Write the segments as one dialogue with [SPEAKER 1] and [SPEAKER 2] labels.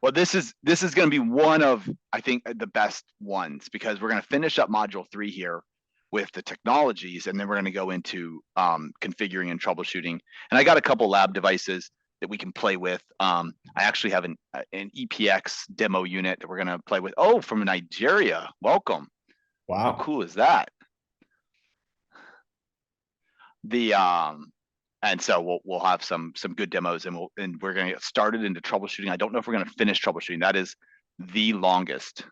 [SPEAKER 1] Well, this is going to be one of, I think, the best ones, because we're going to finish up module 3 here with the technologies, and then we're going to go into configuring and troubleshooting. And I got a couple lab devices that we can play with. I actually have an EPX demo unit that we're going to play with. Oh, from Nigeria. Welcome. How
[SPEAKER 2] Wow.
[SPEAKER 1] cool is that? The and so we'll have some good demos, and we're going to get started into troubleshooting. I don't know if we're going to finish troubleshooting. That is the longest.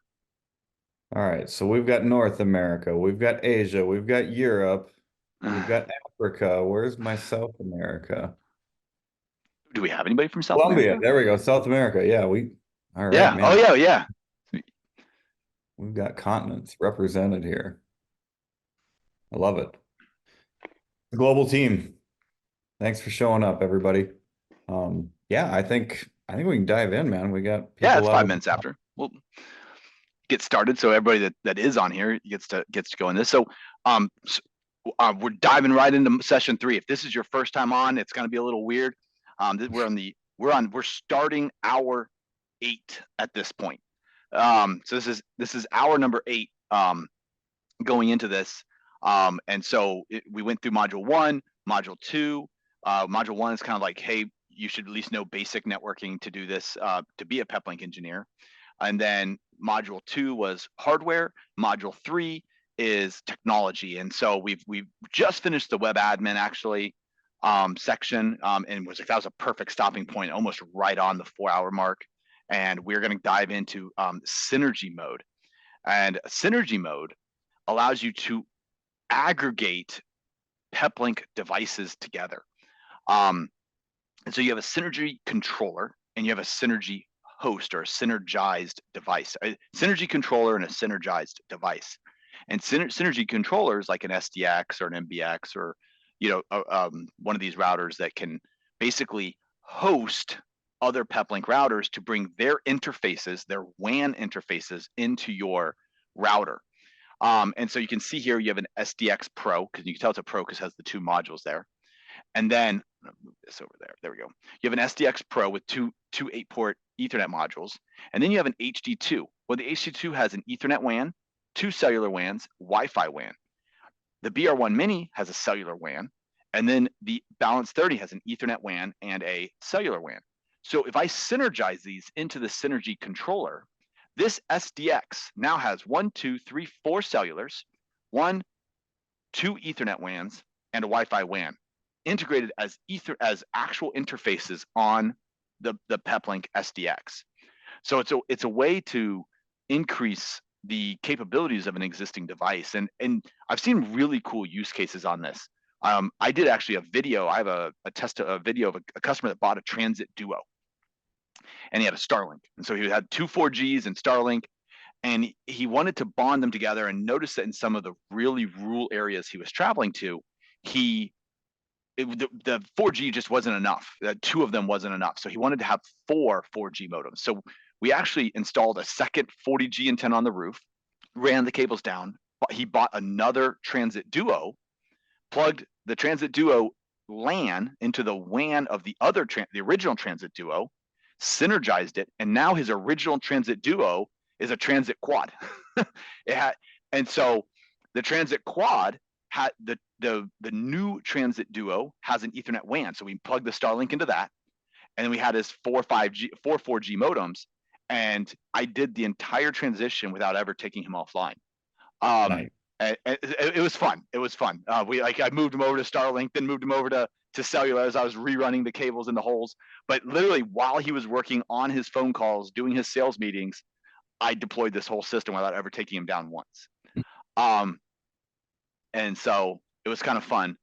[SPEAKER 2] All right. So we've got North America, we've got Asia, we've got Europe, we've got Africa. Where's my South America?
[SPEAKER 1] Do we have anybody from South
[SPEAKER 2] Colombia.
[SPEAKER 1] America?
[SPEAKER 2] There we go. South America. Yeah, all right,
[SPEAKER 1] Yeah. Oh
[SPEAKER 2] man.
[SPEAKER 1] yeah, yeah.
[SPEAKER 2] We've got continents represented here. I love it. Global team. Thanks for showing up, everybody. Yeah, I think we can dive in, man. We got
[SPEAKER 1] Yeah,
[SPEAKER 2] people
[SPEAKER 1] it's
[SPEAKER 2] out
[SPEAKER 1] 5 minutes after. We'll get started, so everybody that is on here gets to go in this. So we're diving right into session 3. If this is your first time on, it's going to be a little weird. We're starting hour 8 at this point. So this is hour number 8 going into this. And so we went through module 1, module 2. Module 1 is kind of like, hey, you should at least know basic networking to do this, to be a Peplink engineer. And then module 2 was hardware. Module 3 is technology. And so we've just finished the web admin actually section, and was like, that was a perfect stopping point, almost right on the 4-hour mark. And we're going to dive into synergy mode. And synergy mode allows you to aggregate Peplink devices together. And so you have a synergy controller and you have a synergy host, or a synergized device, a synergy controller and a synergized device. And synergy controllers like an SDX or an MBX, or one of these routers that can basically host other Peplink routers to bring their interfaces, their WAN interfaces, into your router. And so you can see here you have an SDX Pro, because you can tell it's a Pro because it has the 2 modules there. And then move this over there. There we go. You have an SDX Pro with two 8-port Ethernet modules, and then you have an HD2. Well, the HD2 has an Ethernet WAN, 2 cellular WANs, Wi-Fi WAN. The BR1 Mini has a cellular WAN, and then the Balance 30 has an Ethernet WAN and a cellular WAN. So if I synergize these into the Synergy controller, this SDX now has 1, 2, 3, 4 cellulars, 1, 2 Ethernet WANs, and a Wi-Fi WAN, integrated as actual interfaces on the Peplink SDX. So it's a way to increase the capabilities of an existing device, and I've seen really cool use cases on this. I did actually a video. I have a video of a customer that bought a Transit Duo, and he had a Starlink, and so he had 2 4Gs and Starlink, and he wanted to bond them together. And noticed that in some of the really rural areas he was traveling to, the 4G just wasn't enough. 2 of them wasn't enough. So he wanted to have 4 4G modems. So we actually installed a second 40G antenna on the roof, ran the cables down. He bought another Transit Duo, plugged the Transit Duo LAN into the WAN of the original Transit Duo, synergized it, and now his original Transit Duo is a Transit Quad. And so the Transit Quad had the new Transit Duo has an Ethernet WAN, so we plugged the Starlink into that, and then we had his 4 4G modems, and I did the entire transition without ever taking him offline.
[SPEAKER 2] Nice.
[SPEAKER 1] And it was fun. It was fun. I moved him over to Starlink, then moved him over to cellular as I was rerunning the cables in the holes. But literally, while he was working on his phone calls, doing his sales meetings, I deployed this whole system without ever taking him down once. And so it was kind of fun.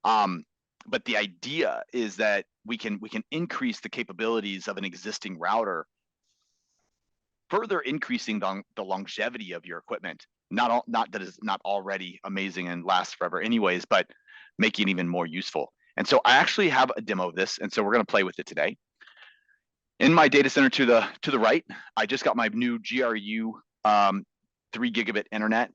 [SPEAKER 1] But the idea is that we can increase the capabilities of an existing router, further increasing the longevity of your equipment. Not that is not already amazing and lasts forever anyways, but making it even more useful. And so I actually have a demo of this, and so we're going to play with it today. In my data center to the right, I just got my new GRU 3 gigabit internet,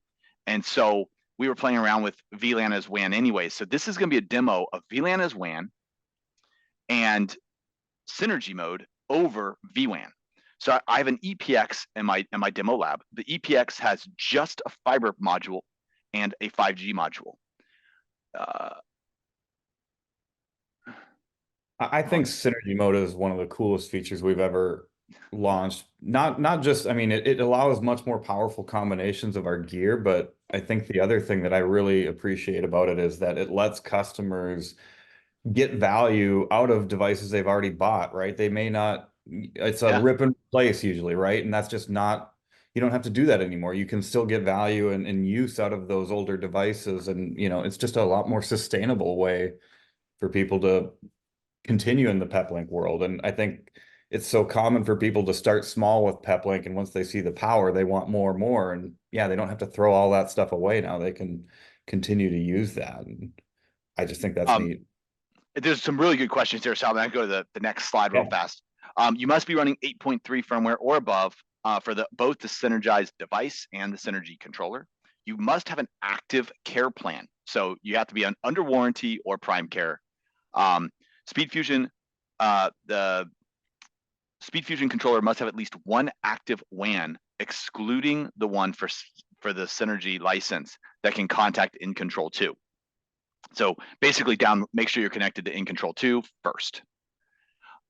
[SPEAKER 1] and so we were playing around with VLAN as WAN anyway. So this is going to be a demo of VLAN as WAN and synergy mode over VWAN. So I have an EPX in my demo lab. The EPX has just a fiber module and a 5G module.
[SPEAKER 2] I think synergy mode is one of the coolest features we've ever launched. Not just, I mean, it allows much more powerful combinations of our gear, but I think the other thing that I really appreciate about it is that it lets customers get value out of devices they've already bought, right? They may not, it's a
[SPEAKER 1] Yeah.
[SPEAKER 2] rip and replace usually, right? And that's just not, you don't have to do that anymore. You can still get value and use out of those older devices. And, it's just a lot more sustainable way for people to continue in the Peplink world. And I think it's so common for people to start small with Peplink, and once they see the power, they want more and more. And yeah, they don't have to throw all that stuff away now. They can continue to use that. And I just think that's neat.
[SPEAKER 1] There's some really good questions here, so I'm going to go to the next slide real
[SPEAKER 2] Yeah.
[SPEAKER 1] fast. You must be running 8.3 firmware or above for both the synergized device and the Synergy controller. You must have an active care plan. So you have to be under warranty or prime care. SpeedFusion, the SpeedFusion controller must have at least one active WAN, excluding the one for the Synergy license that can contact InControl 2. So basically make sure you're connected to InControl 2 first.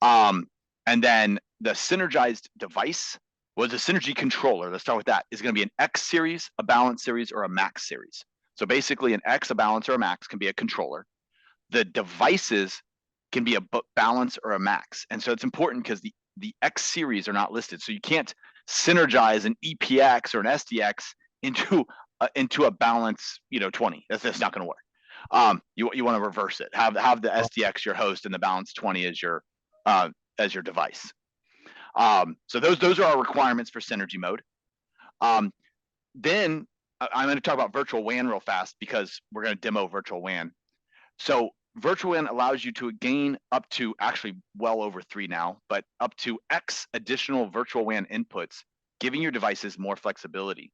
[SPEAKER 1] And then the synergized device, the Synergy controller, let's start with that, is going to be an X series, a balance series, or a max series. So basically an X, a balance, or a max can be a controller. The devices can be a balance or a max. And so it's important because the X series are not listed. So you can't synergize an EPX or an SDX into a balance, 20. That's not going to work. You want to reverse it. Have the SDX your host and the balance 20 as your device. So those are our requirements for synergy mode. Then I'm going to talk about virtual WAN real fast because we're going to demo virtual WAN. So virtual WAN allows you to gain up to, actually well over 3 now, but up to X additional virtual WAN inputs, giving your devices more flexibility.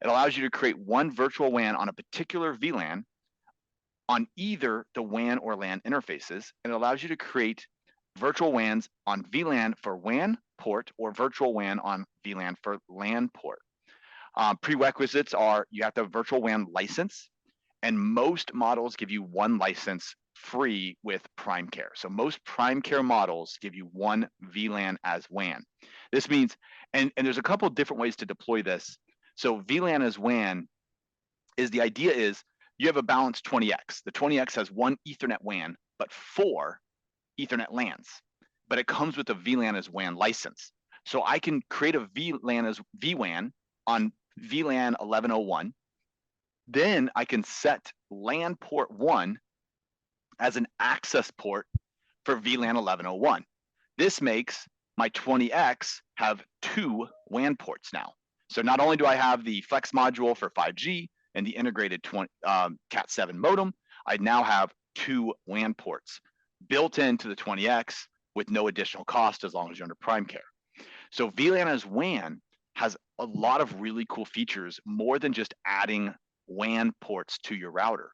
[SPEAKER 1] It allows you to create one virtual WAN on a particular VLAN on either the WAN or LAN interfaces, and it allows you to create virtual WANs on VLAN for WAN port or virtual WAN on VLAN for LAN port. Prerequisites are you have to have a virtual WAN license, and most models give you one license free with Prime Care. So most Prime Care models give you one VLAN as WAN. This means, and there's a couple of different ways to deploy this. So VLAN as WAN the idea is you have a balanced 20X. The 20X has one Ethernet WAN, but 4 Ethernet LANs. But it comes with a VLAN as WAN license. So I can create a VLAN as VWAN on VLAN 1101. Then I can set LAN port 1 as an access port for VLAN 1101. This makes my 20X have 2 WAN ports now. So not only do I have the flex module for 5G and the integrated Cat7 modem, I now have 2 WAN ports built into the 20X with no additional cost as long as you're under Prime Care. So VLAN as WAN has a lot of really cool features, more than just adding WAN ports to your router.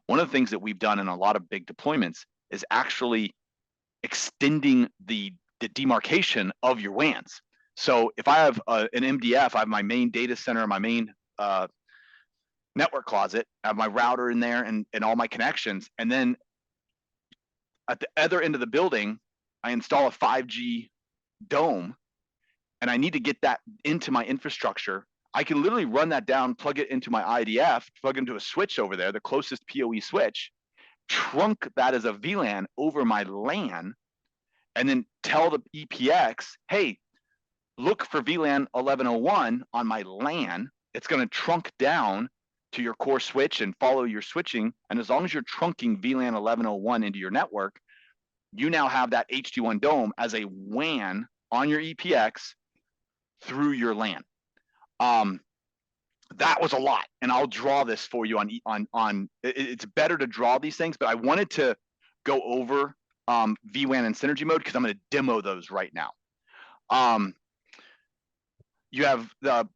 [SPEAKER 1] One of the things that we've done in a lot of big deployments is actually extending the demarcation of your WANs. So if I have an MDF, I have my main data center, my main network closet, I have my router in there and all my connections. And then at the other end of the building, I install a 5G dome and I need to get that into my infrastructure. I can literally run that down, plug it into my IDF, plug into a switch over there, the closest PoE switch, trunk that as a VLAN over my LAN, and then tell the EPX, hey, look for VLAN 1101 on my LAN. It's going to trunk down to your core switch and follow your switching. And as long as you're trunking VLAN 1101 into your network, you now have that HD1 dome as a WAN on your EPX through your LAN. That was a lot, and I'll draw this for you on. It's better to draw these things, but I wanted to go over VWAN and Synergy mode because I'm going to demo those right now. You have the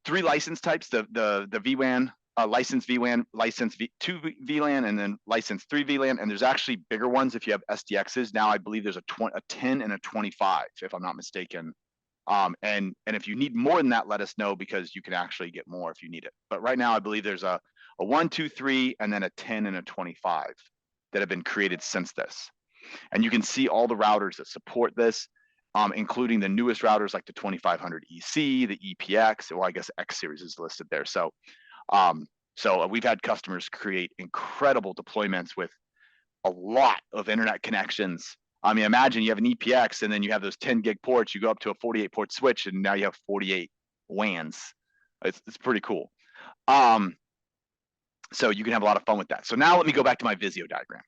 [SPEAKER 1] 3 license types: the VWAN, license VWAN, license 2 VLAN, and then license 3 VLAN. And there's actually bigger ones if you have SDXs. Now I believe there's a 10 and a 25, if I'm not mistaken. And if you need more than that, let us know, because you can actually get more if you need it. But right now, I believe there's a 1, 2, 3, and then a 10 and a 25 that have been created since this. And you can see all the routers that support this, including the newest routers like the 2500 EC, the EPX, well, I guess X series is listed there. So we've had customers create incredible deployments with a lot of internet connections. I mean, imagine you have an EPX and then you have those 10 gig ports, you go up to a 48 port switch, and now you have 48 WANs. It's pretty cool. So you can have a lot of fun with that. So now let me go back to my Visio diagram.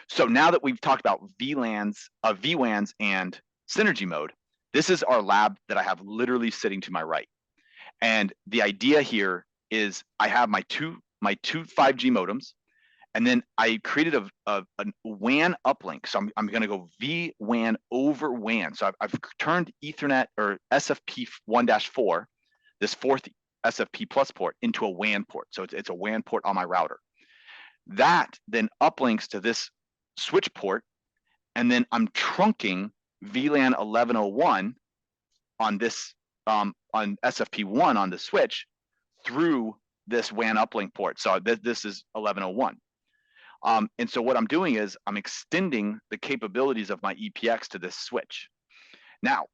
[SPEAKER 1] So now that we've talked about VLANs, VWANs and synergy mode, this is our lab that I have literally sitting to my right. And the idea here is I have my two 5G modems, and then I created a WAN uplink. So I'm going to go VWAN over WAN. So I've turned Ethernet or SFP 1-4, this fourth SFP plus port, into a WAN port. So it's a WAN port on my router. That then uplinks to this switch port, and then I'm trunking VLAN 1101 on this on SFP1 on the switch through this WAN uplink port. So this is 1101. And so what I'm doing is I'm extending the capabilities of my EPX to this switch. Now,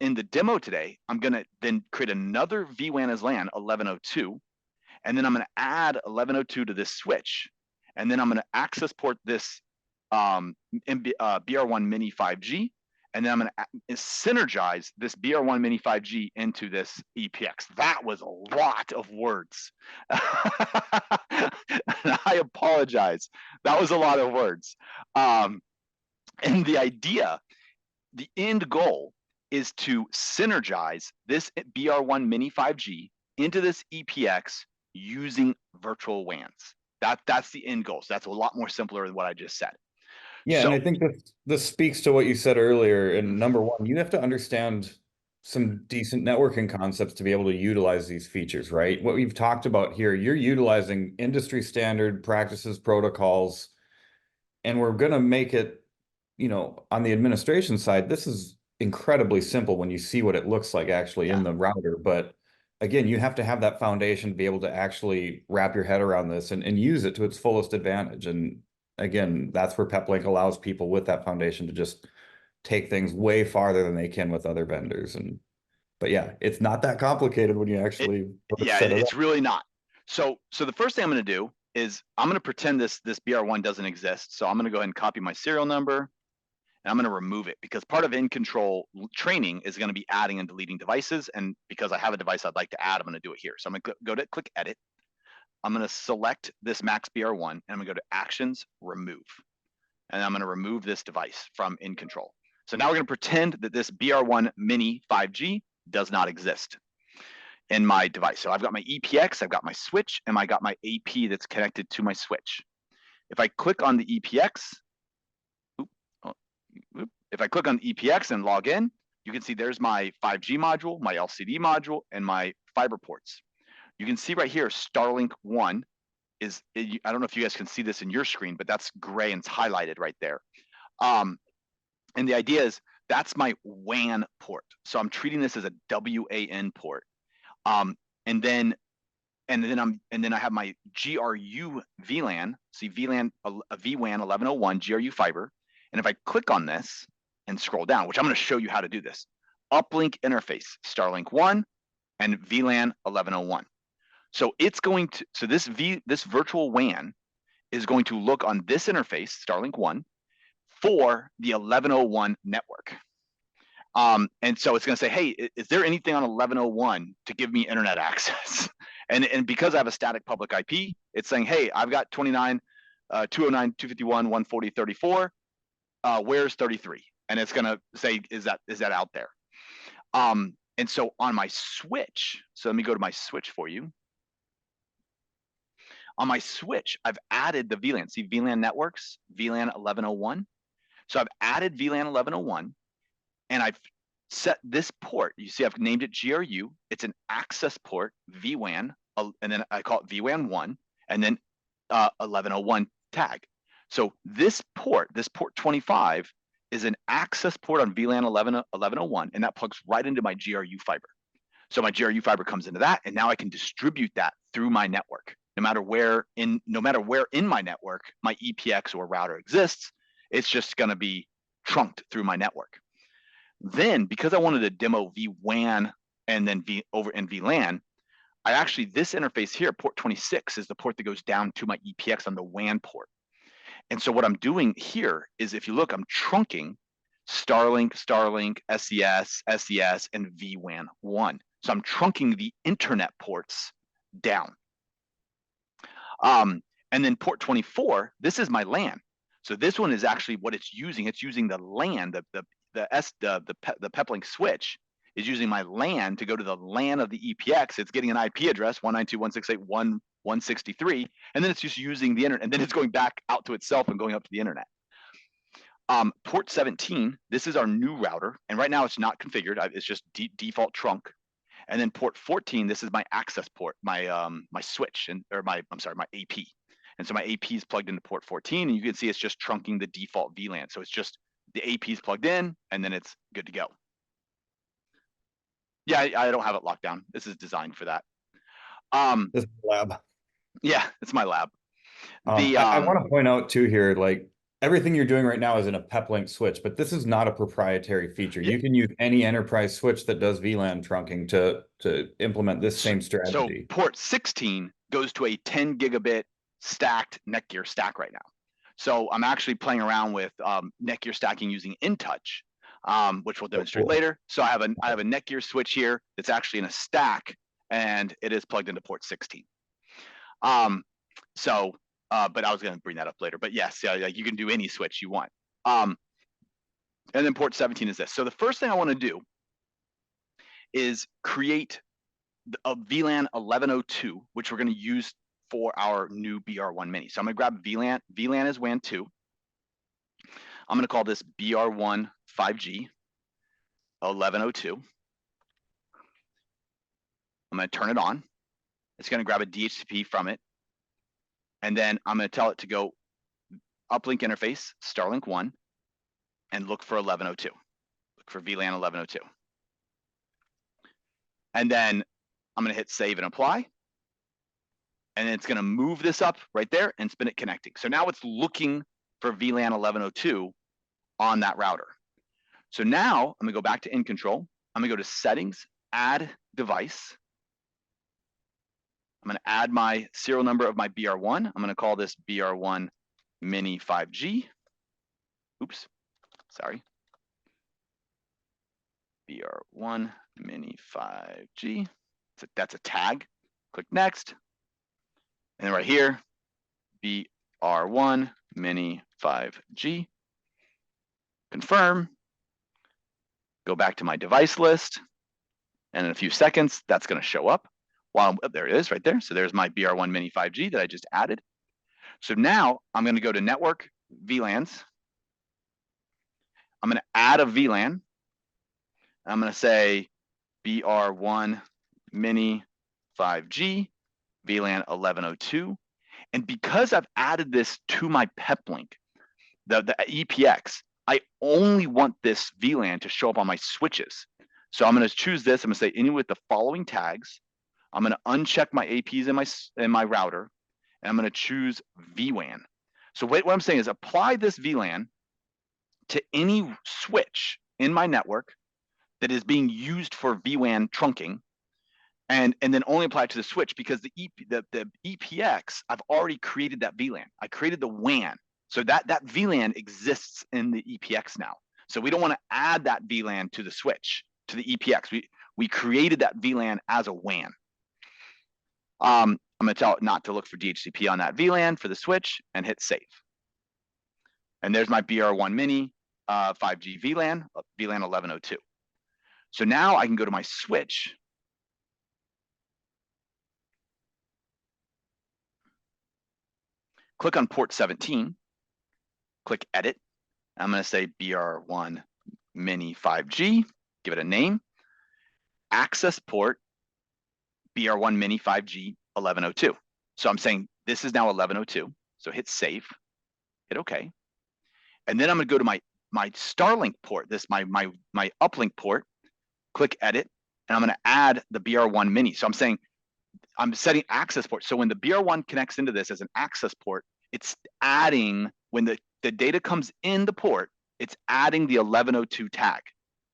[SPEAKER 1] in the demo today, I'm going to then create another VWAN as LAN 1102, and then I'm going to add 1102 to this switch, and then I'm going to access port this BR1 Mini 5G, and then I'm going to synergize this BR1 Mini 5G into this EPX. That was a lot of words. I apologize. That was a lot of words. And the idea, the end goal, is to synergize this BR1 Mini 5G into this EPX using virtual WANs. That's the end goal. So that's a lot more simpler than what I just said.
[SPEAKER 2] Yeah,
[SPEAKER 1] so,
[SPEAKER 2] and I think this speaks to what you said earlier. And number one, you have to understand some decent networking concepts to be able to utilize these features, right? What we've talked about here, you're utilizing industry standard practices, protocols, and we're going to make it, on the administration side, this is incredibly simple when you see what it looks like actually in the router. But again, you have to have that foundation to be able to actually wrap your head around this and use it to its fullest advantage. And again, that's where Peplink allows people with that foundation to just take things way farther than they can with other vendors. But yeah, it's not that complicated when you actually set it
[SPEAKER 1] it's
[SPEAKER 2] up.
[SPEAKER 1] really not. So the first thing I'm going to do is I'm going to pretend this BR1 doesn't exist. So I'm going to go ahead and copy my serial number, and I'm going to remove it, because part of in control training is going to be adding and deleting devices. And because I have a device I'd like to add, I'm going to do it here. So I'm going to go to click edit. I'm going to select this Max BR1, and I'm going to go to actions, remove. And I'm going to remove this device from in control. So now we're going to pretend that this BR1 Mini 5G does not exist in my device. So I've got my EPX, I've got my switch, and I got my AP that's connected to my switch. If I click on the EPX, if I click on the EPX and log in, you can see there's my 5G module, my LCD module, and my fiber ports. You can see right here, Starlink 1 is, I don't know if you guys can see this in your screen, but that's gray and it's highlighted right there. And the idea is that's my WAN port. So I'm treating this as a WAN port. And then I have my GRU VLAN. See VLAN, a VWAN 1101 GRU fiber. And if I click on this and scroll down, which I'm going to show you how to do this, uplink interface, Starlink 1 and VLAN 1101. So it's going to, so this virtual WAN is going to look on this interface, Starlink 1, for the 1101 network. And so it's going to say, hey, is there anything on 1101 to give me internet access? And because I have a static public IP, it's saying, hey, I've got 209, 251, 140, 34. Where's 33? And it's going to say, is that out there? And so on my switch, so let me go to my switch for you. On my switch, I've added the VLAN. See VLAN networks, VLAN 1101. So I've added VLAN 1101, and I've set this port. You see, I've named it GRU. It's an access port, VWAN, and then I call it VWAN 1, and then 1101 tag. So this port 25, is an access port on VLAN 1101, and that plugs right into my GRU fiber. So my GRU fiber comes into that, and now I can distribute that through my network. No matter where in my network my EPX or router exists, it's just going to be trunked through my network. Then, because I wanted to demo vWAN and then over in VLAN, this interface here, port 26, is the port that goes down to my EPX on the WAN port. And so what I'm doing here is, if you look, I'm trunking Starlink, SES, SES, and vWAN 1. So I'm trunking the internet ports down. And then port 24, this is my LAN. So this one is actually what it's using. It's using the LAN, the Peplink switch is using my LAN to go to the LAN of the EPX. It's getting an IP address, 192.168.163, and then it's just using the internet, and then it's going back out to itself and going up to the internet. Port 17, this is our new router, and right now it's not configured. It's just default trunk. And then port 14, this is my access port, my my switch, my AP. And so my AP is plugged into port 14, and you can see it's just trunking the default VLAN. So it's just the AP is plugged in, and then it's good to go. Yeah, I don't have it locked down. This is designed for that.
[SPEAKER 2] This is lab.
[SPEAKER 1] Yeah, it's my lab.
[SPEAKER 2] I want to point out too here, like everything you're doing right now is in a Peplink switch, but this is not a proprietary feature.
[SPEAKER 1] Yeah.
[SPEAKER 2] You can use any enterprise switch that does VLAN trunking to implement this same strategy.
[SPEAKER 1] So port 16 goes to a 10 gigabit stacked Netgear stack right now. So I'm actually playing around with Netgear stacking using InTouch, which we'll demonstrate later. So I have a Netgear switch here that's actually in a stack, and it is plugged into port 16. But I was going to bring that up later. But yes, you can do any switch you want. And then port 17 is this. So the first thing I want to do is create a VLAN 1102, which we're going to use for our new BR1 Mini. So I'm going to grab VLAN. VLAN is WAN 2. I'm going to call this BR1 5G 1102. I'm going to turn it on. It's going to grab a DHCP from it. And then I'm going to tell it to go uplink interface, Starlink 1, and look for 1102. Look for VLAN 1102. And then I'm going to hit save and apply. And it's going to move this up right there and spin it connecting. So now it's looking for VLAN 1102 on that router. So now I'm going to go back to in control. I'm going to go to settings, add device. I'm going to add my serial number of my BR1. I'm going to call this BR1 Mini 5G. Oops, sorry. BR1 Mini 5G. That's a tag. Click next. And then right here, BR1 Mini 5G. Confirm. Go back to my device list. And in a few seconds, that's going to show up. There it is right there. So there's my BR1 Mini 5G that I just added. So now I'm going to go to network VLANs. I'm going to add a VLAN. I'm going to say BR1 Mini 5G, VLAN 1102. And because I've added this to my Peplink, the EPX, I only want this VLAN to show up on my switches. So I'm going to choose this. I'm going to say any with the following tags. I'm going to uncheck my APs in my router, and I'm going to choose vWAN. So what I'm saying is apply this VLAN to any switch in my network that is being used for vWAN trunking, and then only apply it to the switch, because the EPX, I've already created that VLAN. I created the WAN. So that VLAN exists in the EPX now. So we don't want to add that VLAN to the switch, to the EPX. We created that VLAN as a WAN. I'm going to tell it not to look for DHCP on that VLAN for the switch and hit save. And there's my BR1 Mini 5G VLAN, VLAN 1102. So now I can go to my switch. Click on port 17. Click edit. I'm going to say BR1 Mini 5G. Give it a name. Access port BR1 Mini 5G 1102. So I'm saying this is now 1102. So hit save, hit OK. And then I'm going to go to my Starlink port, my uplink port, click edit, and I'm going to add the BR1 mini. So I'm saying I'm setting access port. So when the BR1 connects into this as an access port, it's adding, when the data comes in the port, it's adding the 1102 tag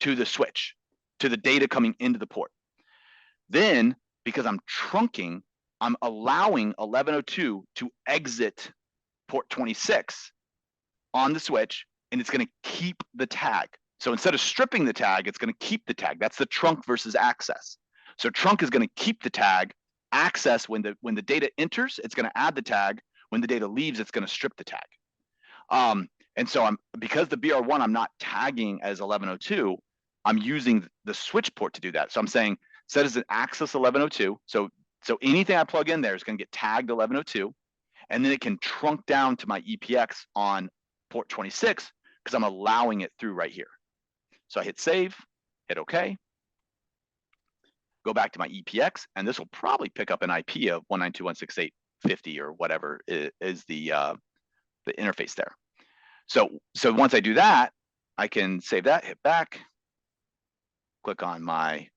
[SPEAKER 1] to the switch, to the data coming into the port. Then, because I'm trunking, I'm allowing 1102 to exit port 26 on the switch, and it's going to keep the tag. So instead of stripping the tag, it's going to keep the tag. That's the trunk versus access. So trunk is going to keep the tag. Access, when the data enters, it's going to add the tag. When the data leaves, it's going to strip the tag. And so because the BR1 I'm not tagging as 1102, I'm using the switch port to do that. So I'm saying set as an access 1102. So anything I plug in there is going to get tagged 1102, and then it can trunk down to my EPX on port 26 because I'm allowing it through right here. So I hit save, hit OK, go back to my EPX, and this will probably pick up an IP of 192.168.50 or whatever is the interface there. So once I do that, I can save that, hit back, click on my,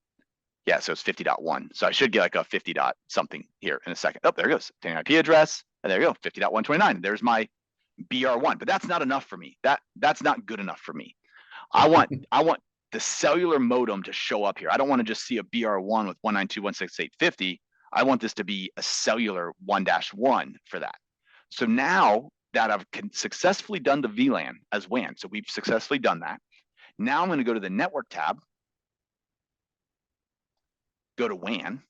[SPEAKER 1] yeah, so it's 50.1. So I should get like a 50 dot something here in a second. Oh, there it goes, obtain IP address, and there you go, 50.129. There's my BR1, but that's not enough for me. That's not good enough for me. I want the cellular modem to show up here. I don't want to just see a BR1 with 192.168.50. I want this to be a cellular 1-1 for that. So now that I've successfully done the VLAN as WAN, so we've successfully done that. Now I'm going to go to the network tab, go to WAN.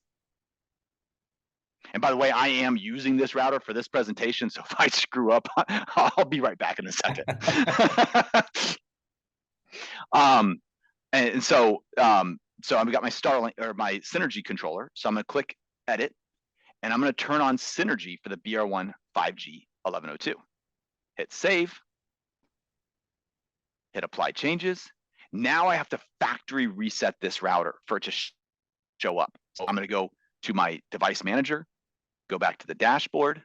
[SPEAKER 1] And by the way, I am using this router for this presentation, so if I screw up, I'll be right back in a second. And so I've got my Starlink or my Synergy controller. So I'm going to click edit, and I'm going to turn on Synergy for the BR1 5G 1102. Hit save, hit apply changes. Now I have to factory reset this router for it to show up. So I'm going to go to my device manager, go back to the dashboard,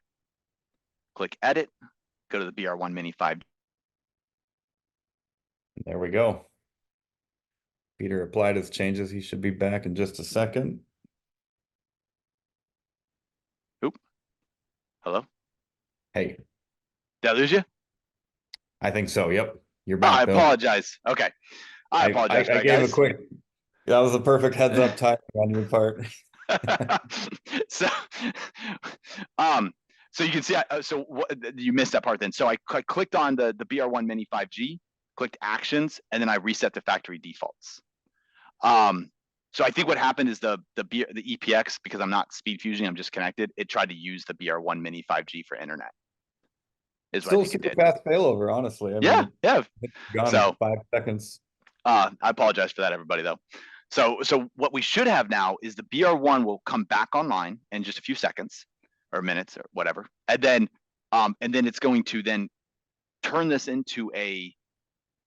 [SPEAKER 1] click edit, go to the BR1 Mini 5.
[SPEAKER 2] There we go. Peter applied his changes. He should be back in just a second.
[SPEAKER 1] Oop. Hello?
[SPEAKER 2] Hey.
[SPEAKER 1] Did I lose you?
[SPEAKER 2] I think so. Yep. You're back.
[SPEAKER 1] I apologize. Okay. I apologize.
[SPEAKER 2] I gave a quick. That was a perfect heads up timing on your part.
[SPEAKER 1] So you can see, you missed that part then. So I clicked on the BR1 Mini 5G, clicked actions, and then I reset the factory defaults. So I think what happened is the EPX, because I'm not SpeedFusion, I'm just connected, it tried to use the BR1 Mini 5G for internet.
[SPEAKER 2] Still super fast failover, honestly. I
[SPEAKER 1] mean, yeah.
[SPEAKER 2] Gone in 5 seconds.
[SPEAKER 1] I apologize for that, everybody, though. So what we should have now is the BR1 will come back online in just a few seconds or minutes or whatever, and then it's going to then turn this into a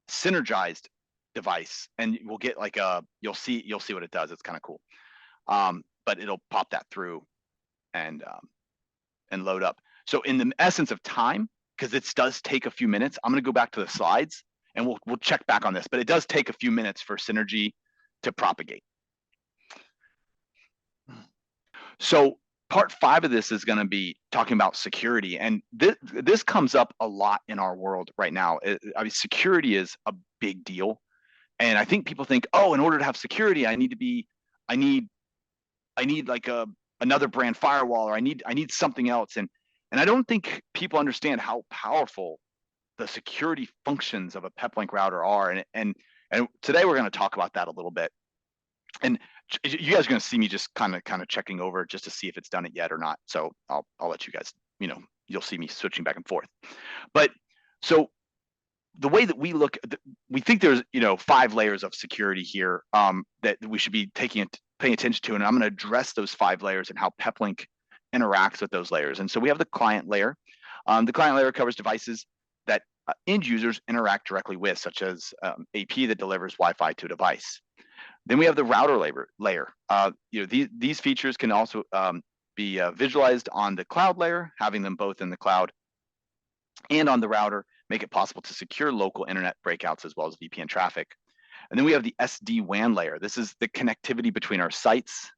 [SPEAKER 1] synergized device, and we'll get like you'll see what it does. It's kind of cool, but it'll pop that through and load up. So in the essence of time, because it does take a few minutes, I'm going to go back to the slides and we'll check back on this, but it does take a few minutes for Synergy to propagate. So part 5 of this is going to be talking about security, and this comes up a lot in our world right now. I mean, security is a big deal, and I think people think, oh, in order to have security, I need like another brand firewall, or I need something else, and I don't think people understand how powerful the security functions of a Peplink router are, and today we're going to talk about that a little bit. And you guys are going to see me just kind of checking over just to see if it's done it yet or not. So I'll let you guys, you'll see me switching back and forth. But so the way that we look, we think there's 5 layers of security here that we should be paying attention to, and I'm going to address those 5 layers and how Peplink interacts with those layers. And so we have the client layer. The client layer covers devices that end users interact directly with, such as AP that delivers Wi-Fi to a device. Then we have the router layer. These features can also be visualized on the cloud layer, having them both in the cloud and on the router. make it possible to secure local internet breakouts as well as VPN traffic. And then we have the SD-WAN layer. This is the connectivity between our sites.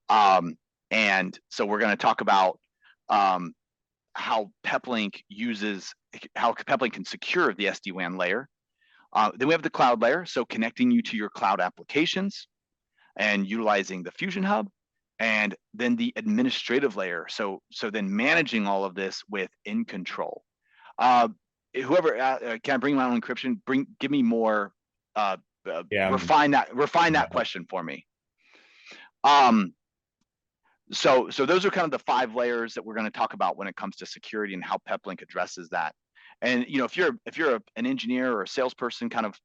[SPEAKER 1] And so we're going to talk about how Peplink can secure the SD-WAN layer. Then we have the cloud layer, so connecting you to your cloud applications and utilizing the Fusion Hub. And then the administrative layer, so then managing all of this with In Control. Whoever can I bring my own encryption? Give me more. Refine that question for me. So those are kind of the 5 layers that we're going to talk about when it comes to security and how Peplink addresses that. And if you're an engineer or a salesperson, kind of,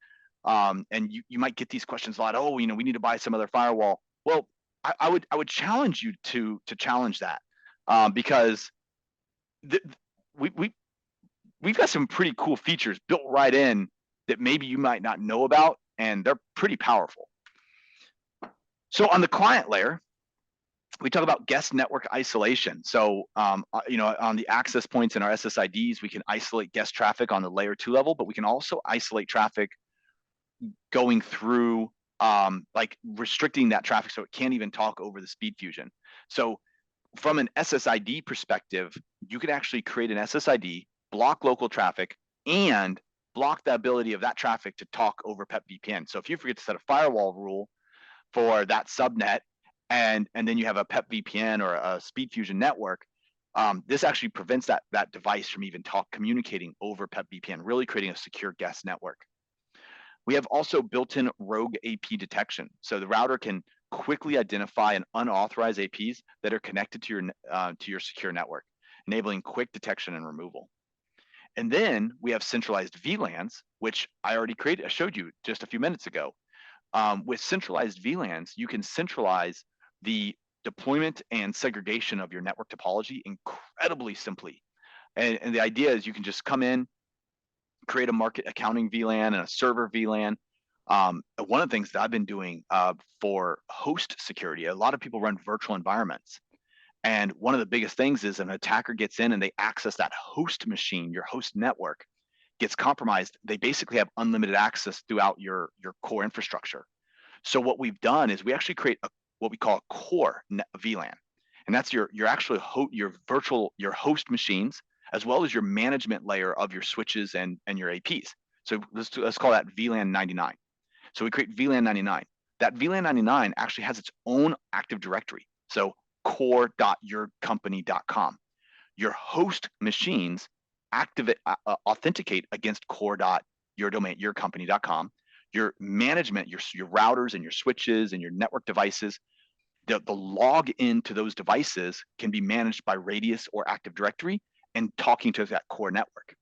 [SPEAKER 1] and you might get these questions a lot. Oh, we need to buy some other firewall. Well, I would challenge you to challenge that, because we've got some pretty cool features built right in that maybe you might not know about, and they're pretty powerful. So on the client layer, we talk about guest network isolation. So, on the access points in our SSIDs, we can isolate guest traffic on the layer 2 level, but we can also isolate traffic going through, like restricting that traffic so it can't even talk over the speed fusion. So from an SSID perspective, you could actually create an SSID, block local traffic, and block the ability of that traffic to talk over PEP-VPN. So if you forget to set a firewall rule for that subnet, and then you have a PEP-VPN or a SpeedFusion network, this actually prevents that device from even communicating over PEP-VPN, really creating a secure guest network. We have also built-in rogue AP detection. So the router can quickly identify an unauthorized APs that are connected to your secure network, enabling quick detection and removal. And then we have centralized VLANs, which I showed you just a few minutes ago. With centralized VLANs, you can centralize the deployment and segregation of your network topology incredibly simply. And the idea is you can just come in, create a market accounting VLAN and a server VLAN. One of the things that I've been doing for host security, a lot of people run virtual environments. And one of the biggest things is an attacker gets in and they access that host machine, your host network gets compromised. They basically have unlimited access throughout your core infrastructure. So what we've done is we actually create what we call a core VLAN. And that's your host machines, as well as your management layer of your switches and your APs. So let's call that VLAN 99. So we create VLAN 99. That VLAN 99 actually has its own Active Directory. So core.yourcompany.com. Your host machines authenticate against core.yourcompany.com. Your management, your routers and your switches and your network devices, the log into those devices can be managed by Radius or Active Directory and talking to that core network.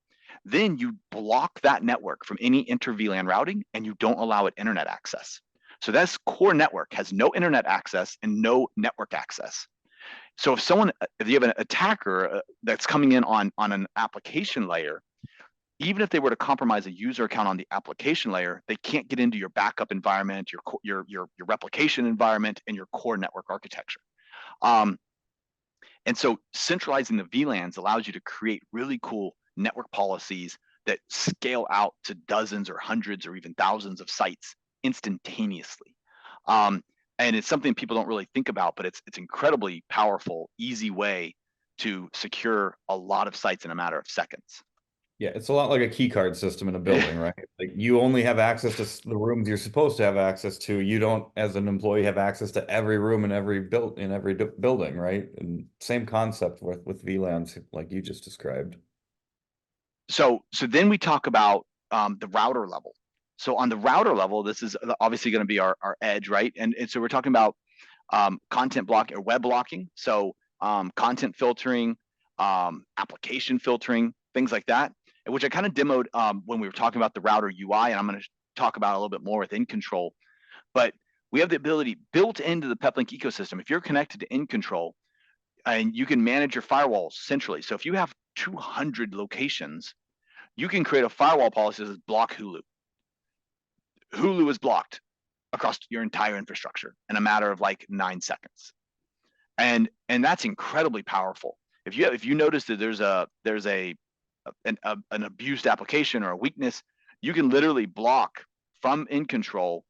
[SPEAKER 1] Then you block that network from any inter-VLAN routing and you don't allow it internet access. So this core network has no internet access and no network access. So if you have an attacker that's coming in on an application layer, even if they were to compromise a user account on the application layer, they can't get into your backup environment, your replication environment, and your core network architecture. And so centralizing the VLANs allows you to create really cool network policies that scale out to dozens or hundreds or even thousands of sites instantaneously. And it's something people don't really think about, but it's incredibly powerful, easy way to secure a lot of sites in a matter of seconds.
[SPEAKER 2] Yeah, it's a lot like a key card system in a building, right? Like you only have access to the rooms you're supposed to have access to. You don't, as an employee, have access to every room in every building, right? And same concept with VLANs, like you just described.
[SPEAKER 1] So then we talk about the router level. So on the router level, this is obviously going to be our edge, right? And so we're talking about content blocking or web blocking. So content filtering, application filtering, things like that, which I kind of demoed when we were talking about the router UI, and I'm going to talk about a little bit more with In Control. But we have the ability built into the Peplink ecosystem. If you're connected to In Control, and you can manage your firewalls centrally. So if you have 200 locations, you can create a firewall policy that says block Hulu. Hulu is blocked across your entire infrastructure in a matter of like 9 seconds. And that's incredibly powerful. If you notice that there's a an abused application or a weakness, you can literally block from in control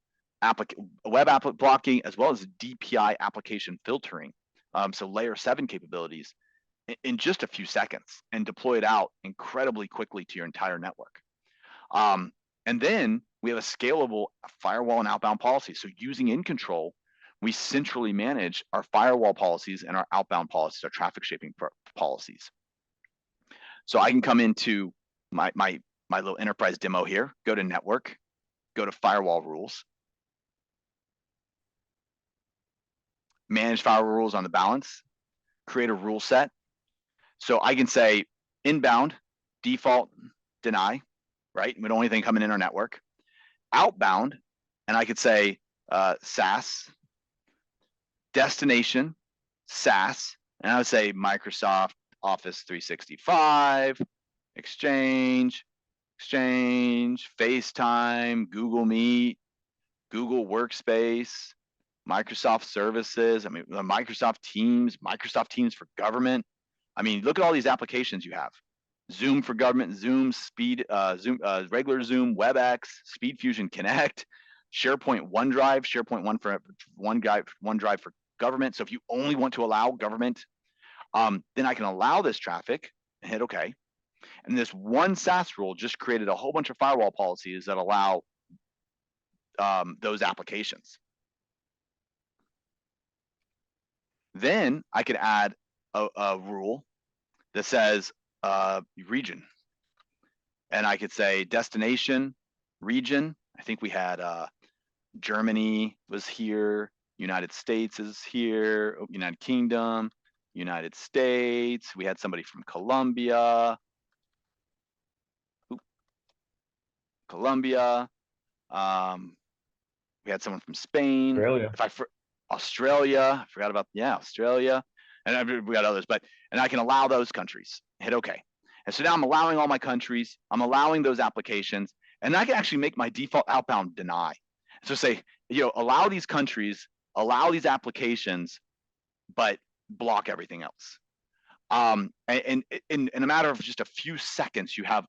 [SPEAKER 1] web app blocking as well as DPI application filtering. So layer 7 capabilities in just a few seconds and deploy it out incredibly quickly to your entire network. And then we have a scalable firewall and outbound policy. So using in control, we centrally manage our firewall policies and our outbound policies, our traffic shaping policies. So I can come into my little enterprise demo here, go to network, go to firewall rules, manage firewall rules on the balance, create a rule set. So I can say inbound, default, deny, right? We don't want anything coming in our network. Outbound, and I could say SaaS, destination, SaaS, and I would say Microsoft Office 365, Exchange, FaceTime, Google Meet, Google Workspace, Microsoft Services. I mean, Microsoft Teams for government. I mean, look at all these applications you have. Zoom for government, Zoom, regular Zoom, WebEx, SpeedFusion Connect, SharePoint OneDrive, OneDrive for government. So if you only want to allow government, then I can allow this traffic and hit OK. And this one SaaS rule just created a whole bunch of firewall policies that allow those applications. Then I could add a rule that says region. And I could say destination, region. I think we had Germany was here, United States is here, United Kingdom, United States. We had somebody from Colombia. Colombia. We had someone from Spain. Australia. I forgot about, Australia. And we got others, and I can allow those countries. Hit OK. And so now I'm allowing all my countries. I'm allowing those applications. And I can actually make my default outbound deny. So say, allow these countries, allow these applications, but block everything else. And in a matter of just a few seconds, you have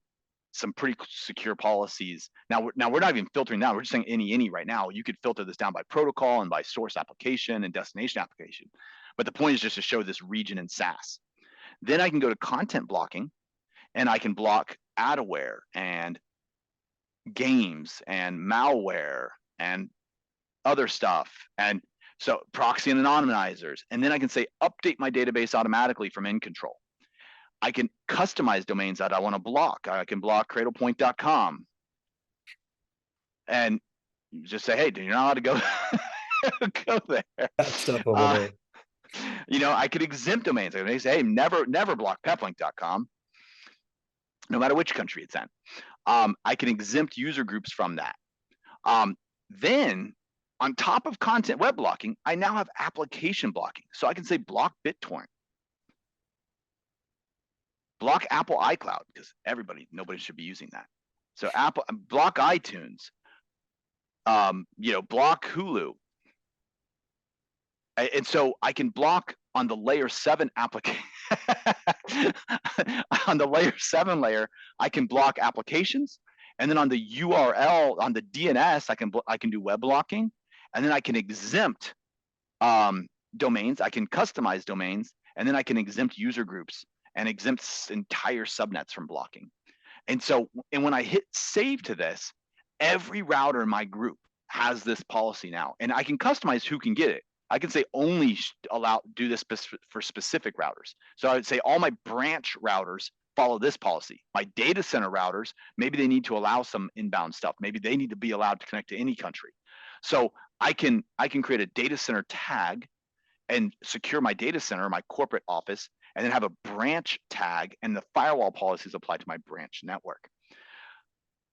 [SPEAKER 1] some pretty secure policies. Now we're not even filtering down. We're just saying any right now. You could filter this down by protocol and by source application and destination application. But the point is just to show this region in SaaS. Then I can go to content blocking, and I can block adware and games and malware and other stuff. And so proxy and anonymizers. And then I can say update my database automatically from in control. I can customize domains that I want to block. I can block cradlepoint.com. And just say, hey, you're not allowed to go, go there.
[SPEAKER 2] That stuff over there.
[SPEAKER 1] I could exempt domains. I can say, hey, never block peplink.com, no matter which country it's in. I can exempt user groups from that. Then, on top of content web blocking, I now have application blocking. So I can say block BitTorrent. Block Apple iCloud, because nobody should be using that. So block iTunes, block Hulu. And so I can block on the layer 7 application. On the layer 7 layer, I can block applications. And then on the URL, on the DNS, I can do web blocking. And then I can exempt domains. I can customize domains. And then I can exempt user groups and exempt entire subnets from blocking. And when I hit save to this, every router in my group has this policy now. And I can customize who can get it. I can say only do this for specific routers. So I would say all my branch routers follow this policy. My data center routers, maybe they need to allow some inbound stuff. Maybe they need to be allowed to connect to any country. So I can create a data center tag and secure my data center, my corporate office, and then have a branch tag, and the firewall policies apply to my branch network.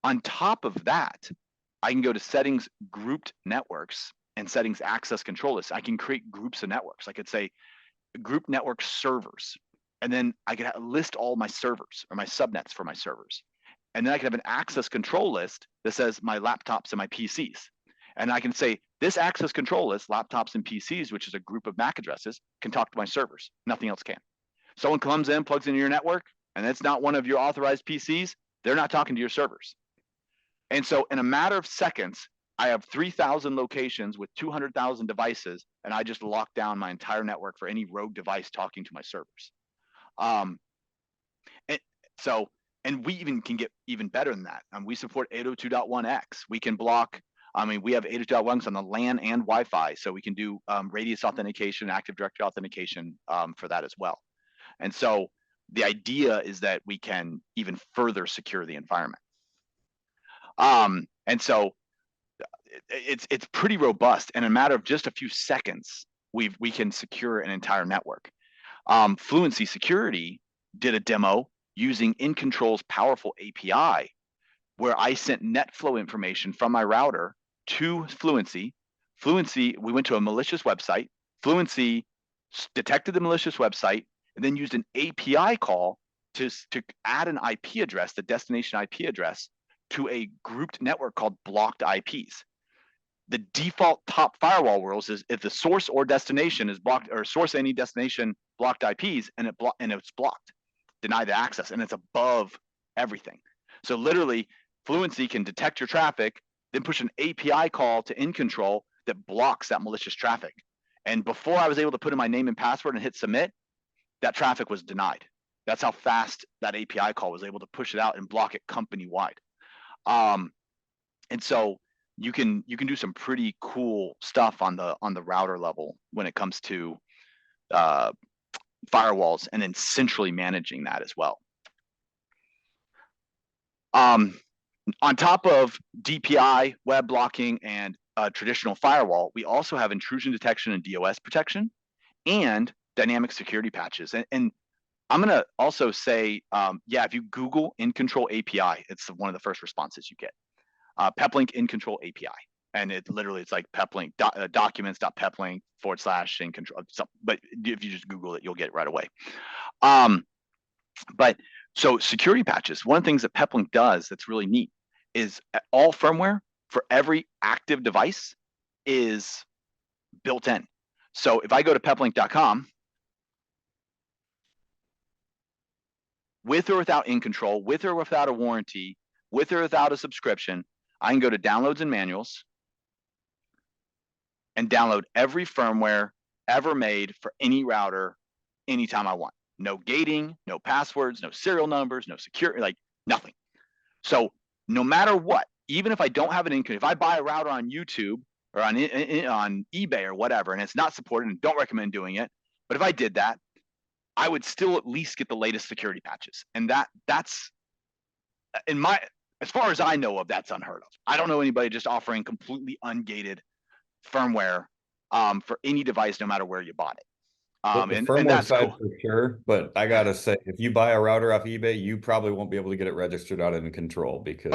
[SPEAKER 1] On top of that, I can go to settings, grouped networks, and settings access control lists. I can create groups of networks. I could say group network servers, and then I could list all my servers or my subnets for my servers. And then I could have an access control list that says my laptops and my PCs. And I can say this access control list, laptops and PCs, which is a group of MAC addresses, can talk to my servers. Nothing else can. Someone comes in, plugs into your network, and it's not one of your authorized PCs, they're not talking to your servers. And so in a matter of seconds, I have 3,000 locations with 200,000 devices, and I just locked down my entire network for any rogue device talking to my servers. And so, and we even can get even better than that. We support 802.1x. We can block, we have 802.1x on the LAN and Wi-Fi, so we can do radius authentication, Active Directory authentication for that as well. And so the idea is that we can even further secure the environment. And so it's pretty robust. And in a matter of just a few seconds, we can secure an entire network. Fluency Security did a demo using InControl's powerful API, where I sent net flow information from my router to Fluency. Fluency, we went to a malicious website. Fluency detected the malicious website and then used an API call to add an IP address, the destination IP address, to a grouped network called blocked IPs. The default top firewall rules is if the source or destination is blocked, or source any destination blocked IPs, and it's blocked, deny the access, and it's above everything. So literally, Fluency can detect your traffic, then push an API call to InControl that blocks that malicious traffic. And before I was able to put in my name and password and hit submit, that traffic was denied. That's how fast that API call was able to push it out and block it company-wide. And so you can do some pretty cool stuff on the router level when it comes to firewalls, and then centrally managing that as well. On top of DPI, web blocking, and traditional firewall, we also have intrusion detection and DOS protection, and dynamic security patches. And I'm going to also say, yeah, if you Google InControl API, it's one of the first responses you get. Peplink InControl API. And it's like Peplink, documents.peplink / InControl. But if you just Google it, you'll get it right away. But so security patches, one of the things that Peplink does that's really neat is all firmware for every active device is built in. So if I go to peplink.com, with or without InControl, with or without a warranty, with or without a subscription, I can go to downloads and manuals and download every firmware ever made for any router anytime I want. No gating, no passwords, no serial numbers, no security, like nothing. So no matter what, even if I don't have an InControl, if I buy a router on YouTube or on eBay or whatever, and it's not supported and don't recommend doing it, but if I did that, I would still at least get the latest security patches. And that's in my, as far as I know of, that's unheard of. I don't know anybody just offering completely ungated firmware for any device, no matter where you bought it.
[SPEAKER 2] The
[SPEAKER 1] And
[SPEAKER 2] firmware
[SPEAKER 1] that's
[SPEAKER 2] side
[SPEAKER 1] cool.
[SPEAKER 2] for sure, but I gotta say, if you buy a router off eBay, you probably won't be able to get it registered out InControl because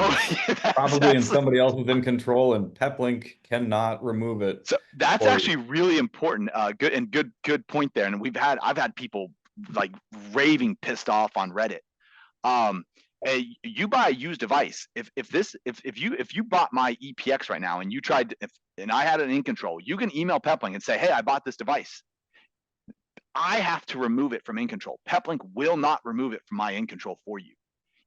[SPEAKER 1] Yeah,
[SPEAKER 2] probably in somebody else is InControl, and Peplink cannot remove it.
[SPEAKER 1] So that's
[SPEAKER 2] Or
[SPEAKER 1] actually really important. Good point there. And I've had people like raving pissed off on Reddit. You buy a used device. If you bought my EPX right now and you tried and I had an InControl, you can email Peplink and say, hey, I bought this device. I have to remove it from InControl. Peplink will not remove it from my InControl for you,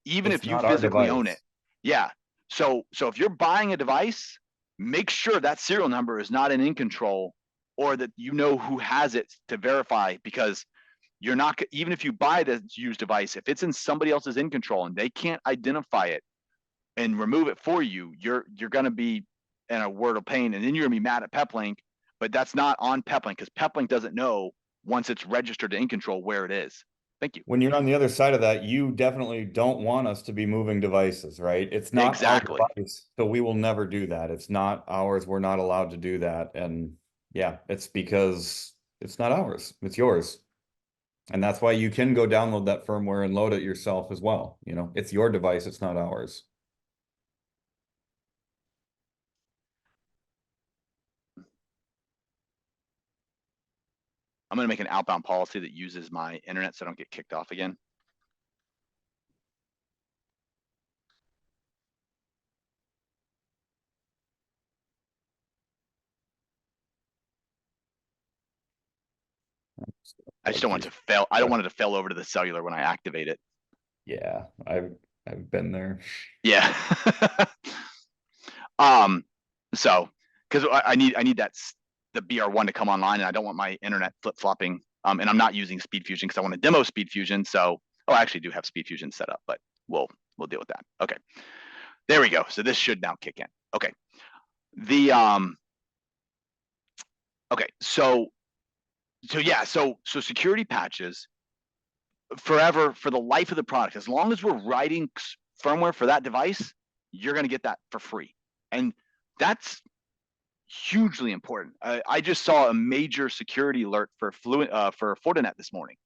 [SPEAKER 1] even
[SPEAKER 2] it's
[SPEAKER 1] if you
[SPEAKER 2] not our
[SPEAKER 1] physically own it.
[SPEAKER 2] device.
[SPEAKER 1] Yeah. So if you're buying a device, make sure that serial number is not in InControl, or that you know who has it to verify, because you're not, even if you buy the used device, if it's in somebody else's InControl and they can't identify it and remove it for you, you're going to be in a world of pain, and then you're going to be mad at Peplink. But that's not on Peplink, because Peplink doesn't know once it's registered to InControl where it is. Thank you.
[SPEAKER 2] When you're on the other side of that, you definitely don't want us to be moving devices, right? It's not our
[SPEAKER 1] Exactly.
[SPEAKER 2] device, so we will never do that. It's not ours. We're not allowed to do that. And yeah, it's because it's not ours. It's yours. And that's why you can go download that firmware and load it yourself as well. You know, it's your device. It's not ours.
[SPEAKER 1] I'm going to make an outbound policy that uses my internet so I don't get kicked off again. I just don't want it to fail. I don't want it to fail over to the cellular when I activate it.
[SPEAKER 2] Yeah, I've been there.
[SPEAKER 1] Yeah. um, so because I need the BR1 to come online, and I don't want my internet flip flopping. And I'm not using Speed Fusion because I want to demo Speed Fusion. So, I actually do have Speed Fusion set up, but we'll deal with that. Okay, there we go. So this should now kick in. Okay, the okay, so yeah, so security patches forever for the life of the product. As long as we're writing firmware for that device, you're going to get that for free, and that's hugely important. I just saw a major security alert for Fortinet this morning,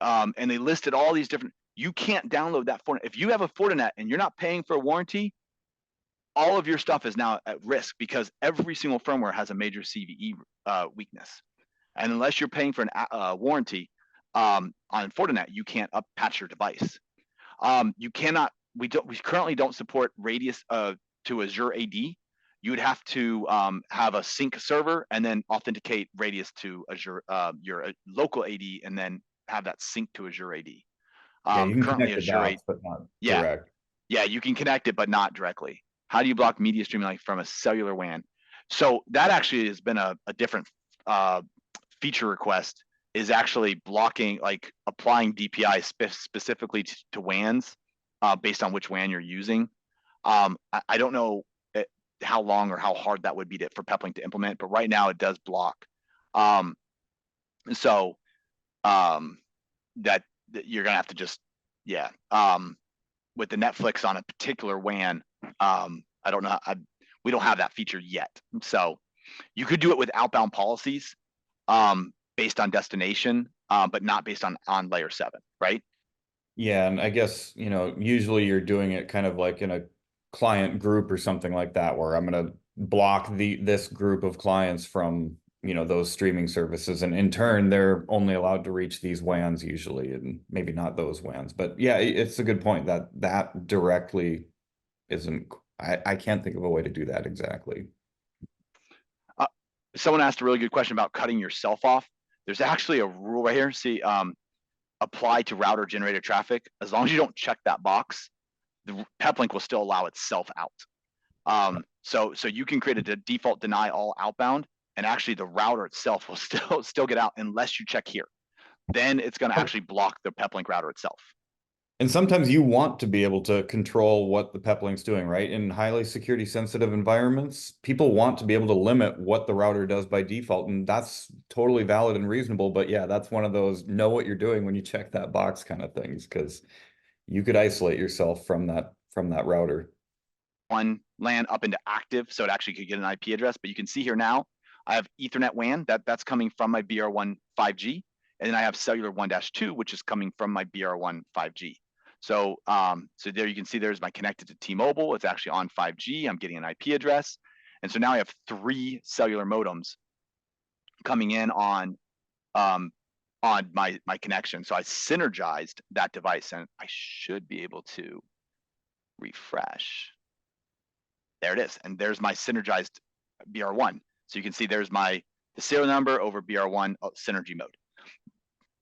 [SPEAKER 1] and they listed all these different. You can't download that Fortinet if you have a Fortinet and you're not paying for a warranty. All of your stuff is now at risk because every single firmware has a major CVE weakness, and unless you're paying for a warranty on Fortinet, you can't patch your device. You cannot. We currently don't support Radius to Azure AD. You would have to have a sync server and then authenticate Radius to Azure, your local AD, and then have that sync to Azure AD.
[SPEAKER 2] Yeah, you can
[SPEAKER 1] Currently,
[SPEAKER 2] connect the
[SPEAKER 1] Azure AD,
[SPEAKER 2] dots, but not
[SPEAKER 1] yeah,
[SPEAKER 2] direct.
[SPEAKER 1] yeah, you can connect it, but not directly. How do you block media streaming like from a cellular WAN? So that actually has been a different uh, feature request, is actually blocking, like applying DPI specifically to WANs based on which WAN you're using. I don't know how long or how hard that would be for Peplink to implement, but right now it does block. Um, so um, that you're gonna have to just, yeah. With the Netflix on a particular WAN, I don't know. We don't have that feature yet. So you could do it with outbound policies based on destination, but not based on layer 7, right?
[SPEAKER 2] Yeah, and I guess, usually you're doing it kind of like in a client group or something like that, where I'm gonna block this group of clients from, those streaming services. And in turn, they're only allowed to reach these WANs usually, and maybe not those WANs. But yeah, it's a good point that directly isn't, I can't think of a way to do that exactly.
[SPEAKER 1] Uh, Someone asked a really good question about cutting yourself off. There's actually a rule right here. See, apply to router generated traffic. As long as you don't check that box, the Peplink will still allow itself out. So you can create a default deny all outbound, and actually the router itself will still get out unless you check here. Then it's going to actually block the Peplink router itself.
[SPEAKER 2] And sometimes you want to be able to control what the Peplink's doing, right? In highly security sensitive environments, people want to be able to limit what the router does by default, and that's totally valid and reasonable. But yeah, that's one of those know what you're doing when you check that box kind of things, because you could isolate yourself from that router.
[SPEAKER 1] One LAN up into active, so it actually could get an IP address. But you can see here now, I have Ethernet WAN that's coming from my BR1 5G, and then I have cellular 1-2, which is coming from my BR1 5G. So so there you can see there's my connected to T-Mobile. It's actually on 5G. I'm getting an IP address, and so now I have 3 cellular modems coming in um, on my connection. So I synergized that device, and I should be able to refresh. There it is. And there's my synergized BR1. So you can see there's the serial number over BR1 synergy mode.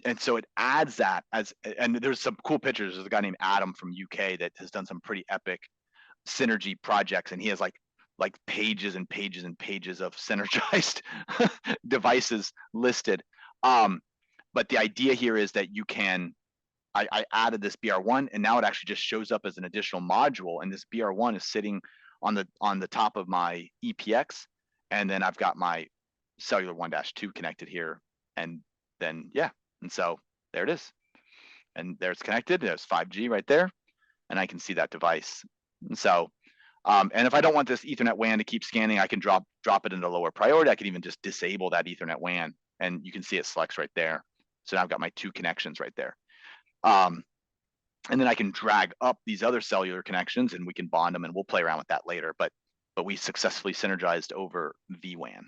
[SPEAKER 1] And so it adds that and there's some cool pictures. There's a guy named Adam from UK that has done some pretty epic synergy projects, and he has like pages and pages and pages of synergized devices listed. But the idea here is that I added this BR1, and now it actually just shows up as an additional module, and this BR1 is sitting on the top of my EPX, and then I've got my cellular 1-2 connected here, and then yeah, and so there it is, and there's connected. There's 5G right there, and I can see that device. And so, and if I don't want this Ethernet WAN to keep scanning, I can drop it into lower priority. I can even just disable that Ethernet WAN, and you can see it selects right there. So now I've got my 2 connections right there. And then I can drag up these other cellular connections, and we can bond them, and we'll play around with that later. But we successfully synergized over vWAN.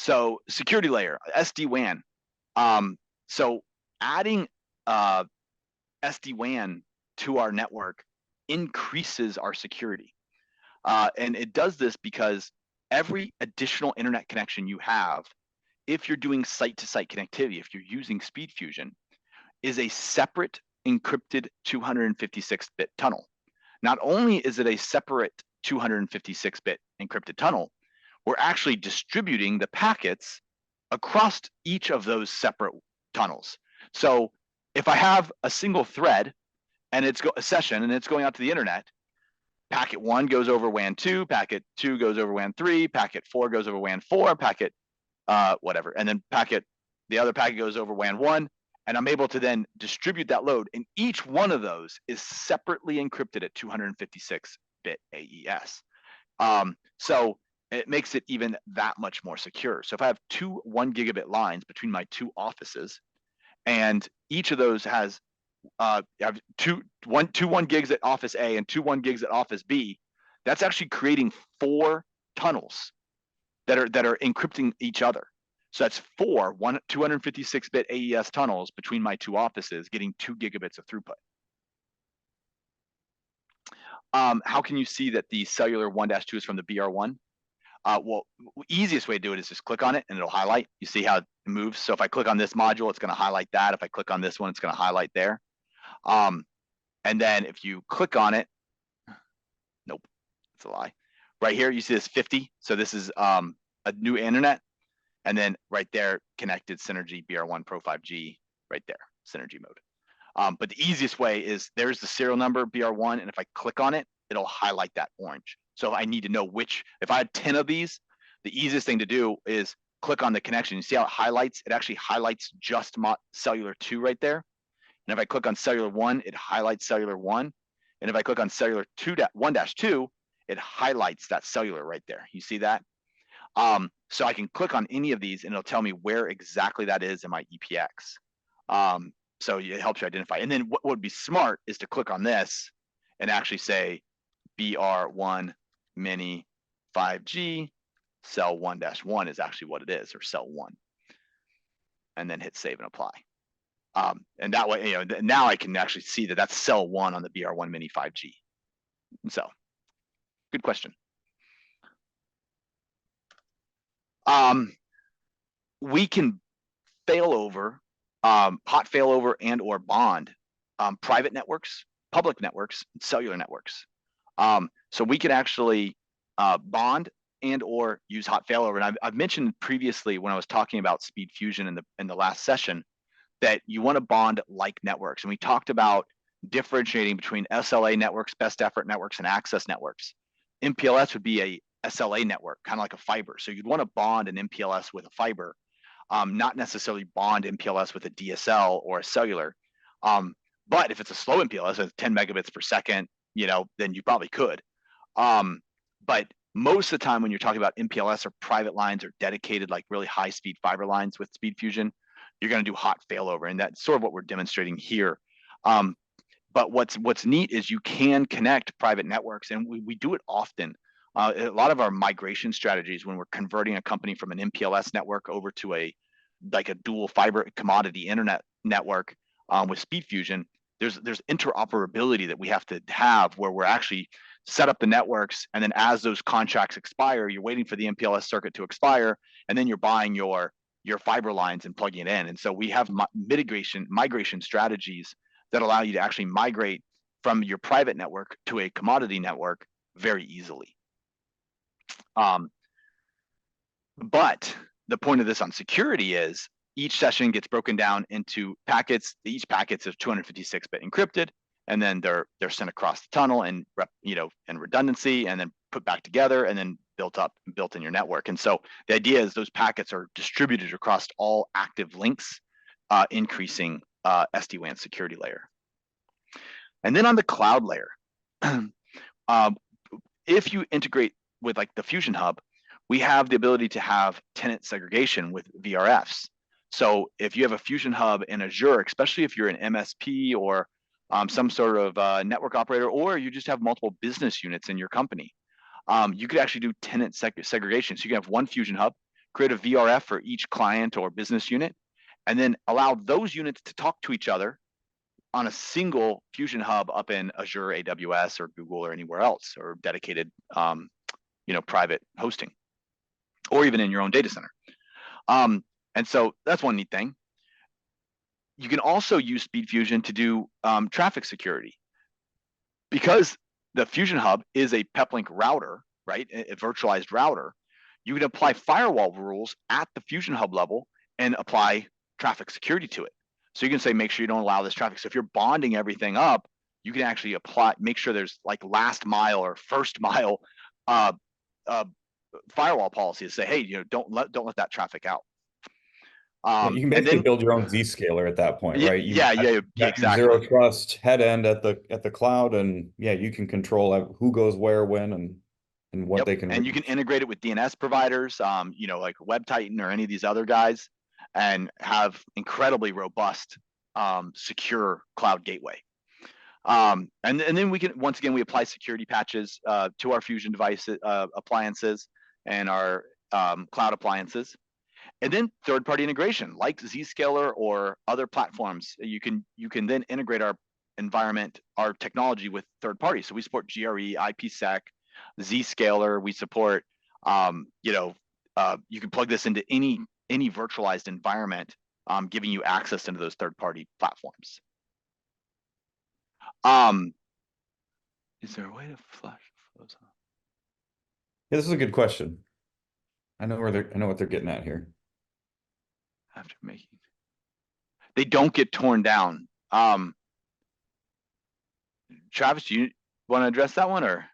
[SPEAKER 1] So security layer, SD-WAN. So adding SD-WAN to our network increases our security. And it does this because every additional internet connection you have if you're doing site-to-site connectivity, if you're using SpeedFusion, is a separate encrypted 256-bit tunnel. Not only is it a separate 256-bit encrypted tunnel, we're actually distributing the packets across each of those separate tunnels. So if I have a single thread and it's a session and it's going out to the internet, packet 1 goes over WAN 2, packet 2 goes over WAN 3, packet 4 goes over WAN 4, packet whatever, and then the other packet goes over WAN 1, and I'm able to then distribute that load, and each one of those is separately encrypted at 256-bit AES. So it makes it even that much more secure. So if I have two 1 gigabit lines between my two offices, and each of those has I have two 1 gigs at office A and 1 gigs at office B, that's actually creating 4 tunnels that are encrypting each other. So that's 4 256-bit AES tunnels between my two offices, getting 2 gigabits of throughput. How can you see that the cellular 1-2 is from the BR1? Well, easiest way to do it is just click on it and it'll highlight. You see how it moves. So if I click on this module, it's going to highlight that. If I click on this one, it's going to highlight there. And then if you click on it, nope, it's a lie. Right here, you see this 50. So this is a new internet. And then right there, connected Synergy BR1 Pro 5G, right there, Synergy mode. But the easiest way is there's the serial number BR1, and if I click on it, it'll highlight that orange. So I need to know which, if I had 10 of these, the easiest thing to do is click on the connection. You see how it highlights? It actually highlights just cellular 2 right there. And if I click on cellular 1, it highlights cellular 1. And if I click on cellular 1-2, it highlights that cellular right there. You see that? So I can click on any of these and it'll tell me where exactly that is in my EPX. So it helps you identify. And then what would be smart is to click on this and actually say BR1 mini 5G cell 1-1 is actually what it is, or cell 1. And then hit save and apply. And that way, now I can actually see that that's cell 1 on the BR1 mini 5G. So good question. We can failover, hot failover and or bond private networks, public networks, cellular networks. So we can actually bond and or use hot failover. And I've mentioned previously when I was talking about SpeedFusion in the last session that you want to bond like networks. And we talked about differentiating between SLA networks, best effort networks, and access networks. MPLS would be a SLA network, kind of like a fiber. So you'd want to bond an MPLS with a fiber, not necessarily bond MPLS with a DSL or a cellular. But if it's a slow MPLS, it's 10 megabits per second, then you probably could. But most of the time when you're talking about MPLS or private lines or dedicated, like really high speed fiber lines with SpeedFusion, you're going to do hot failover. And that's sort of what we're demonstrating here. But what's neat is you can connect private networks, and we do it often. A lot of our migration strategies when we're converting a company from an MPLS network over to a dual fiber commodity internet network with SpeedFusion, there's interoperability that we have to have where we're actually set up the networks, and then as those contracts expire, you're waiting for the MPLS circuit to expire, and then you're buying your fiber lines and plugging it in. And so we have migration strategies that allow you to actually migrate from your private network to a commodity network very easily. But the point of this on security is each session gets broken down into packets. Each packet's of 256-bit encrypted, and then they're sent across the tunnel and and redundancy, and then put back together, and then built in your network. And so the idea is those packets are distributed across all active links, increasing SD-WAN security layer. And then on the cloud layer, if you integrate with the Fusion Hub, we have the ability to have tenant segregation with VRFs. So if you have a Fusion Hub in Azure, especially if you're an MSP or some sort of network operator, or you just have multiple business units in your company, you could actually do tenant segregation. So you can have one Fusion Hub, create a VRF for each client or business unit, and then allow those units to talk to each other on a single Fusion Hub up in Azure, AWS, or Google, or anywhere else, or dedicated private hosting, or even in your own data center. And so that's one neat thing. You can also use SpeedFusion to do traffic security, because the Fusion Hub is a Peplink router, right? A virtualized router. You can apply firewall rules at the Fusion Hub level and apply traffic security to it. So you can say, make sure you don't allow this traffic. So if you're bonding everything up, you can actually apply, make sure there's like last mile or first mile uh, uh, firewall policy to say, hey, don't let that traffic out.
[SPEAKER 2] Yeah, you can
[SPEAKER 1] And
[SPEAKER 2] basically
[SPEAKER 1] then
[SPEAKER 2] build your own Z-scaler at that point,
[SPEAKER 1] yeah,
[SPEAKER 2] right?
[SPEAKER 1] yeah, yeah, yeah,
[SPEAKER 2] Got your zero
[SPEAKER 1] exactly.
[SPEAKER 2] trust head end at the cloud, and yeah, you can control who goes where, when, and what
[SPEAKER 1] Yep,
[SPEAKER 2] they can
[SPEAKER 1] and you can
[SPEAKER 2] reach.
[SPEAKER 1] integrate it with DNS providers, like WebTitan or any of these other guys, and have incredibly robust, secure cloud gateway. And then we can, once again, we apply security patches to our Fusion devices, appliances, and our cloud appliances. And then third-party integration, like Zscaler or other platforms, you can then integrate our environment, our technology with third parties. So we support GRE, IPsec, Zscaler. We support, you can plug this into any virtualized environment, giving you access into those third-party platforms. Um, is there a way to flash flows on
[SPEAKER 2] Yeah, this is a good question. I know what they're getting at here.
[SPEAKER 1] after making? They don't get torn down. Travis, do you want to address that one, or?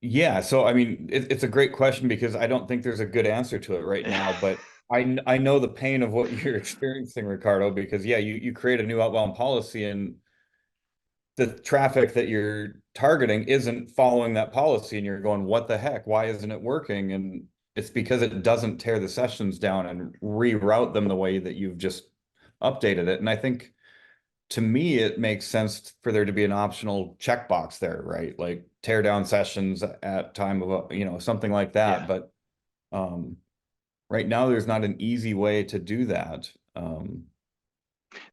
[SPEAKER 2] Yeah, so I mean, it's a great question because I don't think there's a good answer to it right now, but I know the pain of what you're experiencing, Ricardo, because yeah, you create a new outbound policy and the traffic that you're targeting isn't following that policy, and you're going, what the heck? Why isn't it working? And it's because it doesn't tear the sessions down and reroute them the way that you've just updated it. And I think to me, it makes sense for there to be an optional checkbox there, right? Like tear down sessions at time of something like that.
[SPEAKER 1] Yeah.
[SPEAKER 2] But um, right now, there's not an easy way to do that.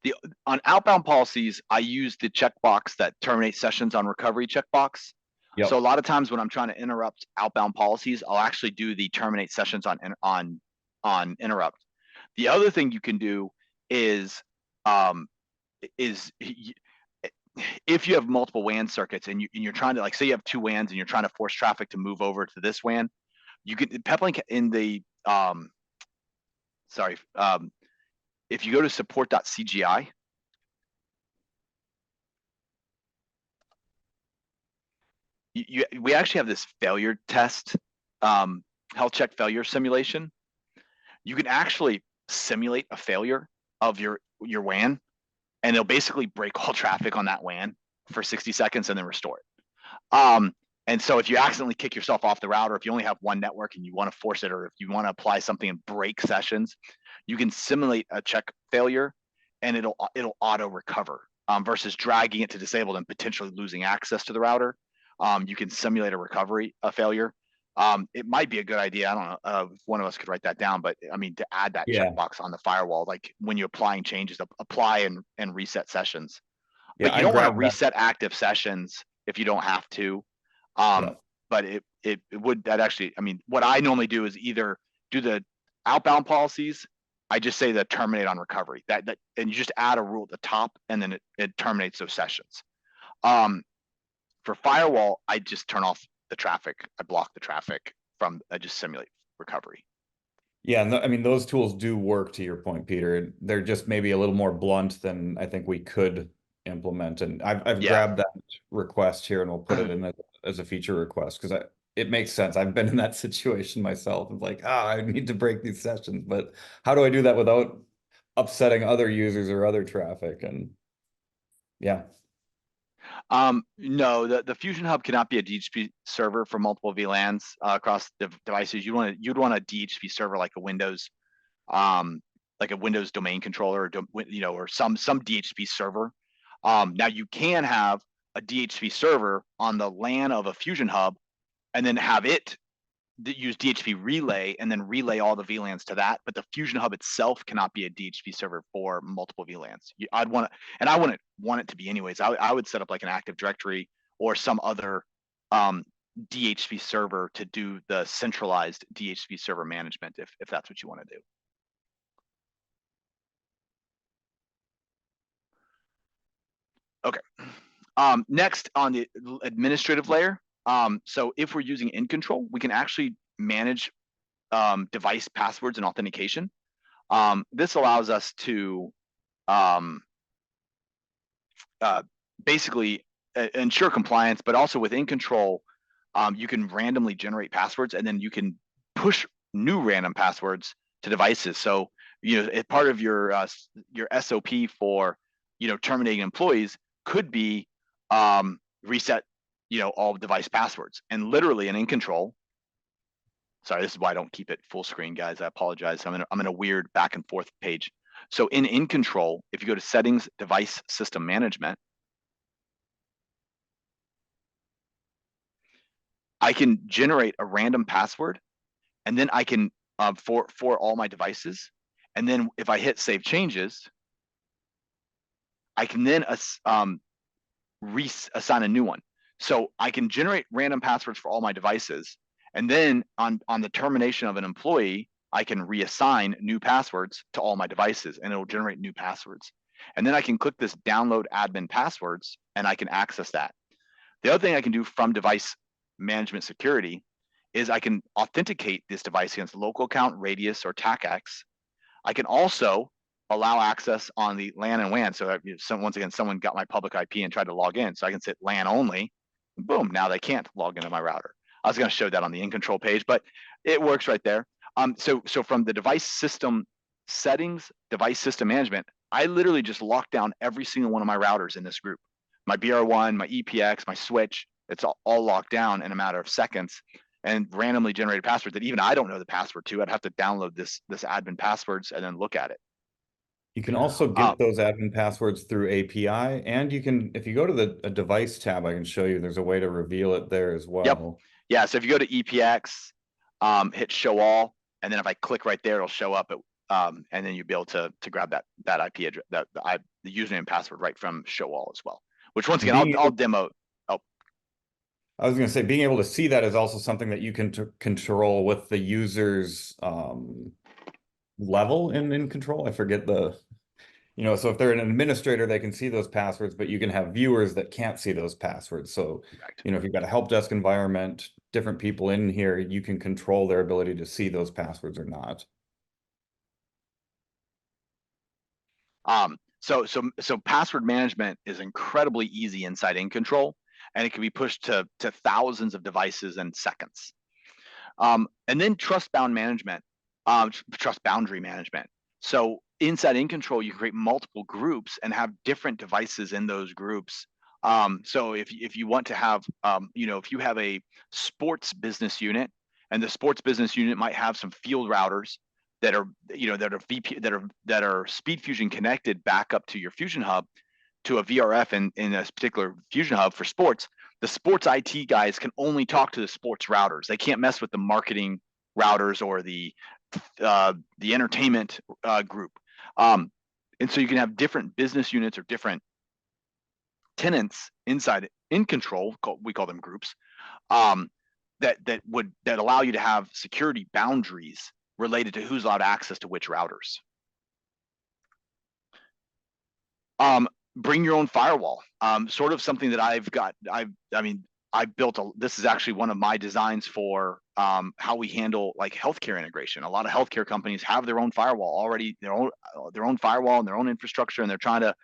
[SPEAKER 1] The On outbound policies, I use the checkbox that terminate sessions on recovery checkbox. So a
[SPEAKER 2] Yep.
[SPEAKER 1] lot of times when I'm trying to interrupt outbound policies, I'll actually do the terminate sessions on interrupt. The other thing you can do is um, is if you have multiple WAN circuits and you're trying to, like, say you have two WANs and you're trying to force traffic to move over to this WAN, you can Peplink in the sorry, if you go to support.cgi, we actually have this failure test, health check failure simulation. You can actually simulate a failure of your WAN, and it'll basically break all traffic on that WAN for 60 seconds and then restore it. And so if you accidentally kick yourself off the router, if you only have one network and you want to force it, or if you want to apply something and break sessions, you can simulate a check failure, and it'll auto recover, versus dragging it to disabled and potentially losing access to the router. You can simulate a failure. It might be a good idea. I don't know if one of us could write that down, but I mean, to add that
[SPEAKER 2] Yeah.
[SPEAKER 1] checkbox on the firewall, like when you're applying changes, apply and reset sessions.
[SPEAKER 2] Yeah.
[SPEAKER 1] But you
[SPEAKER 2] I
[SPEAKER 1] don't want to
[SPEAKER 2] grabbed that.
[SPEAKER 1] reset active sessions if you don't have to. Um,
[SPEAKER 2] Yeah.
[SPEAKER 1] but it would, that actually, I mean, what I normally do is either do the outbound policies. I just say the terminate on recovery, and you just add a rule at the top, and then it terminates those sessions. Um, for firewall, I just turn off the traffic. I block the traffic I just simulate recovery.
[SPEAKER 2] Yeah, and I mean those tools do work to your point, Peter. They're just maybe a little more blunt than I think we could implement. And I've
[SPEAKER 1] Yeah.
[SPEAKER 2] grabbed that request here and we'll put it in as a feature request because it makes sense. I've been in that situation myself. It's like, I need to break these sessions, but how do I do that without upsetting other users or other traffic? And yeah.
[SPEAKER 1] No, the Fusion Hub cannot be a DHCP server for multiple VLANs across devices. You'd want a DHCP server um, like a Windows domain controller, or some DHCP server. Now you can have a DHCP server on the LAN of a Fusion Hub, and then have it use DHCP relay and then relay all the VLANs to that. But the Fusion Hub itself cannot be a DHCP server for multiple VLANs. I wouldn't want it to be anyways. I would set up like an Active Directory or some other DHCP server to do the centralized DHCP server management if that's what you want to do. Okay. Next on the administrative layer. So if we're using in control, we can actually manage device passwords and authentication. This allows us to basically ensure compliance, but also within control, you can randomly generate passwords and then you can push new random passwords to devices. So, as part of your SOP for, terminating employees could be reset, all device passwords. And literally in control, sorry, this is why I don't keep it full screen, guys. I apologize. I'm in a weird back and forth page. So in control, if you go to settings, device system management, I can generate a random password, and then I can for all my devices. And then if I hit save changes, I can then assign a new one. So I can generate random passwords for all my devices, and then on the termination of an employee, I can reassign new passwords to all my devices, and it'll generate new passwords. And then I can click this download admin passwords, and I can access that. The other thing I can do from device management security is I can authenticate this device against local account, radius, or TACAX. I can also allow access on the LAN and WAN. So once again, someone got my public IP and tried to log in. So I can set LAN only. Boom, now they can't log into my router. I was going to show that on the in control page, but it works right there. So from the device system settings, device system management, I literally just lock down every single one of my routers in this group. My BR1, my EPX, my switch, it's all locked down in a matter of seconds, and randomly generated password that even I don't know the password to. I'd have to download this admin passwords and then look at it.
[SPEAKER 2] You can also get those admin passwords through API, and you can, if you go to the device tab, I can show you there's a way to reveal it there as well.
[SPEAKER 1] Yep. Yeah. So if you go to EPX, hit show all, and then if I click right there, it'll show up. And then you'll be able to grab that IP address, the username and password right from show all as well. Which once again, I'll demo. Oh,
[SPEAKER 2] I was going to say, being able to see that is also something that you can control with the user's level in control. I forget so if they're an administrator, they can see those passwords, but you can have viewers that can't see those passwords. So,
[SPEAKER 1] correct.
[SPEAKER 2] If you've got a help desk environment, different people in here, you can control their ability to see those passwords or not.
[SPEAKER 1] So password management is incredibly easy inside in control, and it can be pushed to thousands of devices in seconds. And then trust boundary management. So inside in control, you can create multiple groups and have different devices in those groups. So if you want to have, if you have a sports business unit, and the sports business unit might have some field routers that are SpeedFusion connected back up to your Fusion Hub, to a VRF in a particular Fusion Hub for sports. The sports IT guys can only talk to the sports routers. They can't mess with the marketing routers or the entertainment group. And so you can have different business units or different tenants inside in control. We call them groups. That allow you to have security boundaries related to who's allowed access to which routers. Bring your own firewall. Sort of something that I've got. I built this is actually one of my designs for how we handle like healthcare integration. A lot of healthcare companies have their own firewall already, their own firewall and their own infrastructure, and they're trying to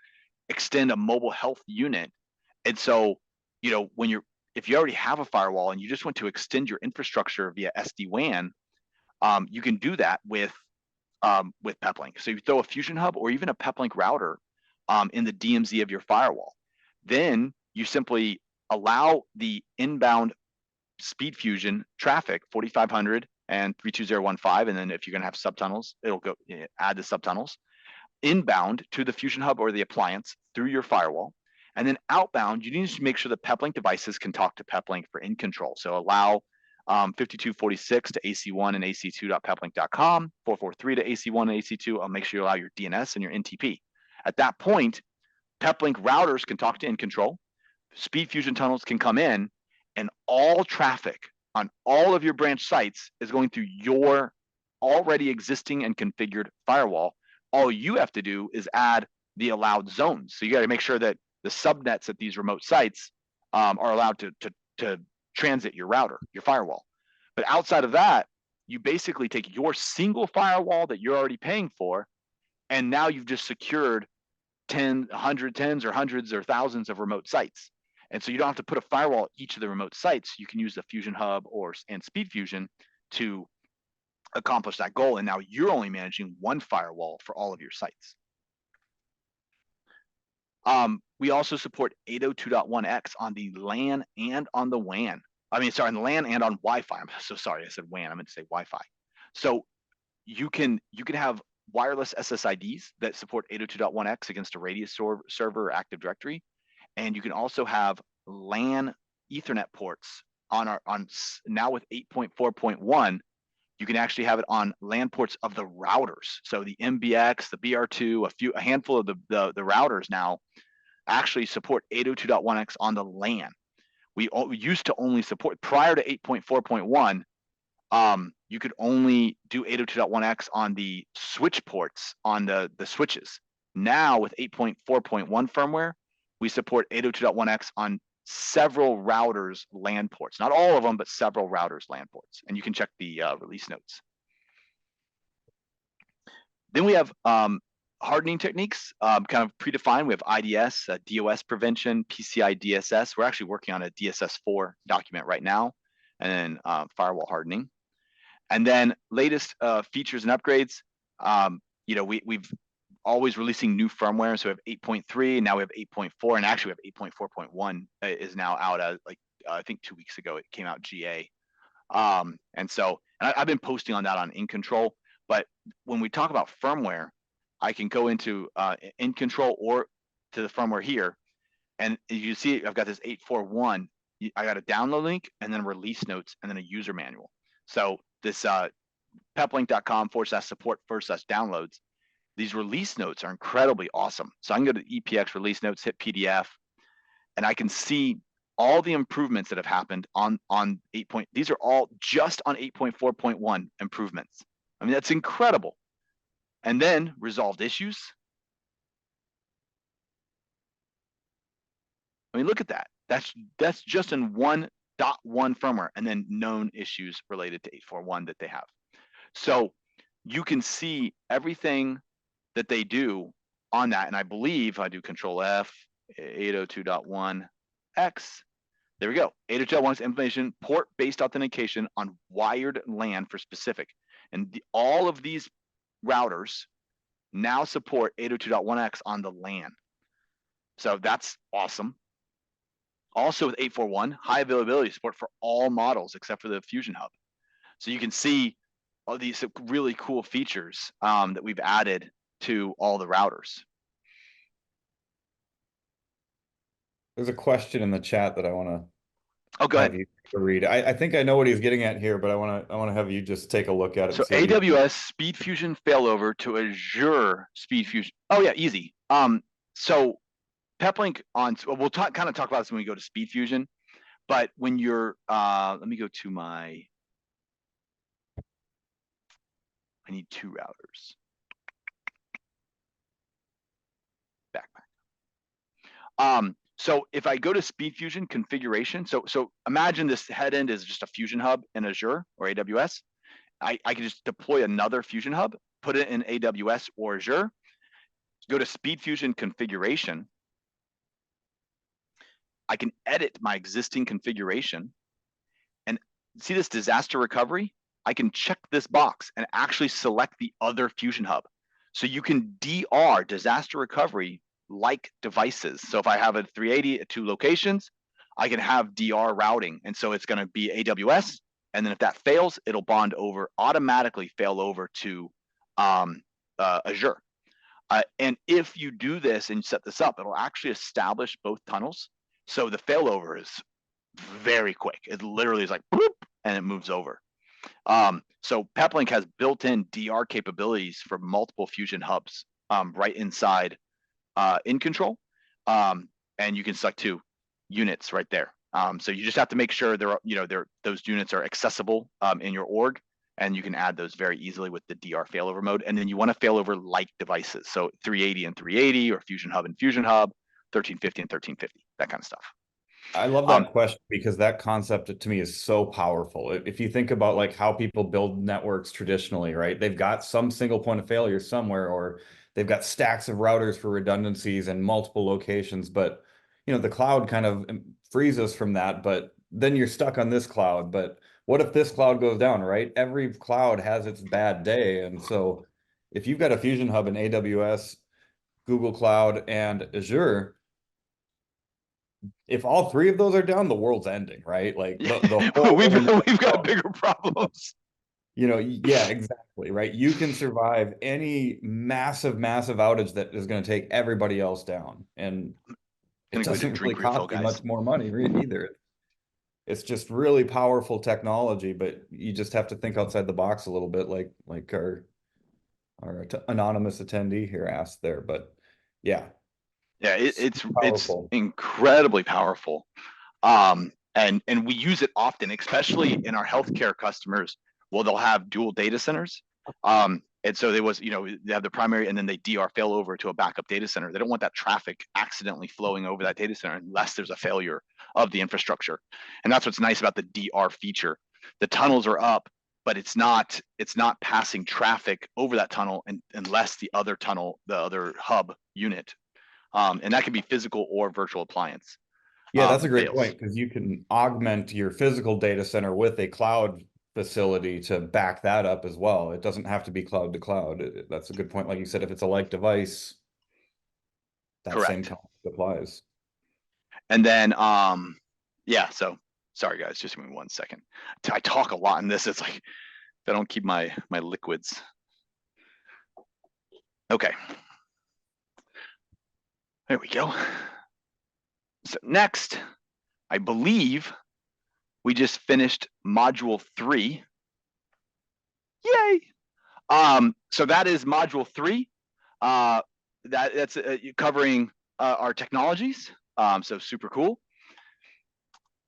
[SPEAKER 1] extend a mobile health unit. And so, if you already have a firewall and you just want to extend your infrastructure via SD-WAN, you can do that with Peplink. So you throw a Fusion Hub or even a Peplink router in the DMZ of your firewall. Then you simply allow the inbound SpeedFusion traffic, 4500 and 32015, and then if you're going to have subtunnels, it'll go add the subtunnels, inbound to the Fusion Hub or the appliance through your firewall. And then outbound, you need to make sure the Peplink devices can talk to Peplink for in control. So allow 5246 to AC1 and AC2.peplink.com, 443 to AC1 and AC2. I'll make sure you allow your DNS and your NTP. At that point, Peplink routers can talk to in control. SpeedFusion tunnels can come in, and all traffic on all of your branch sites is going through your already existing and configured firewall. All you have to do is add the allowed zones. So you got to make sure that the subnets at these remote sites are allowed to transit your router, your firewall. But outside of that, you basically take your single firewall that you're already paying for, and now you've just secured 10, 100, tens or hundreds or thousands of remote sites. And so you don't have to put a firewall at each of the remote sites. You can use the Fusion Hub and SpeedFusion to accomplish that goal. And now you're only managing one firewall for all of your sites. We also support 802.1x on the LAN and on the WAN. I mean, sorry, on the LAN and on Wi-Fi. I'm so sorry, I said WAN. I meant to say Wi-Fi. So you can have wireless SSIDs that support 802.1x against a Radius server or Active Directory, and you can also have LAN Ethernet ports on now with 8.4.1. You can actually have it on LAN ports of the routers. So the MBX, the BR2, a handful of the routers now actually support 802.1x on the LAN. We used to only support, prior to 8.4.1, you could only do 802.1x on the switch ports on the switches. Now with 8.4.1 firmware, we support 802.1x on several routers LAN ports. Not all of them, but several routers LAN ports. And you can check the release notes. Then we have hardening techniques, kind of predefined. We have IDS, DOS prevention, PCI DSS. We're actually working on a DSS4 document right now, and then firewall hardening. And then latest features and upgrades. We've always releasing new firmware. So we have 8.3, and now we have 8.4, and actually we have 8.4.1 is now out as I think 2 weeks ago it came out GA. And I've been posting on that on In Control. But when we talk about firmware, I can go into In Control or to the firmware here, and you see I've got this 8.4.1. I got a download link and then release notes and then a user manual. So this peplink.com/support/downloads. These release notes are incredibly awesome. So I can go to EPX release notes, hit PDF, and I can see all the improvements that have happened on 8. These are all just on 8.4.1 improvements. I mean, that's incredible. And then resolved issues. I mean, look at that. That's just in 1.1 firmware, and then known issues related to 8.4.1 that they have. So you can see everything that they do on that. And I believe I do Control F, 802.1x. There we go. 802.1x implementation, port-based authentication on wired LAN for specific. And all of these routers now support 802.1x on the LAN. So that's awesome. Also with 8.4.1, high availability support for all models except for the Fusion Hub. So you can see all these really cool features that we've added to all the routers.
[SPEAKER 2] There's a question in the chat that I want
[SPEAKER 1] to
[SPEAKER 2] go ahead. You read. I think I know what he's getting at here, but I want to have you just take a look at it.
[SPEAKER 1] So AWS SpeedFusion failover to Azure SpeedFusion. Oh yeah, easy. So Peplink we'll kind of talk about this when we go to SpeedFusion, but when you're let me go to I need 2 routers. Backpack. So if I go to SpeedFusion configuration, so imagine this head end is just a Fusion Hub in Azure or AWS. I can just deploy another Fusion Hub, put it in AWS or Azure, go to SpeedFusion configuration. I can edit my existing configuration, and see this disaster recovery? I can check this box and actually select the other Fusion Hub. So you can DR, disaster recovery, like devices. So if I have a 380 at 2 locations, I can have DR routing. And so it's going to be AWS. And then if that fails, it'll automatically fail over to Azure. And if you do this and set this up, it'll actually establish both tunnels. So the failover is very quick. It literally is like, boop, and it moves over. So Peplink has built-in DR capabilities for multiple Fusion Hubs right inside In Control. And you can select 2 units right there. So you just have to make sure those units are accessible in your org, and you can add those very easily with the DR failover mode. And then you want to failover like devices. So 380 and 380 or Fusion Hub and Fusion Hub, 1350 and 1350, that kind of stuff.
[SPEAKER 2] I love that question because that concept to me is so powerful. If you think about like how people build networks traditionally, right? They've got some single point of failure somewhere, or they've got stacks of routers for redundancies and multiple locations. But the cloud kind of frees us from that. But then you're stuck on this cloud. But what if this cloud goes down, right? Every cloud has its bad day. And so if you've got a Fusion Hub in AWS, Google Cloud, and Azure, if all three of those are down, the world's ending, right? Like the whole internet
[SPEAKER 1] we've got bigger problems.
[SPEAKER 2] Yeah, exactly, right? You can survive any massive outage that is going to take everybody else down. And it
[SPEAKER 1] Gonna go get a
[SPEAKER 2] doesn't really
[SPEAKER 1] drink refill,
[SPEAKER 2] cost you
[SPEAKER 1] guys.
[SPEAKER 2] much more money either. It's just really powerful technology, but you just have to think outside the box a little bit, like our anonymous attendee here asked there. But yeah,
[SPEAKER 1] Yeah, it's
[SPEAKER 2] powerful.
[SPEAKER 1] incredibly powerful. And we use it often, especially in our healthcare customers. Well, they'll have dual data centers. And so they have the primary and then they DR fail over to a backup data center. They don't want that traffic accidentally flowing over that data center unless there's a failure of the infrastructure. And that's what's nice about the DR feature. The tunnels are up, but it's not passing traffic over that tunnel unless the other hub unit, and that can be physical or virtual appliance.
[SPEAKER 2] Yeah, that's a great
[SPEAKER 1] Fails.
[SPEAKER 2] point because you can augment your physical data center with a cloud facility to back that up as well. It doesn't have to be cloud to cloud. That's a good point. Like you said, if it's a like device, that same
[SPEAKER 1] Correct.
[SPEAKER 2] concept applies.
[SPEAKER 1] And then, yeah, so sorry guys, just give me 1 second. I talk a lot in this. It's like, if I don't keep my liquids. Okay. There we go. So next, I believe we just finished module 3. Yay. So that is module 3. That's covering our technologies. So super cool.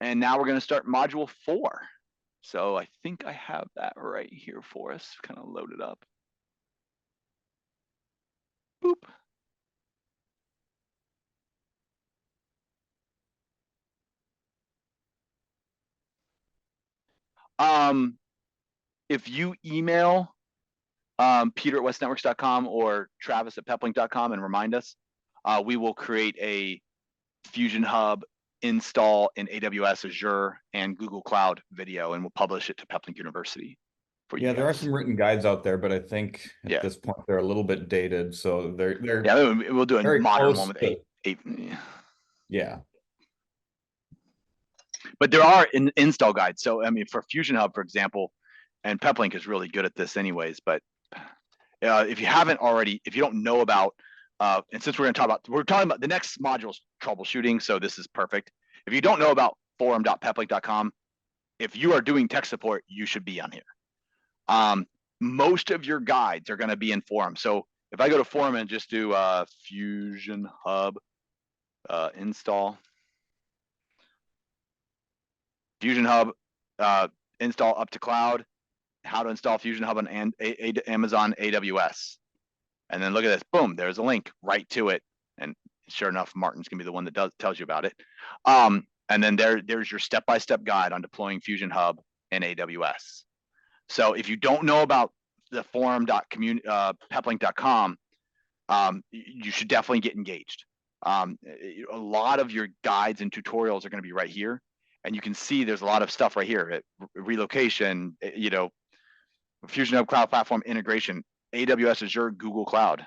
[SPEAKER 1] And now we're going to start module 4. So I think I have that right here for us, kind of loaded up. Boop. If you email Peter@westnetworks.com or Travis@peplink.com and remind us, we will create a Fusion Hub install in AWS, Azure, and Google Cloud video, and we'll publish it to Peplink University for you
[SPEAKER 2] Yeah, there are
[SPEAKER 1] guys.
[SPEAKER 2] some written guides out there, but I think at this point they're a little bit dated. So they're
[SPEAKER 1] we'll do a
[SPEAKER 2] very
[SPEAKER 1] modern
[SPEAKER 2] close
[SPEAKER 1] one with
[SPEAKER 2] to,
[SPEAKER 1] eight.
[SPEAKER 2] Yeah.
[SPEAKER 1] But there are install guides. So I mean, for Fusion Hub, for example, and Peplink is really good at this anyways, but if you haven't already, if you don't know about, and since we're talking about the next module is troubleshooting, so this is perfect. If you don't know about forum.peplink.com, if you are doing tech support, you should be on here. Most of your guides are going to be in forum. So if I go to forum and just do Fusion Hub install, Fusion Hub install up to cloud, how to install Fusion Hub on Amazon AWS. And then look at this, boom, there's a link right to it. And sure enough, Martin's gonna be the one that tells you about it. And then there's your step-by-step guide on deploying Fusion Hub in AWS. So if you don't know about the forum.peplink.com, you should definitely get engaged. A lot of your guides and tutorials are gonna be right here. And you can see there's a lot of stuff right here, relocation, Fusion Hub Cloud Platform integration, AWS, Azure, Google Cloud.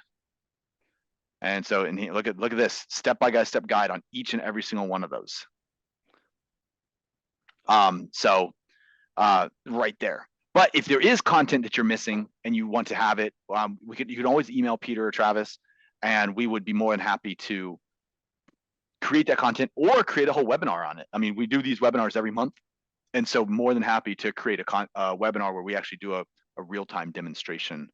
[SPEAKER 1] And so, look at this step-by-step guide on each and every single one of those. Right there. But if there is content that you're missing and you want to have it, you can always email Peter or Travis, and we would be more than happy to create that content or create a whole webinar on it. I mean, we do these webinars every month, and so more than happy to create a webinar where we actually do a real-time demonstration.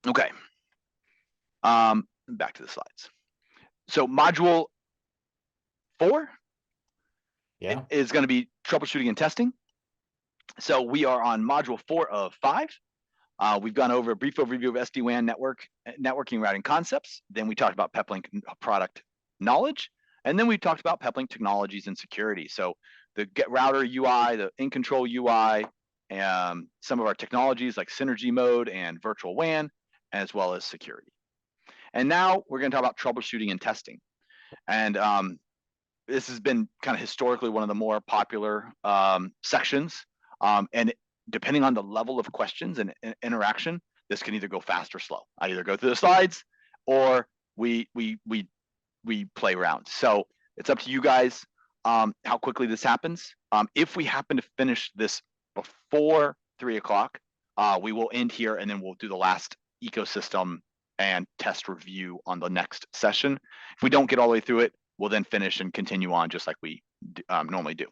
[SPEAKER 1] Okay. Back to the slides. So module 4 is going to be troubleshooting and testing. So we are on module 4 of 5. We've gone over a brief overview of SD-WAN networking routing concepts. Then we talked about Peplink product knowledge. And then we talked about Peplink technologies and security. So the get router UI, the in control UI, and some of our technologies like synergy mode and virtual WAN, as well as security. And now we're going to talk about troubleshooting and testing. And this has been kind of historically one of the more popular sections. And depending on the level of questions and interaction, this can either go fast or slow. I either go through the slides or we play around. So it's up to you guys how quickly this happens. If we happen to finish this before 3 o'clock, we will end here and then we'll do the last ecosystem and test review on the next session. If we don't get all the way through it, we'll then finish and continue on just like we normally do.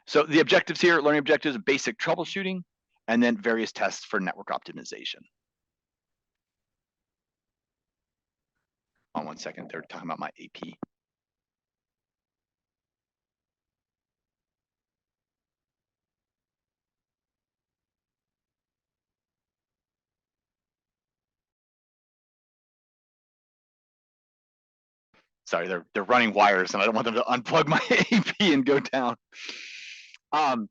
[SPEAKER 1] So the objectives here, learning objectives, basic troubleshooting, and then various tests for network optimization. On 1 second, they're talking about my AP. Sorry, they're running wires and I don't want them to unplug my AP and go down. How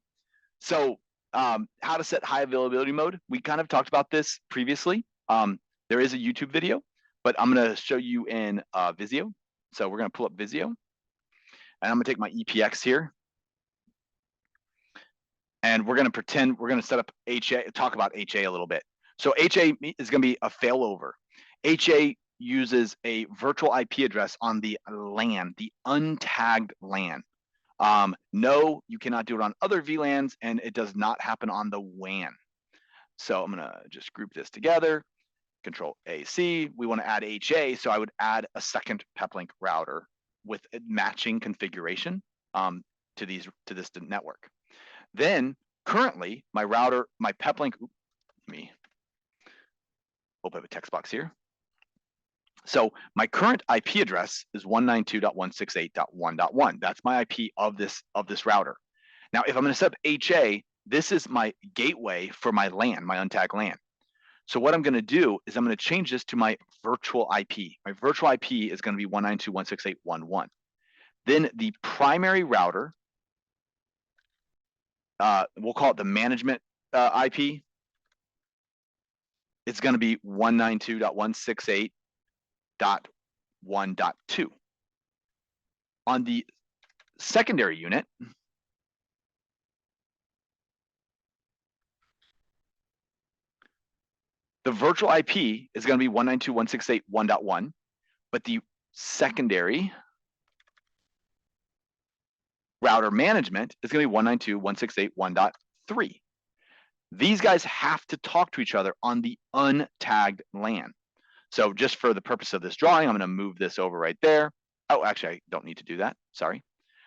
[SPEAKER 1] to set high availability mode. We kind of talked about this previously. There is a YouTube video, but I'm gonna show you in Visio. So we're gonna pull up Visio and I'm gonna take my EPX here. And we're gonna pretend we're gonna set up HA, talk about HA a little bit. So HA is gonna be a failover. HA uses a virtual IP address on the LAN, the untagged LAN. No, you cannot do it on other VLANs, and it does not happen on the WAN. So I'm gonna just group this together, Control AC. We wanna add HA, so I would add a second Peplink router with a matching configuration to this network. Then currently my router, my Peplink, hope I have a text box here. So my current IP address is 192.168.1.1. That's my IP of this router. Now, if I'm going to set up HA, this is my gateway for my LAN, my untagged LAN. So what I'm going to do is I'm going to change this to my virtual IP. My virtual IP is going to be 192.168.1.1. Then the primary router, we'll call it the management IP. It's going to be 192.168.1.2. On the secondary unit, the virtual IP is going to be 192.168.1.1, but the secondary router management is going to be 192.168.1.3. These guys have to talk to each other on the untagged LAN. So just for the purpose of this drawing, I'm going to move this over right there. Oh, actually, I don't need to do that. Sorry.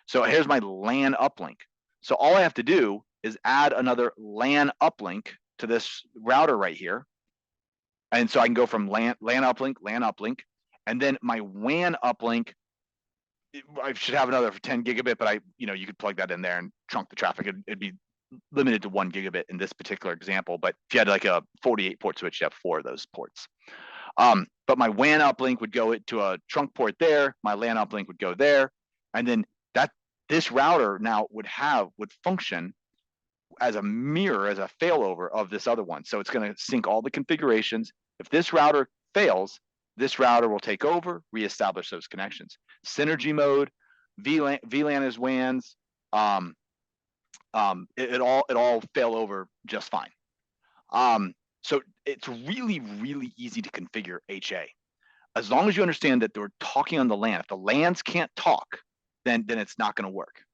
[SPEAKER 1] So here's my LAN uplink. So all I have to do is add another LAN uplink to this router right here. And so I can go from LAN uplink, and then my WAN uplink, I should have another 10 gigabit, but you could plug that in there and trunk the traffic. It'd be limited to 1 gigabit in this particular example, but if you had like a 48 port switch, you have 4 of those ports. But my WAN uplink would go to a trunk port there, my LAN uplink would go there, and then this router now would function as a mirror, as a failover of this other one. So it's going to sync all the configurations. If this router fails, this router will take over, reestablish those connections. Synergy mode, VLAN as WANs, it all fail over just fine. So it's really, really easy to configure HA. As long as you understand that they're talking on the LAN. If the LANs can't talk, then it's not going to work.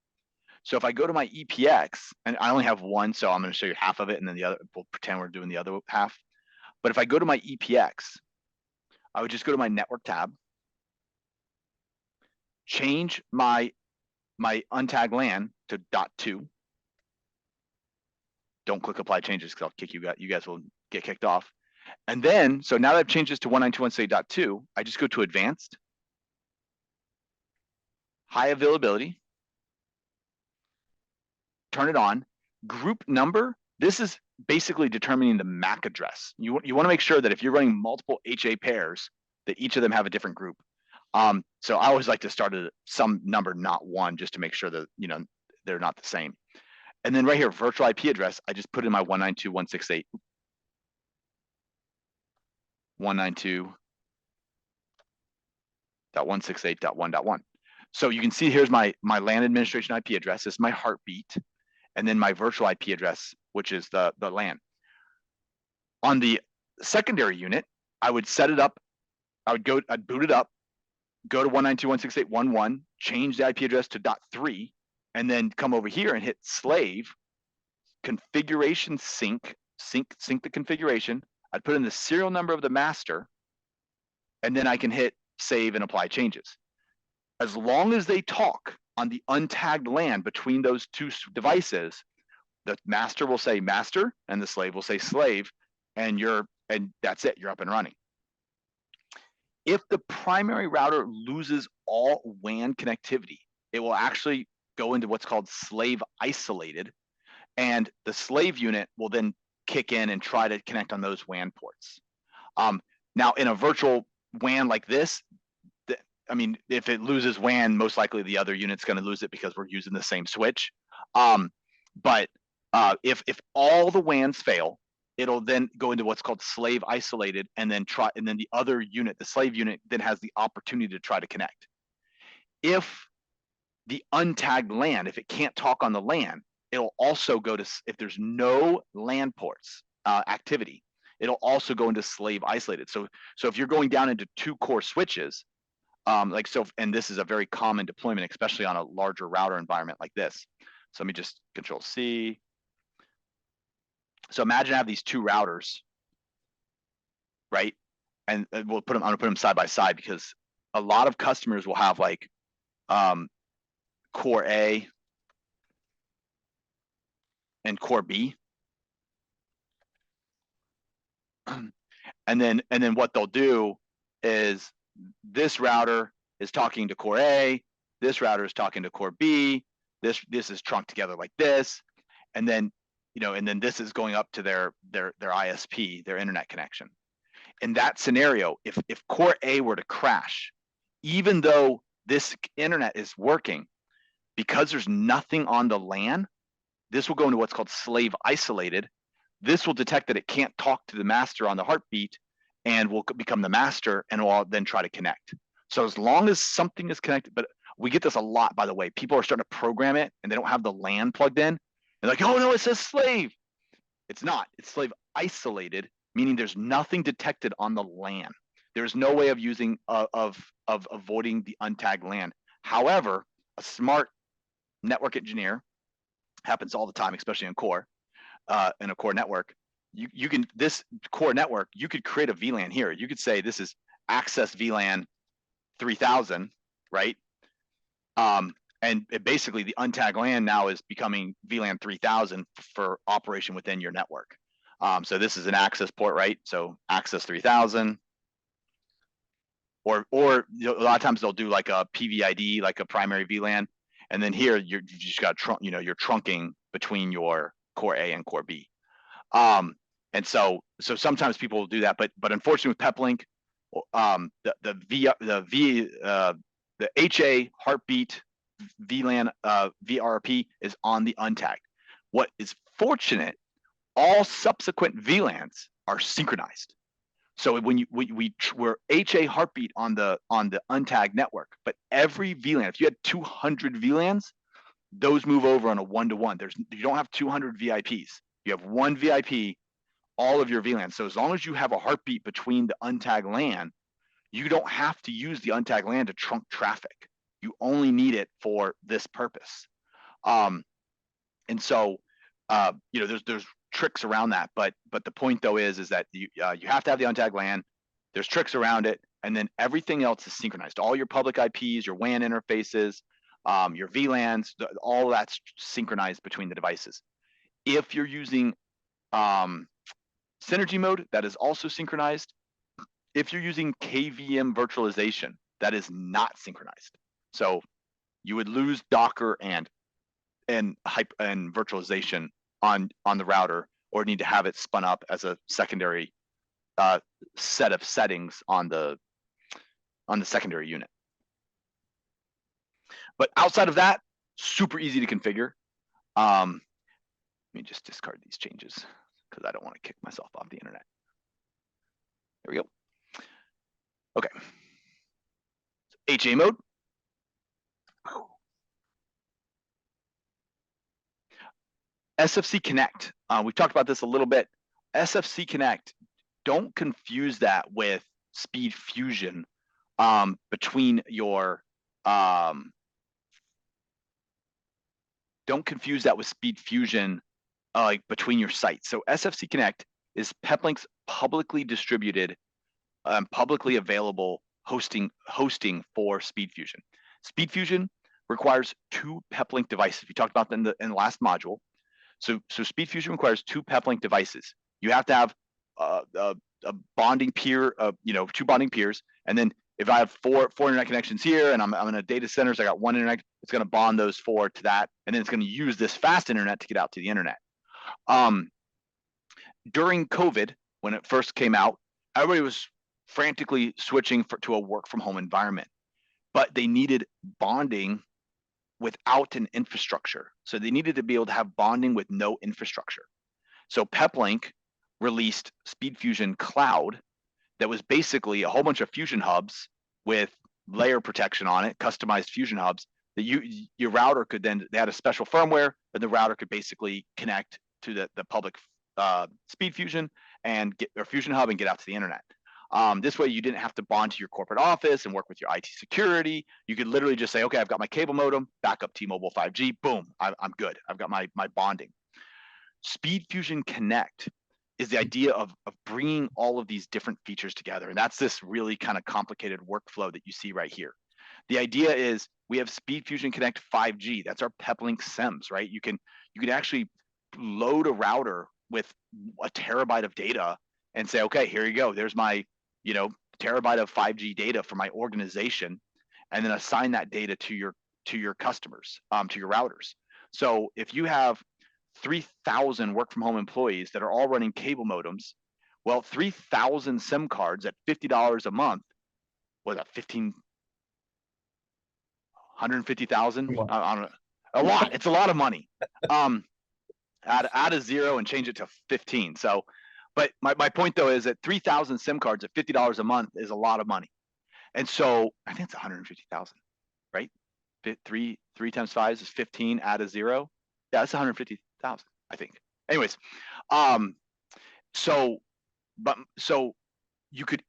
[SPEAKER 1] So if I go to my EPX, and I only have one, so I'm going to show you half of it, and then the other, we'll pretend we're doing the other half. But if I go to my EPX, I would just go to my network tab, change my untagged LAN to .2. Don't click apply changes because I'll kick you guys. You guys will get kicked off. And then, so now that I've changed this to 192.168.2, I just go to advanced, high availability, turn it on. Group number This is basically determining the MAC address. You want to make sure that if you're running multiple HA pairs, that each of them have a different group. So I always like to start at some number, not one, just to make sure that they're not the same. And then right here, virtual IP address, I just put in my 192.168.1.1. So you can see here's my LAN administration IP address. This is my heartbeat, and then my virtual IP address, which is the LAN. On the secondary unit, I would set it up. I'd boot it up, go to 192.168.1.1, change the IP address to .3, and then come over here and hit slave, configuration sync the configuration. I'd put in the serial number of the master, and then I can hit save and apply changes. As long as they talk on the untagged LAN between those two devices, the master will say master and the slave will say slave, and that's it, you're up and running. If the primary router loses all WAN connectivity, it will actually go into what's called slave isolated, and the slave unit will then kick in and try to connect on those WAN ports. Now, in a virtual WAN like this, if it loses WAN, most likely the other unit's going to lose it because we're using the same switch. But if all the WANs fail, it'll then go into what's called slave isolated, and then the other unit, the slave unit, then has the opportunity to try to connect. If the untagged LAN, if it can't talk on the LAN, it'll also go to, if there's no LAN ports activity, it'll also go into slave isolated. So if you're going down into 2 core switches, and this is a very common deployment, especially on a larger router environment like this. So let me just Control C. So imagine I have these 2 routers, right? And I'm gonna put them side by side, because a lot of customers will have like core A and core B. And then what they'll do is, this router is talking to core A, this router is talking to core B, this is trunked together like this, and then this is going up to their ISP, their internet connection. In that scenario, if core A were to crash, even though this internet is working, because there's nothing on the LAN, this will go into what's called slave isolated. This will detect that it can't talk to the master on the heartbeat, and will become the master, and will then try to connect. So as long as something is connected, but we get this a lot, by the way. People are starting to program it, and they don't have the LAN plugged in. They're like, oh no, it says slave. It's not. It's slave isolated, meaning there's nothing detected on the LAN. There's no way of using of avoiding the untagged LAN. However, a smart network engineer, happens all the time, especially in a core network. You can, this core network, you could create a VLAN here. You could say this is access VLAN 3000, right? And basically the untagged LAN now is becoming VLAN 3000 for operation within your network. So this is an access port, right? So access 3000, or a lot of times they'll do like a PVID, like a primary VLAN, and then here you just got you're trunking between your core A and core B. And so sometimes people will do that, but unfortunately with Peplink, the HA heartbeat VLAN VRP is on the untagged. What is fortunate, all subsequent VLANs are synchronized. So when we're HA heartbeat on the untagged network, but every VLAN, if you had 200 VLANs, those move over on a 1-to-1. You don't have 200 VIPs. You have 1 VIP, all of your VLANs. So as long as you have a heartbeat between the untagged LAN, you don't have to use the untagged LAN to trunk traffic. You only need it for this purpose. And so there's tricks around that, but the point though is that you have to have the untagged LAN. There's tricks around it, and then everything else is synchronized. All your public IPs, your WAN interfaces, your VLANs, all that's synchronized between the devices. If you're using synergy mode, that is also synchronized. If you're using KVM virtualization, that is not synchronized. So you would lose Docker and virtualization on the router, or need to have it spun up as a secondary set of settings on the secondary unit. But outside of that, super easy to configure. Let me just discard these changes because I don't want to kick myself off the internet. There we go. Okay. HA mode. SFC Connect. We've talked about this a little bit. SFC Connect, don't confuse that with Speed Fusion between your don't confuse that with Speed Fusion like between your sites. So SFC Connect is Peplink's publicly distributed, publicly available hosting for Speed Fusion. Speed Fusion requires 2 Peplink devices. We talked about that in the last module. So Speed Fusion requires 2 Peplink devices. You have to have a bonding peer, 2 bonding peers, and then if I have four internet connections here, and I'm in a data center, so I got 1 internet, it's going to bond those 4 to that, and then it's going to use this fast internet to get out to the internet. During COVID, when it first came out, everybody was frantically switching to a work from home environment, but they needed bonding without an infrastructure. So they needed to be able to have bonding with no infrastructure. So Peplink released Speed Fusion Cloud that was basically a whole bunch of Fusion hubs with layer protection on it, customized Fusion hubs that your router could then, they had a special firmware that the router could basically connect to the public Speed Fusion and get or Fusion hub and get out to the internet. This way you didn't have to bond to your corporate office and work with your IT security. You could literally just say, okay, I've got my cable modem, backup T-Mobile 5G, boom, I'm good. I've got my bonding. Speed Fusion Connect is the idea of bringing all of these different features together. And that's this really kind of complicated workflow that you see right here. The idea is we have Speed Fusion Connect 5G. That's our Peplink SIMs, right? You can actually load a router with a terabyte of data and say, okay, here you go. There's my, terabyte of 5G data for my organization, and then assign that data to your customers, to your routers. So if you have 3,000 work from home employees that are all running cable modems, well, 3,000 SIM cards at $50 a month, was that 150,000? I don't know. A lot. It's a lot of money. Add a 0 and change it to 15. So, but my point though is that 3,000 SIM cards at $50 a month is a lot of money. And so I think it's 150,000, right? 3 times 5 is 15. Add a 0. Yeah, that's 150,000, I think. Anyways, so you could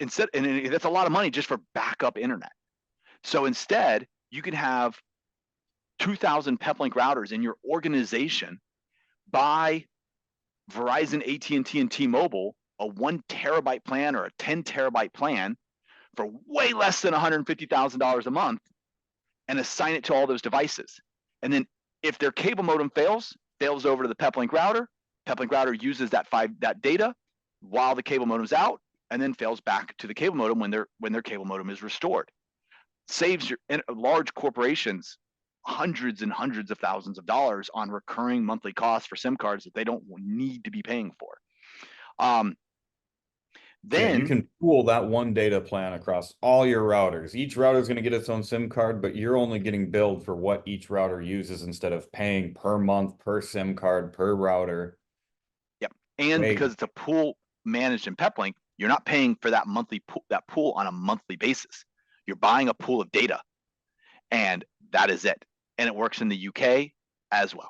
[SPEAKER 1] instead, and that's a lot of money just for backup internet. So instead, you can have 2,000 Peplink routers in your organization. Buy Verizon, AT&T, and T-Mobile a 1 terabyte plan or a 10 terabyte plan for way less than $150,000 a month, and assign it to all those devices. And then if their cable modem fails over to the Peplink router uses that data while the cable modem's out, and then fails back to the cable modem when their cable modem is restored. Saves your large corporations hundreds and hundreds of thousands of dollars on recurring monthly costs for SIM cards that they don't need to be paying for. Then
[SPEAKER 2] you can pool that one data plan across all your routers. Each router is going to get its own SIM card, but you're only getting billed for what each router uses instead of paying per month, per SIM card, per router.
[SPEAKER 1] Yep. And because it's a pool managed in Peplink, you're not paying for that pool on a monthly basis. You're buying a pool of data, and that is it. And it works in the UK as well.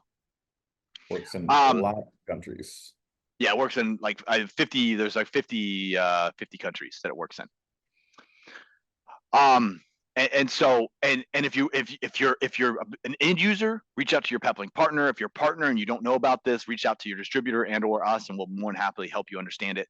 [SPEAKER 2] Works in a lot of countries.
[SPEAKER 1] Yeah, it works in like 50. There's like 50 countries that it works in. And so if you're an end user, reach out to your Peplink partner. If you're a partner and you don't know about this, reach out to your distributor and or us, and we'll more than happily help you understand it.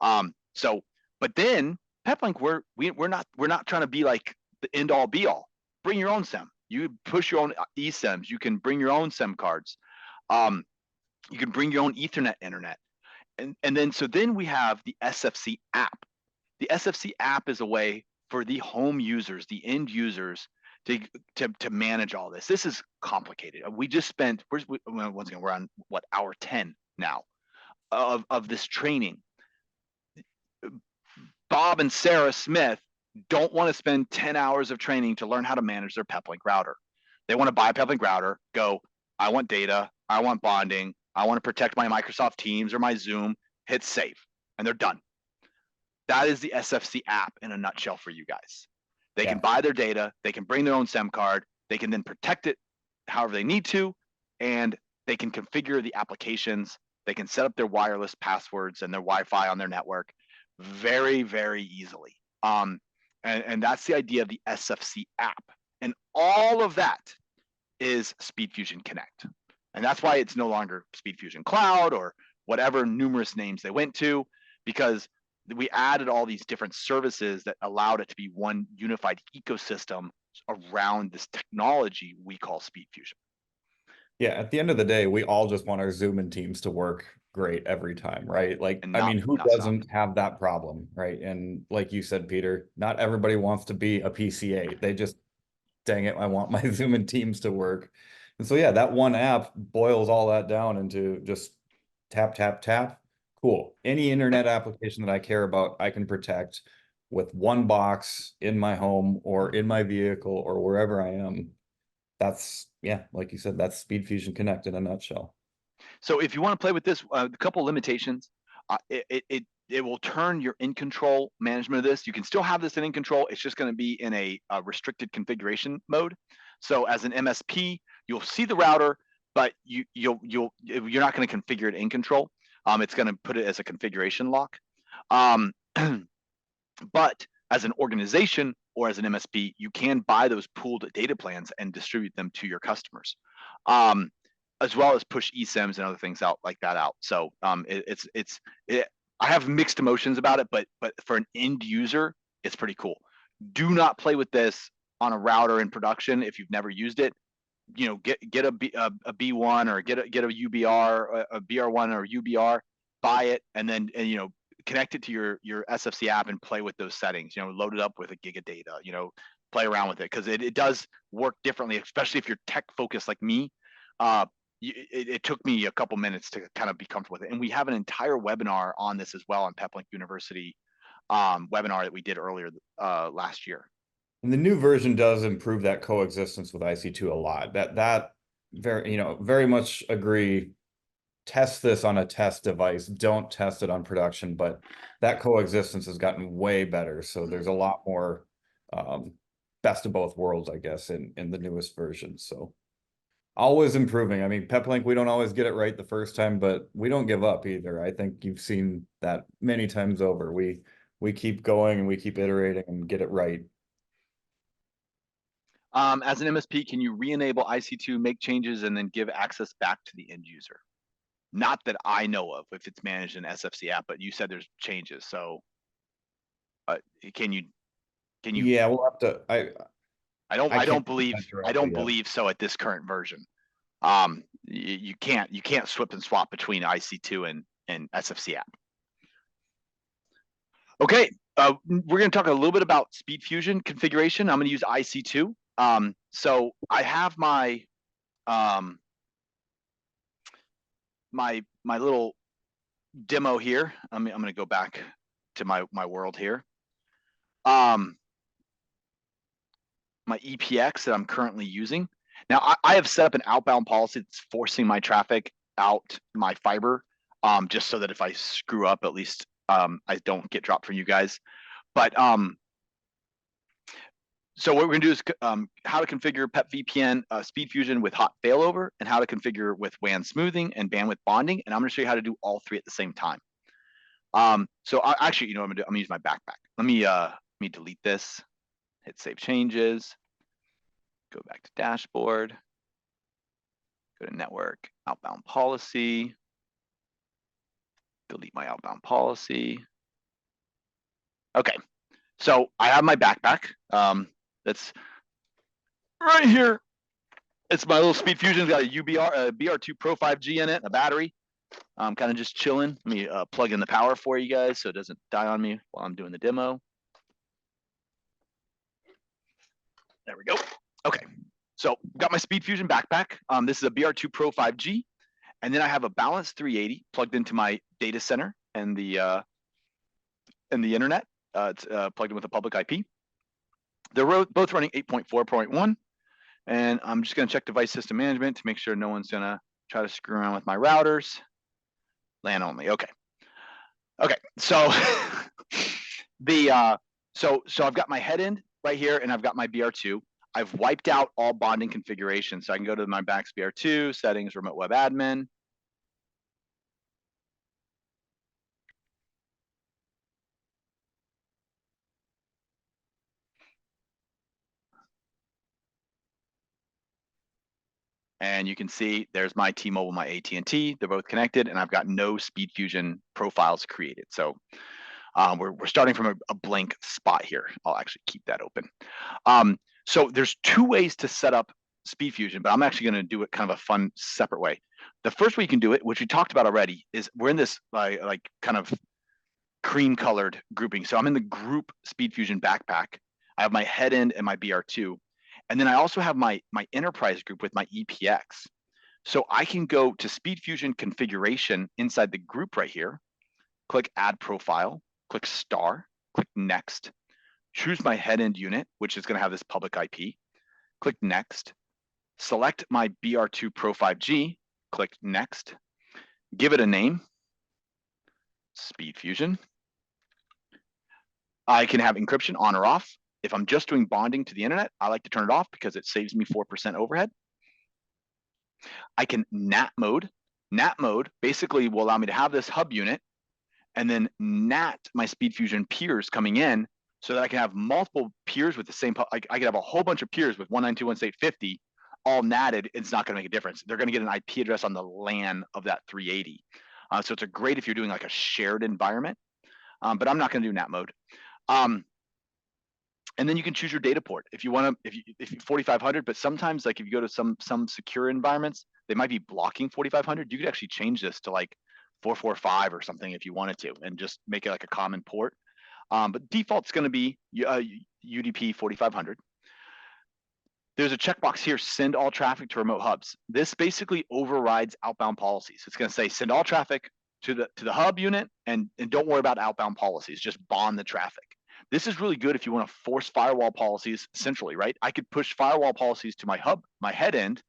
[SPEAKER 1] But then Peplink, we're not trying to be like the end all be all. Bring your own SIM. You push your own eSIMs. You can bring your own SIM cards. You can bring your own Ethernet internet. And then we have the SFC app. The SFC app is a way for the home users, the end users, to manage all this. This is complicated. We just spent, once again, we're on what, hour 10 now of this training. Bob and Sarah Smith don't want to spend 10 hours of training to learn how to manage their Peplink router. They want to buy a Peplink router, go, I want data, I want bonding, I want to protect my Microsoft Teams or my Zoom, hit save, and they're done. That is the SFC app in a nutshell for you guys. They can buy their data, they can bring their own SIM card, they can then protect it however they need to, and they can configure the applications, they can set up their wireless passwords and their Wi-Fi on their network very, very easily. And that's the idea of the SFC app. And all of that is SpeedFusion Connect. And that's why it's no longer SpeedFusion Cloud or whatever numerous names they went to, because we added all these different services that allowed it to be one unified ecosystem around this technology we call SpeedFusion.
[SPEAKER 2] Yeah, at the end of the day, we all just want our Zoom and Teams to work great every time, right? Like, I mean, who doesn't have that problem, right? And like you said, Peter, not everybody wants to be a PCA. They just, dang it, I want my Zoom and Teams to work. And so, yeah, that one app boils all that down into just tap, tap, tap. Cool. Any internet application that I care about, I can protect with one box in my home or in my vehicle or wherever I am. That's, yeah, like you said, that's SpeedFusion Connect in a nutshell.
[SPEAKER 1] So if you want to play with this, a couple limitations, it will turn your in control management of this. You can still have this in control. It's just going to be in a restricted configuration mode. So as an MSP, you'll see the router, but you're not going to configure it in control. It's going to put it as a configuration lock. But as an organization or as an MSP, you can buy those pooled data plans and distribute them to your customers, as well as push eSIMs and other things out like that out. So I have mixed emotions about it, but for an end user, it's pretty cool. Do not play with this on a router in production if you've never used it. You know, get a B1 or get a UBR, a BR1 or UBR, buy it, and then connect it to your SFC app and play with those settings. Load it up with a gig of data. Play around with it because it does work differently, especially if you're tech focused like me. It took me a couple minutes to kind of be comfortable with it, and we have an entire webinar on this as well on Peplink University webinar that we did earlier last year.
[SPEAKER 2] And the new version does improve that coexistence with IC2 a lot. That very much agree. Test this on a test device. Don't test it on production, but that coexistence has gotten way better. So there's a lot more best of both worlds, I guess, in the newest version. So always improving. I mean, Peplink, we don't always get it right the first time, but we don't give up either. I think you've seen that many times over. We keep going and we keep iterating and get it right.
[SPEAKER 1] As an MSP, can you re-enable IC2, make changes, and then give access back to the end user? Not that I know of, if it's managed in SFC app, but you said there's changes. So can you?
[SPEAKER 2] Yeah, we'll have to.
[SPEAKER 1] I don't believe so at this current version. You can't swip and swap between IC2 and SFC app. Okay, we're going to talk a little bit about SpeedFusion configuration. I'm going to use IC2. So I have my my little demo here. I'm going to go back to my world here. My EPX that I'm currently using. Now I have set up an outbound policy that's forcing my traffic out my fiber, just so that if I screw up, at least I don't get dropped from you guys. But so what we're gonna do is how to configure PepVPN SpeedFusion with hot failover, and how to configure with WAN smoothing and bandwidth bonding. And I'm gonna show you how to do all three at the same time. So actually, you know what I'm gonna do? I'm gonna use my backpack. Let me delete this. Hit save changes. Go back to dashboard. Go to network, outbound policy. Delete my outbound policy. Okay, so I have my backpack. That's right here. It's my little SpeedFusion. It's got a UBR, a BR2 Pro 5G in it, a battery. I'm kind of just chilling. Let me plug in the power for you guys so it doesn't die on me while I'm doing the demo. There we go. Okay, so got my SpeedFusion backpack. This is a BR2 Pro 5G, and then I have a balanced 380 plugged into my data center and the internet. It's plugged in with a public IP. They're both running 8.4.1, and I'm just going to check device system management to make sure no one's going to try to screw around with my routers. LAN only. Okay. Okay. So so I've got my head end right here, and I've got my BR2. I've wiped out all bonding configurations, so I can go to my Max BR2 settings, remote web admin. And you can see there's my T-Mobile, my AT&T. They're both connected, and I've got no SpeedFusion profiles created. So we're starting from a blank spot here. I'll actually keep that open. So there's two ways to set up SpeedFusion, but I'm actually going to do it kind of a fun separate way. The first way you can do it, which we talked about already, is we're in this like kind of cream colored grouping. So I'm in the group SpeedFusion backpack. I have my head end and my BR2. And then I also have my enterprise group with my EPX. So I can go to SpeedFusion configuration inside the group right here, click add profile, click star, click next, choose my head end unit, which is going to have this public IP, click next, select my BR2 Pro 5G, click next, give it a name, SpeedFusion. I can have encryption on or off. If I'm just doing bonding to the internet, I like to turn it off because it saves me 4% overhead. I can NAT mode. NAT mode basically will allow me to have this hub unit and then NAT my SpeedFusion peers coming in so that I can have multiple peers with the same, I can have a whole bunch of peers with 192.168.50 all NATed. It's not going to make a difference. They're going to get an IP address on the LAN of that 380. So it's a great if you're doing like a shared environment, but I'm not going to do NAT mode. And then you can choose your data port if you want to, if 4500, but sometimes like if you go to some secure environments, they might be blocking 4500. You could actually change this to like 445 or something if you wanted to, and just make it like a common port. But default's going to be UDP 4500. There's a checkbox here, send all traffic to remote hubs. This basically overrides outbound policies. It's going to say send all traffic to the hub unit, and don't worry about outbound policies, just bond the traffic. This is really good if you want to force firewall policies centrally, right? I could push firewall policies to my hub, my head end,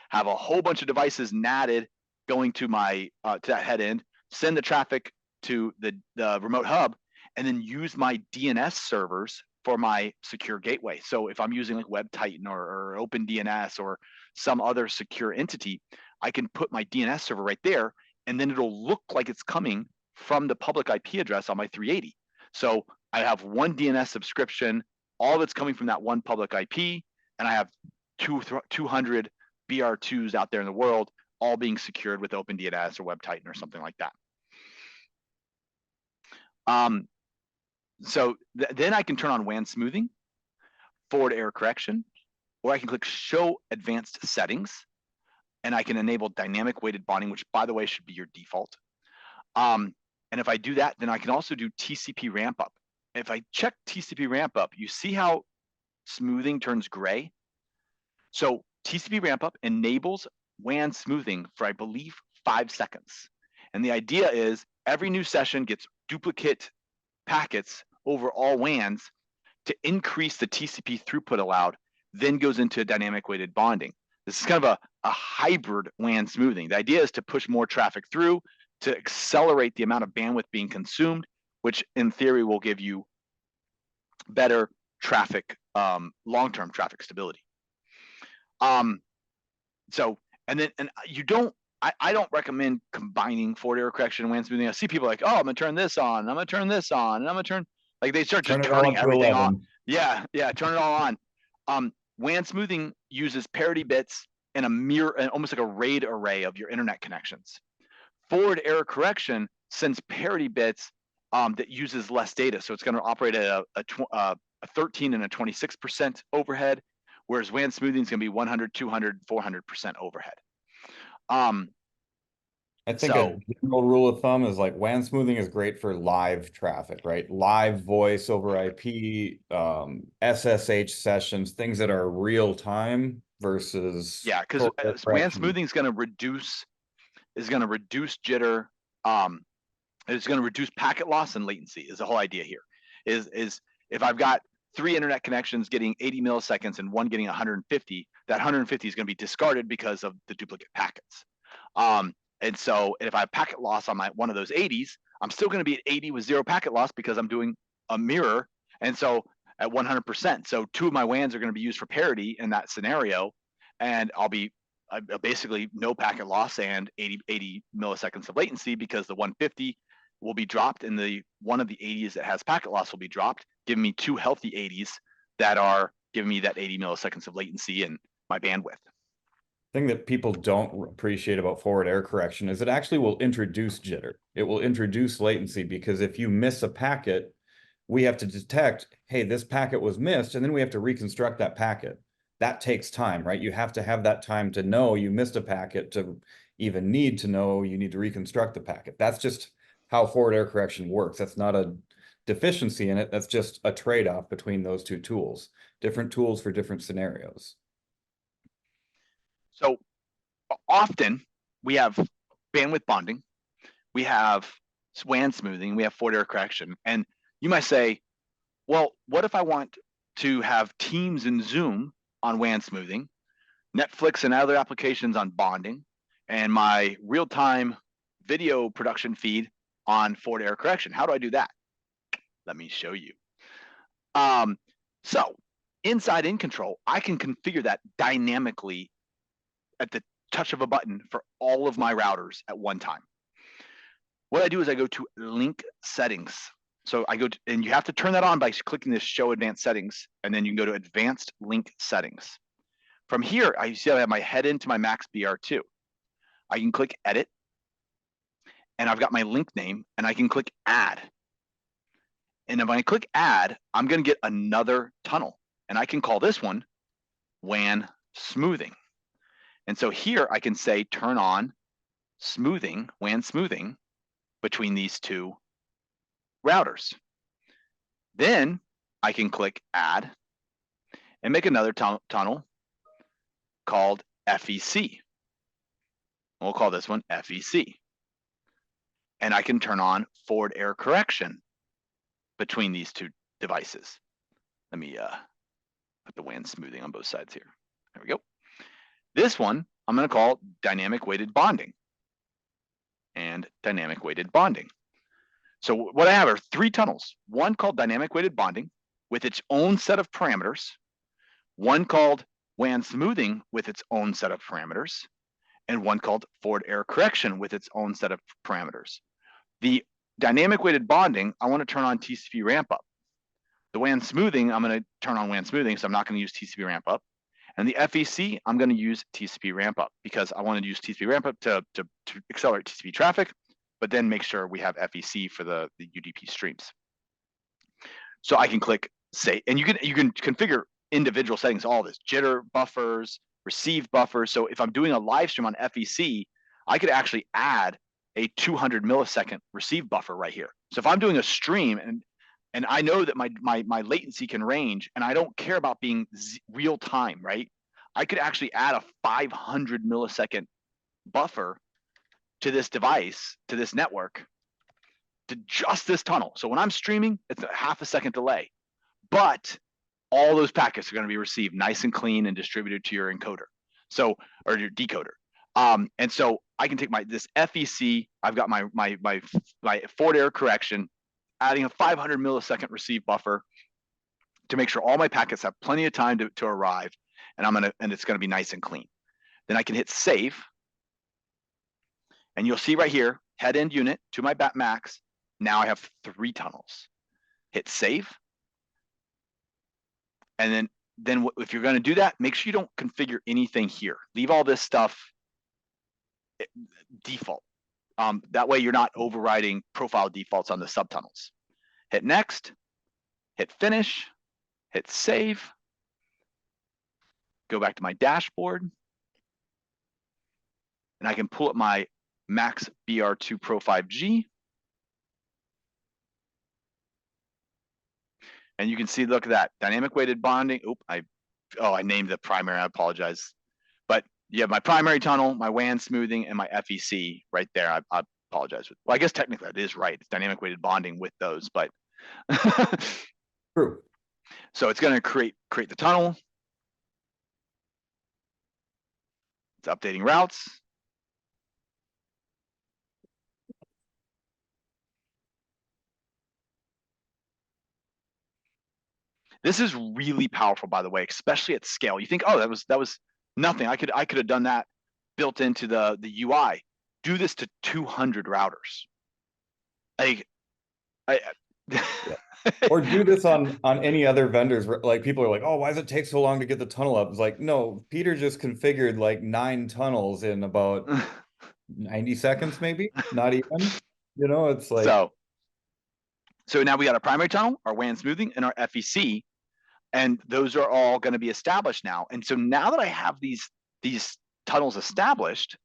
[SPEAKER 1] have a whole bunch of devices NATed going to my to that head end, send the traffic to the remote hub, and then use my DNS servers for my secure gateway. So if I'm using like WebTitan or OpenDNS or some other secure entity, I can put my DNS server right there, and then it'll look like it's coming from the public IP address on my 380. So I have one DNS subscription, all of it's coming from that one public IP, and I have 200 BR2s out there in the world, all being secured with OpenDNS or WebTitan or something like that. So then I can turn on WAN smoothing, forward error correction, or I can click show advanced settings, and I can enable dynamic weighted bonding, which by the way should be your default. And if I do that, then I can also do TCP ramp up. If I check TCP ramp up, you see how smoothing turns gray? So TCP ramp up enables WAN smoothing for, I believe, 5 seconds. And the idea is every new session gets duplicate packets over all WANs to increase the TCP throughput allowed, then goes into dynamic weighted bonding. This is kind of a hybrid WAN smoothing. The idea is to push more traffic through to accelerate the amount of bandwidth being consumed, which in theory will give you better traffic, long-term traffic stability. So, and I don't recommend combining forward error correction and WAN smoothing. I see people like, oh, I'm gonna turn this on, I'm gonna turn this on, and I'm gonna turn, like they start just turning everything on. Yeah, turn it all on. WAN smoothing uses parity bits and a mirror, and almost like a RAID array of your internet connections. Forward error correction sends parity bits that uses less data, so it's going to operate at a 13 and a 26% overhead, whereas WAN smoothing is going to be 100, 200, 400% overhead.
[SPEAKER 2] I think a
[SPEAKER 1] So
[SPEAKER 2] general rule of thumb is like WAN smoothing is great for live traffic, right? Live voice over IP, SSH sessions, things that are real time versus
[SPEAKER 1] yeah, because
[SPEAKER 2] short wave
[SPEAKER 1] WAN
[SPEAKER 2] correction.
[SPEAKER 1] smoothing is going to reduce jitter. Um, it's going to reduce packet loss and latency. Is the whole idea here? Is if I've got 3 internet connections getting 80 milliseconds and one getting 150, that 150 is going to be discarded because of the duplicate packets. And so if I have packet loss on one of those 80s, I'm still going to be at 80 with zero packet loss because I'm doing a mirror. And so at 100%. So 2 of my WANs are going to be used for parity in that scenario. And I'll be basically no packet loss and 80 milliseconds of latency because the 150 will be dropped and the one of the 80s that has packet loss will be dropped, giving me 2 healthy 80s that are giving me that 80 milliseconds of latency and my bandwidth.
[SPEAKER 2] Thing that people don't appreciate about forward error correction is it actually will introduce jitter. It will introduce latency because if you miss a packet, we have to detect, hey, this packet was missed, and then we have to reconstruct that packet. That takes time, right? You have to have that time to know you missed a packet to even need to know you need to reconstruct the packet. That's just how forward error correction works. That's not a deficiency in it. That's just a trade-off between those two tools. Different tools for different scenarios.
[SPEAKER 1] So often we have bandwidth bonding, we have WAN smoothing, we have forward error correction. And you might say, well, what if I want to have Teams and Zoom on WAN smoothing, Netflix and other applications on bonding, and my real-time video production feed on forward error correction? How do I do that? Let me show you. So inside in control, I can configure that dynamically at the touch of a button for all of my routers at one time. What I do is I go to link settings. So I go to, and you have to turn that on by clicking this show advanced settings, and then you can go to advanced link settings. From here, I see I have my head into my Max BR2. I can click edit, and I've got my link name, and I can click add. And if I click add, I'm going to get another tunnel, and I can call this one WAN smoothing. And so here I can say turn on smoothing, WAN smoothing between these 2 routers. Then I can click add and make another tunnel called FEC. We'll call this one FEC. And I can turn on forward error correction between these 2 devices. Let me put the WAN smoothing on both sides here. There we go. This one I'm going to call dynamic weighted bonding and dynamic weighted bonding. So what I have are 3 tunnels, one called dynamic weighted bonding with its own set of parameters, one called WAN smoothing with its own set of parameters, and one called forward error correction with its own set of parameters. The dynamic weighted bonding, I want to turn on TCP ramp up. The WAN smoothing, I'm going to turn on WAN smoothing, so I'm not going to use TCP ramp up. And the FEC, I'm going to use TCP ramp up because I want to use TCP ramp up to accelerate TCP traffic, but then make sure we have FEC for the UDP streams. So I can click say, and you can configure individual settings, all this, jitter buffers, receive buffers. So if I'm doing a live stream on FEC, I could actually add a 200 millisecond receive buffer right here. So if I'm doing a stream and I know that my latency can range and I don't care about being real time, right? I could actually add a 500 millisecond buffer to this device, to this network, to just this tunnel. So when I'm streaming, it's a half a second delay, but all those packets are going to be received nice and clean and distributed to your encoder, so or your decoder. And so I can take this FEC. I've got my forward error correction, adding a 500 millisecond receive buffer to make sure all my packets have plenty of time to arrive, and it's going to be nice and clean. Then I can hit save, and you'll see right here, head end unit to my max. Now I have 3 tunnels. Hit save, and then if you're going to do that, make sure you don't configure anything here. Leave all this stuff default. That way you're not overriding profile defaults on the subtunnels. Hit next, hit finish, hit save, go back to my dashboard, and I can pull up my Max BR2 Pro 5G. And you can see, look at that, dynamic weighted bonding. I named the primary, I apologize. But you have my primary tunnel, my WAN smoothing, and my FEC right there. I apologize. Well, I guess technically that is right. It's dynamic weighted bonding with those, but
[SPEAKER 2] True.
[SPEAKER 1] So it's going to create the tunnel. It's updating routes. This is really powerful, by the way, especially at scale. You think, oh, that was nothing. I could have done that built into the UI. Do this to 200 routers.
[SPEAKER 2] Yeah. Or do this on any other vendors. Like people are like, oh, why does it take so long to get the tunnel up? It's like, no, Peter just configured like 9 tunnels in about 90 seconds, maybe. Not even. It's like,
[SPEAKER 1] so now we got our primary tunnel, our WAN smoothing, and our FEC, and those are all going to be established now. And so now that I have these tunnels established,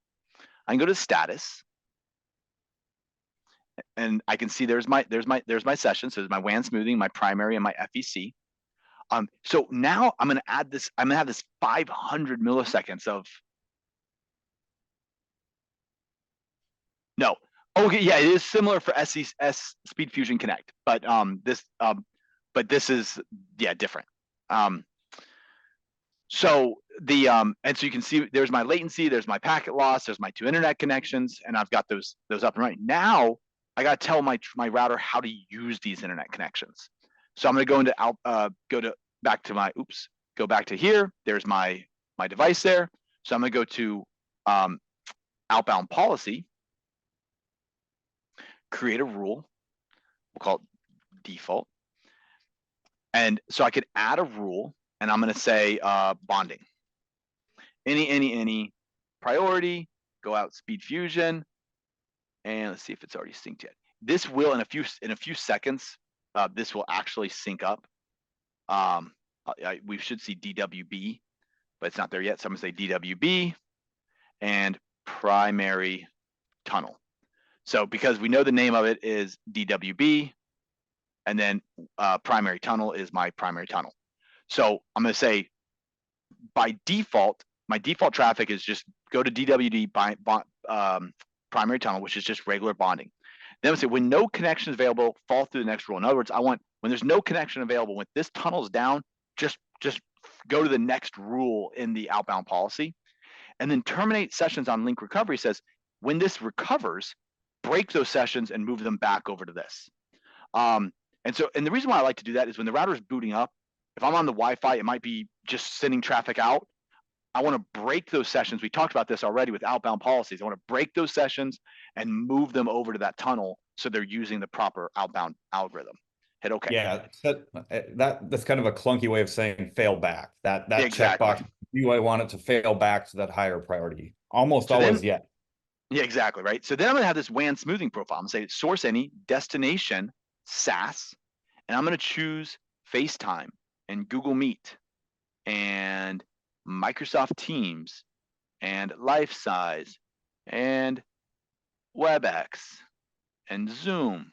[SPEAKER 1] I can go to status, and I can see there's my session. So there's my WAN smoothing, my primary, and my FEC. So now I'm going to add this. I'm going to have this 500 milliseconds of. No. Okay, yeah, it is similar for SCS Speed Fusion Connect, but this is different. So and so you can see there's my latency, there's my packet loss, there's my 2 internet connections, and I've got those up and running. Now I got to tell my router how to use these internet connections. So I'm going to go into go back to here. There's my device there. So I'm going to go to outbound policy, create a rule. We'll call it default. And so I could add a rule, and I'm going to say bonding. Any priority, go out Speed Fusion, and let's see if it's already synced yet. This will in a few seconds. This will actually sync up. We should see DWB, but it's not there yet. So I'm going to say DWB and primary tunnel. So because we know the name of it is DWB, and then primary tunnel is my primary tunnel. So I'm going to say by default, my default traffic is just go to DWD primary tunnel, which is just regular bonding. Then we say when no connection is available, fall through the next rule. In other words, I want when there's no connection available, when this tunnel's down, just go to the next rule in the outbound policy. And then terminate sessions on link recovery says when this recovers, break those sessions and move them back over to this. And the reason why I like to do that is when the router is booting up, if I'm on the Wi-Fi, it might be just sending traffic out. I want to break those sessions. We talked about this already with outbound policies. I want to break those sessions and move them over to that tunnel so they're using the proper outbound algorithm. Hit OK.
[SPEAKER 2] Yeah, that's kind of a clunky way of saying fail back. That
[SPEAKER 1] exactly.
[SPEAKER 2] Checkbox, do I want it to fail back to that higher priority? Almost always, yeah.
[SPEAKER 1] Yeah, exactly, right? So then I'm going to have this WAN smoothing profile. I'm going to say source any, destination, SaaS, and I'm going to choose FaceTime and Google Meet and Microsoft Teams and Lifesize and WebEx and Zoom.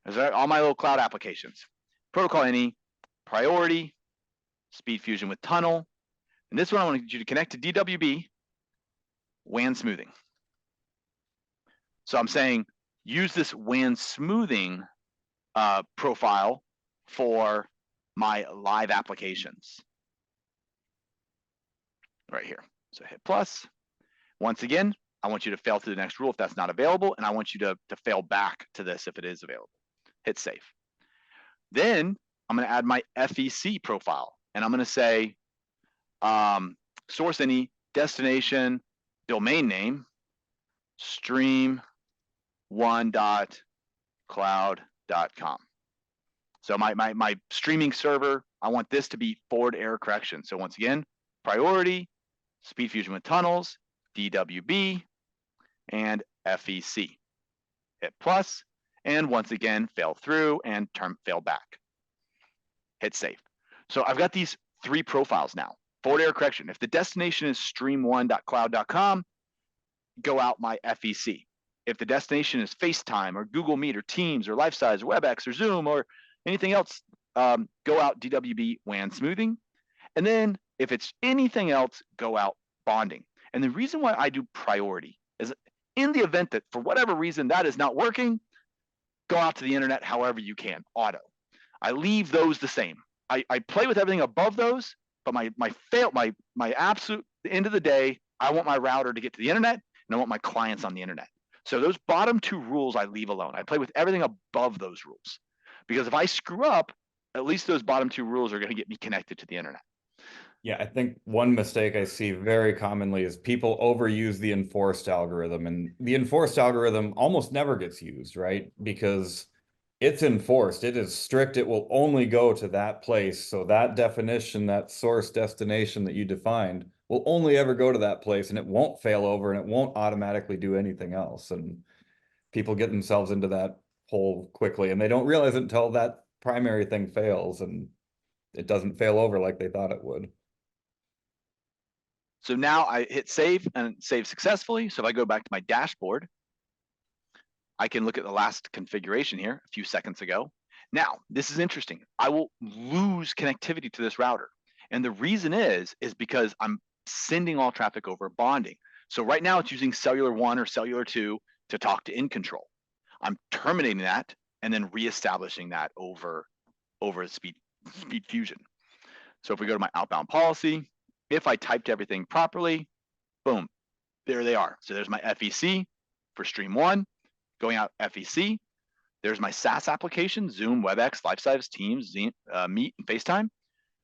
[SPEAKER 1] Those are all my little cloud applications. Protocol any, priority, Speed Fusion with tunnel. And this one I want you to connect to DWB, WAN smoothing. So I'm saying use this WAN smoothing profile for my live applications. Right here. So hit plus. Once again, I want you to fail through the next rule if that's not available, and I want you to fail back to this if it is available. Hit save. Then I'm going to add my FEC profile, and I'm going to say source any, destination, domain name, stream1.cloud.com. So my streaming server, I want this to be forward error correction. So once again, priority, Speed Fusion with tunnels, DWB, and FEC. Hit plus, and once again, fail through and fail back. Hit save. So I've got these 3 profiles now. Forward error correction. If the destination is stream1.cloud.com, go out my FEC. If the destination is FaceTime or Google Meet or Teams or Lifesize or WebEx or Zoom or anything else, go out DWB WAN smoothing. And then if it's anything else, go out bonding. And the reason why I do priority is in the event that for whatever reason that is not working, go out to the internet however you can, auto. I leave those the same. I play with everything above those, but my absolute end of the day, I want my router to get to the internet and I want my clients on the internet. So those bottom two rules I leave alone. I play with everything above those rules. Because if I screw up, at least those bottom two rules are going to get me connected to the internet.
[SPEAKER 2] Yeah, I think one mistake I see very commonly is people overuse the enforced algorithm, and the enforced algorithm almost never gets used, right? Because it's enforced, it is strict, it will only go to that place. So that definition, that source destination that you defined will only ever go to that place, and it won't fail over and it won't automatically do anything else. And people get themselves into that hole quickly, and they don't realize it until that primary thing fails and it doesn't fail over like they thought it would.
[SPEAKER 1] So now I hit save and save successfully. So if I go back to my dashboard, I can look at the last configuration here a few seconds ago. Now, this is interesting. I will lose connectivity to this router. And the reason is because I'm sending all traffic over bonding. So right now it's using cellular 1 or cellular 2 to talk to in control. I'm terminating that and then reestablishing that over Speed Fusion. So if we go to my outbound policy, if I typed everything properly, boom, there they are. So there's my FEC for stream 1, going out FEC. There's my SaaS application, Zoom, WebEx, Lifesize, Teams, Meet, and FaceTime,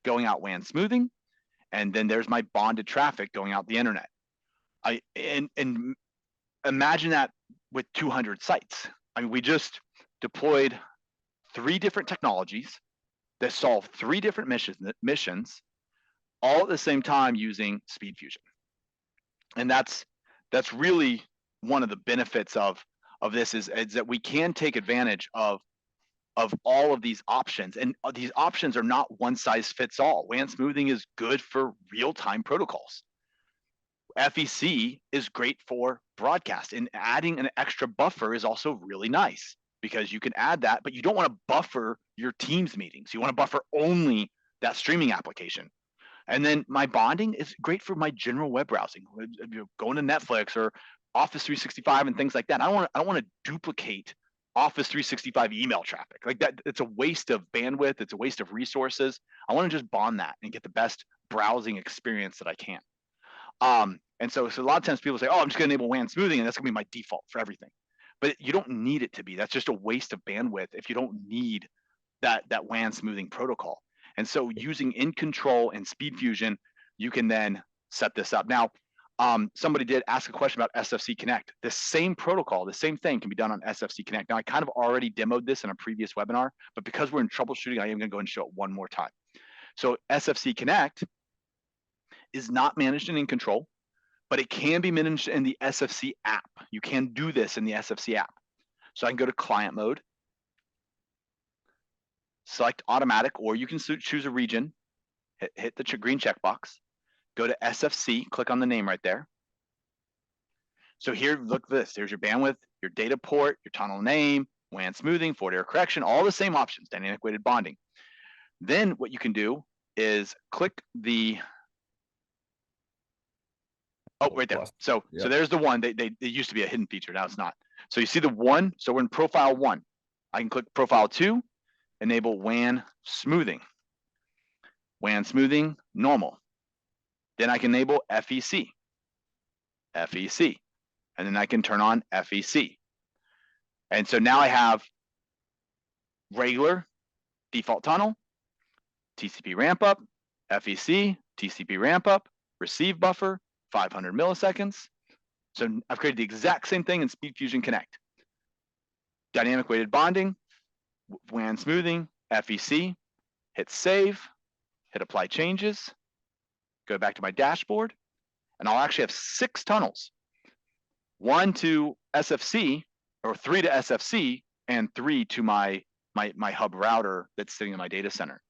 [SPEAKER 1] going out WAN smoothing. And then there's my bonded traffic going out the internet. And imagine that with 200 sites. I mean, we just deployed 3 different technologies that solve 3 different missions all at the same time using Speed Fusion. And that's really one of the benefits of this is that we can take advantage of all of these options. And these options are not one size fits all. WAN smoothing is good for real-time protocols. FEC is great for broadcast, and adding an extra buffer is also really nice because you can add that, but you don't want to buffer your Teams meetings. You want to buffer only that streaming application. And then my bonding is great for my general web browsing, going to Netflix or Office 365 and things like that. I don't want to duplicate Office 365 email traffic like that. It's a waste of bandwidth. It's a waste of resources. I want to just bond that and get the best browsing experience that I can. And so a lot of times people say, oh, I'm just going to enable WAN smoothing and that's going to be my default for everything. But you don't need it to be. That's just a waste of bandwidth if you don't need that WAN smoothing protocol. And so using in control and Speed Fusion, you can then set this up. Now, somebody did ask a question about SFC Connect. The same protocol, the same thing can be done on SFC Connect. Now, I kind of already demoed this in a previous webinar, but because we're in troubleshooting, I am going to go and show it one more time. So SFC Connect is not managed in control, but it can be managed in the SFC app. You can do this in the SFC app. So I can go to client mode, select automatic, or you can choose a region, hit the green checkbox, go to SFC, click on the name right there. So here, look at this. There's your bandwidth, your data port, your tunnel name, WAN smoothing, forward error correction, all the same options, dynamic weighted bonding. Then what you can do is click the, oh, right there. So there's the one. They used to be a hidden feature, now it's not. So you see the 1, so we're in profile 1. I can click profile 2, enable WAN smoothing. WAN smoothing, normal. Then I can enable FEC. FEC. And then I can turn on FEC. And so now I have regular default tunnel, TCP ramp up, FEC, TCP ramp up, receive buffer, 500 milliseconds. So I've created the exact same thing in Speed Fusion Connect. Dynamic weighted bonding, WAN smoothing, FEC, hit save, hit apply changes, go back to my dashboard, and I'll actually have 6 tunnels. 1 to SFC, or 3 to SFC, and 3 to my hub router that's sitting in my data center.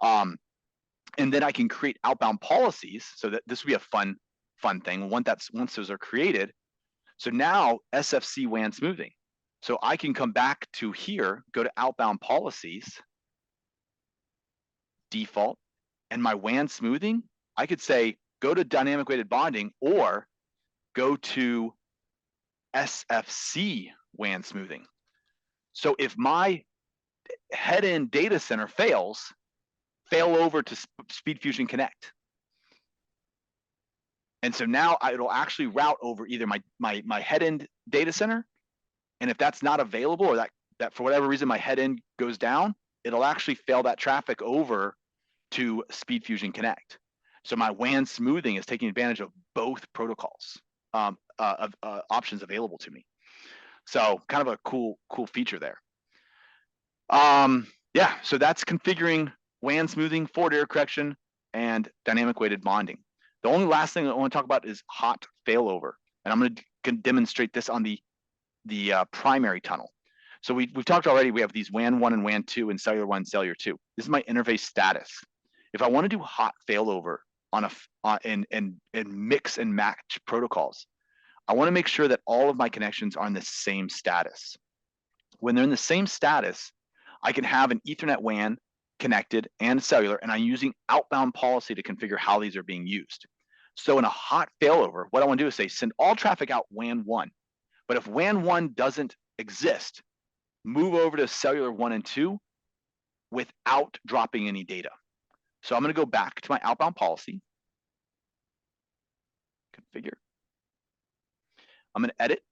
[SPEAKER 1] And then I can create outbound policies so that this will be a fun thing. Once those are created, So now SFC WAN smoothing. So I can come back to here, go to outbound policies, default, and my WAN smoothing, I could say, go to dynamic weighted bonding or go to SFC WAN smoothing. So if my head-end data center fails, fail over to SpeedFusion Connect. And so now it'll actually route over either my head-end data center, and if that's not available, or that for whatever reason my head-end goes down, it'll actually fail that traffic over to SpeedFusion Connect. So my WAN smoothing is taking advantage of both protocols, options available to me. So kind of a cool feature there. Yeah, so that's configuring WAN smoothing, forward error correction, and dynamic weighted bonding. The only last thing I want to talk about is hot failover, and I'm going to demonstrate this on the primary tunnel. So we've talked already. We have these WAN 1 and WAN 2 and cellular 1, cellular 2. This is my interface status. If I want to do hot failover on and mix and match protocols, I want to make sure that all of my connections are in the same status. When they're in the same status, I can have an Ethernet WAN connected and cellular, and I'm using outbound policy to configure how these are being used. So in a hot failover, what I want to do is say, send all traffic out WAN 1. But if WAN 1 doesn't exist, move over to cellular 1 and 2 without dropping any data. So I'm going to go back to my outbound policy, configure. I'm going to edit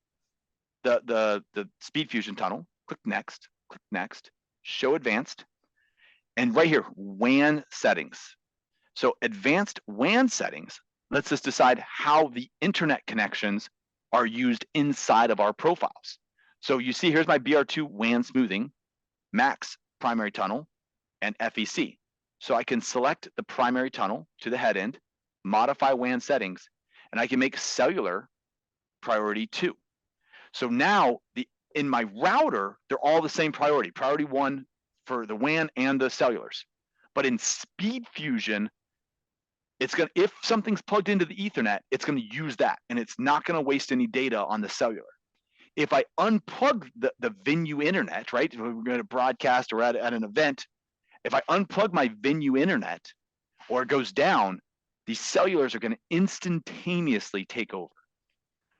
[SPEAKER 1] the SpeedFusion tunnel, click next, show advanced, and right here, WAN settings. So advanced WAN settings lets us decide how the internet connections are used inside of our profiles. So you see, here's my BR2 WAN smoothing, max primary tunnel, and FEC. So I can select the primary tunnel to the head end, modify WAN settings, and I can make cellular priority 2. So now in my router, they're all the same priority. Priority 1 for the WAN and the cellulars. But in SpeedFusion, it's gonna, if something's plugged into the Ethernet, it's gonna use that, and it's not gonna waste any data on the cellular. If I unplug the venue internet, right? If we're gonna broadcast or at an event, if I unplug my venue internet or it goes down, these cellulars are gonna instantaneously take over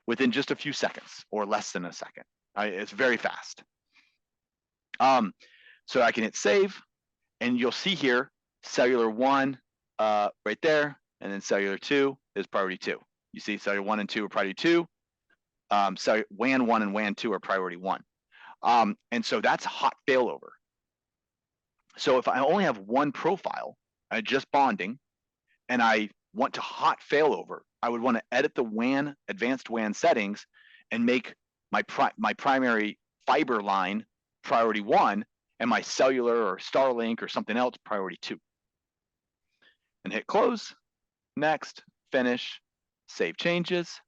[SPEAKER 1] within just a few seconds or less than a second. It's very fast. So I can hit save, and you'll see here, cellular 1 right there, and then cellular 2 is priority 2. You see cellular 1 and 2 are priority 2. WAN 1 and WAN 2 are priority 1. And so that's hot failover. So if I only have one profile, just bonding, and I want to hot failover, I would want to edit the WAN, advanced WAN settings, and make my primary fiber line priority 1, and my cellular or Starlink or something else priority 2. And hit close, next, finish, save changes,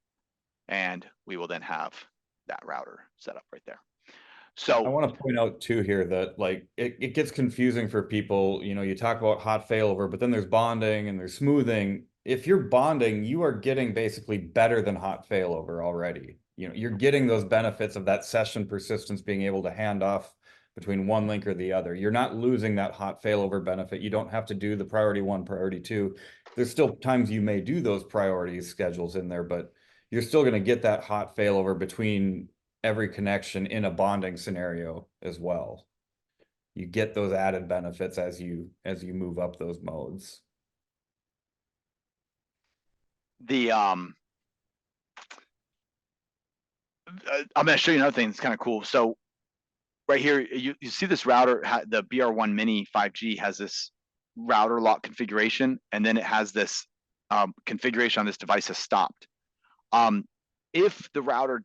[SPEAKER 1] and we will then have that router set up right there. So
[SPEAKER 2] I want to point out too here that like it gets confusing for people. You know, you talk about hot failover, but then there's bonding and there's smoothing. If you're bonding, you are getting basically better than hot failover already. You know, you're getting those benefits of that session persistence, being able to hand off between one link or the other. You're not losing that hot failover benefit. You don't have to do the priority 1, priority 2. There's still times you may do those priorities schedules in there, but you're still going to get that hot failover between every connection in a bonding scenario as well. You get those added benefits as you move up those modes.
[SPEAKER 1] I'm going to show you another thing that's kind of cool. So right here, you see this router, the BR1 Mini 5G has this router lock configuration, and then it has this configuration on this device has stopped. If the router,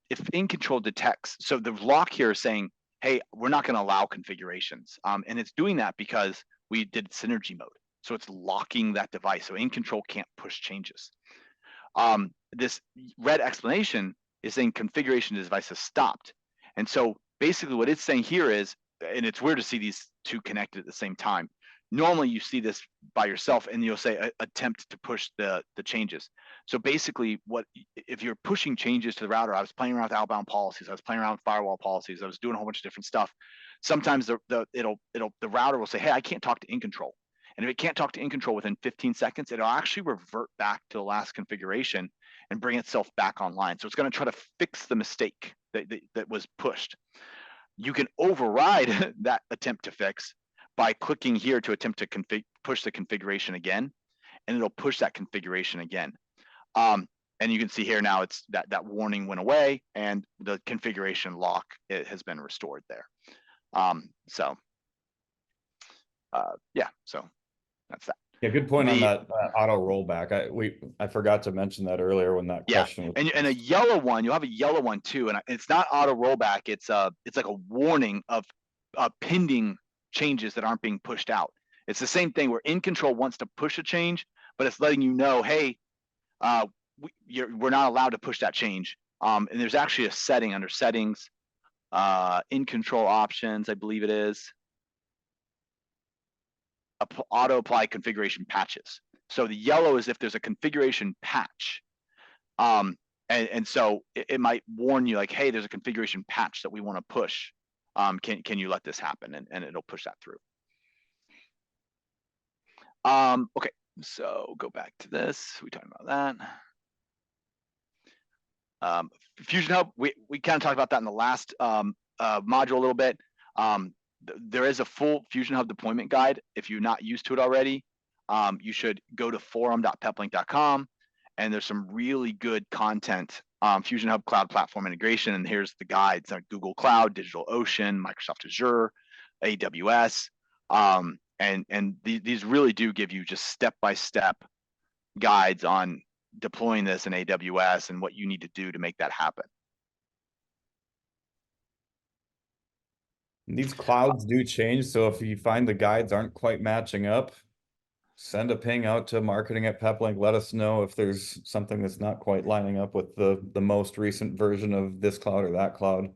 [SPEAKER 1] if in control detects, so the lock here is saying, hey, we're not going to allow configurations. And it's doing that because we did synergy mode. So it's locking that device. So in control can't push changes. This red explanation is saying configuration of the device has stopped. And so basically what it's saying here is, and it's weird to see these two connected at the same time. normally you see this by yourself and you'll say attempt to push the changes. So basically if you're pushing changes to the router, I was playing around with outbound policies, I was playing around with firewall policies, I was doing a whole bunch of different stuff. Sometimes the router will say, hey, I can't talk to in control. And if it can't talk to in control within 15 seconds, it'll actually revert back to the last configuration and bring itself back online. So it's going to try to fix the mistake that was pushed. You can override that attempt to fix by clicking here to attempt to push the configuration again, and it'll push that configuration again. And you can see here now it's that warning went away and the configuration lock has been restored there. Yeah, so that's that.
[SPEAKER 2] Yeah, good point on that auto rollback. I forgot to mention that earlier when that question was.
[SPEAKER 1] And a yellow one, you'll have a yellow one too, and it's not auto rollback. It's like a warning of pending changes that aren't being pushed out. It's the same thing where in control wants to push a change, but it's letting you know, hey, we're not allowed to push that change. And there's actually a setting under settings, in control options, I believe it is. Auto apply configuration patches. So the yellow is if there's a configuration patch. And so it might warn you like, hey, there's a configuration patch that we want to push. Can you let this happen? And it'll push that through. Okay, so go back to this. We talked about that. Fusion Hub, we kind of talked about that in the last module a little bit. There is a full Fusion Hub deployment guide. If you're not used to it already, you should go to forum.peplink.com, and there's some really good content. Fusion Hub Cloud Platform Integration, and here's the guides on Google Cloud, DigitalOcean, Microsoft Azure, AWS, and these really do give you just step-by-step guides on deploying this in AWS and what you need to do to make that happen.
[SPEAKER 2] These clouds do change, so if you find the guides aren't quite matching up, send a ping out to marketing at Peplink. Let us know if there's something that's not quite lining up with the most recent version of this cloud or that cloud.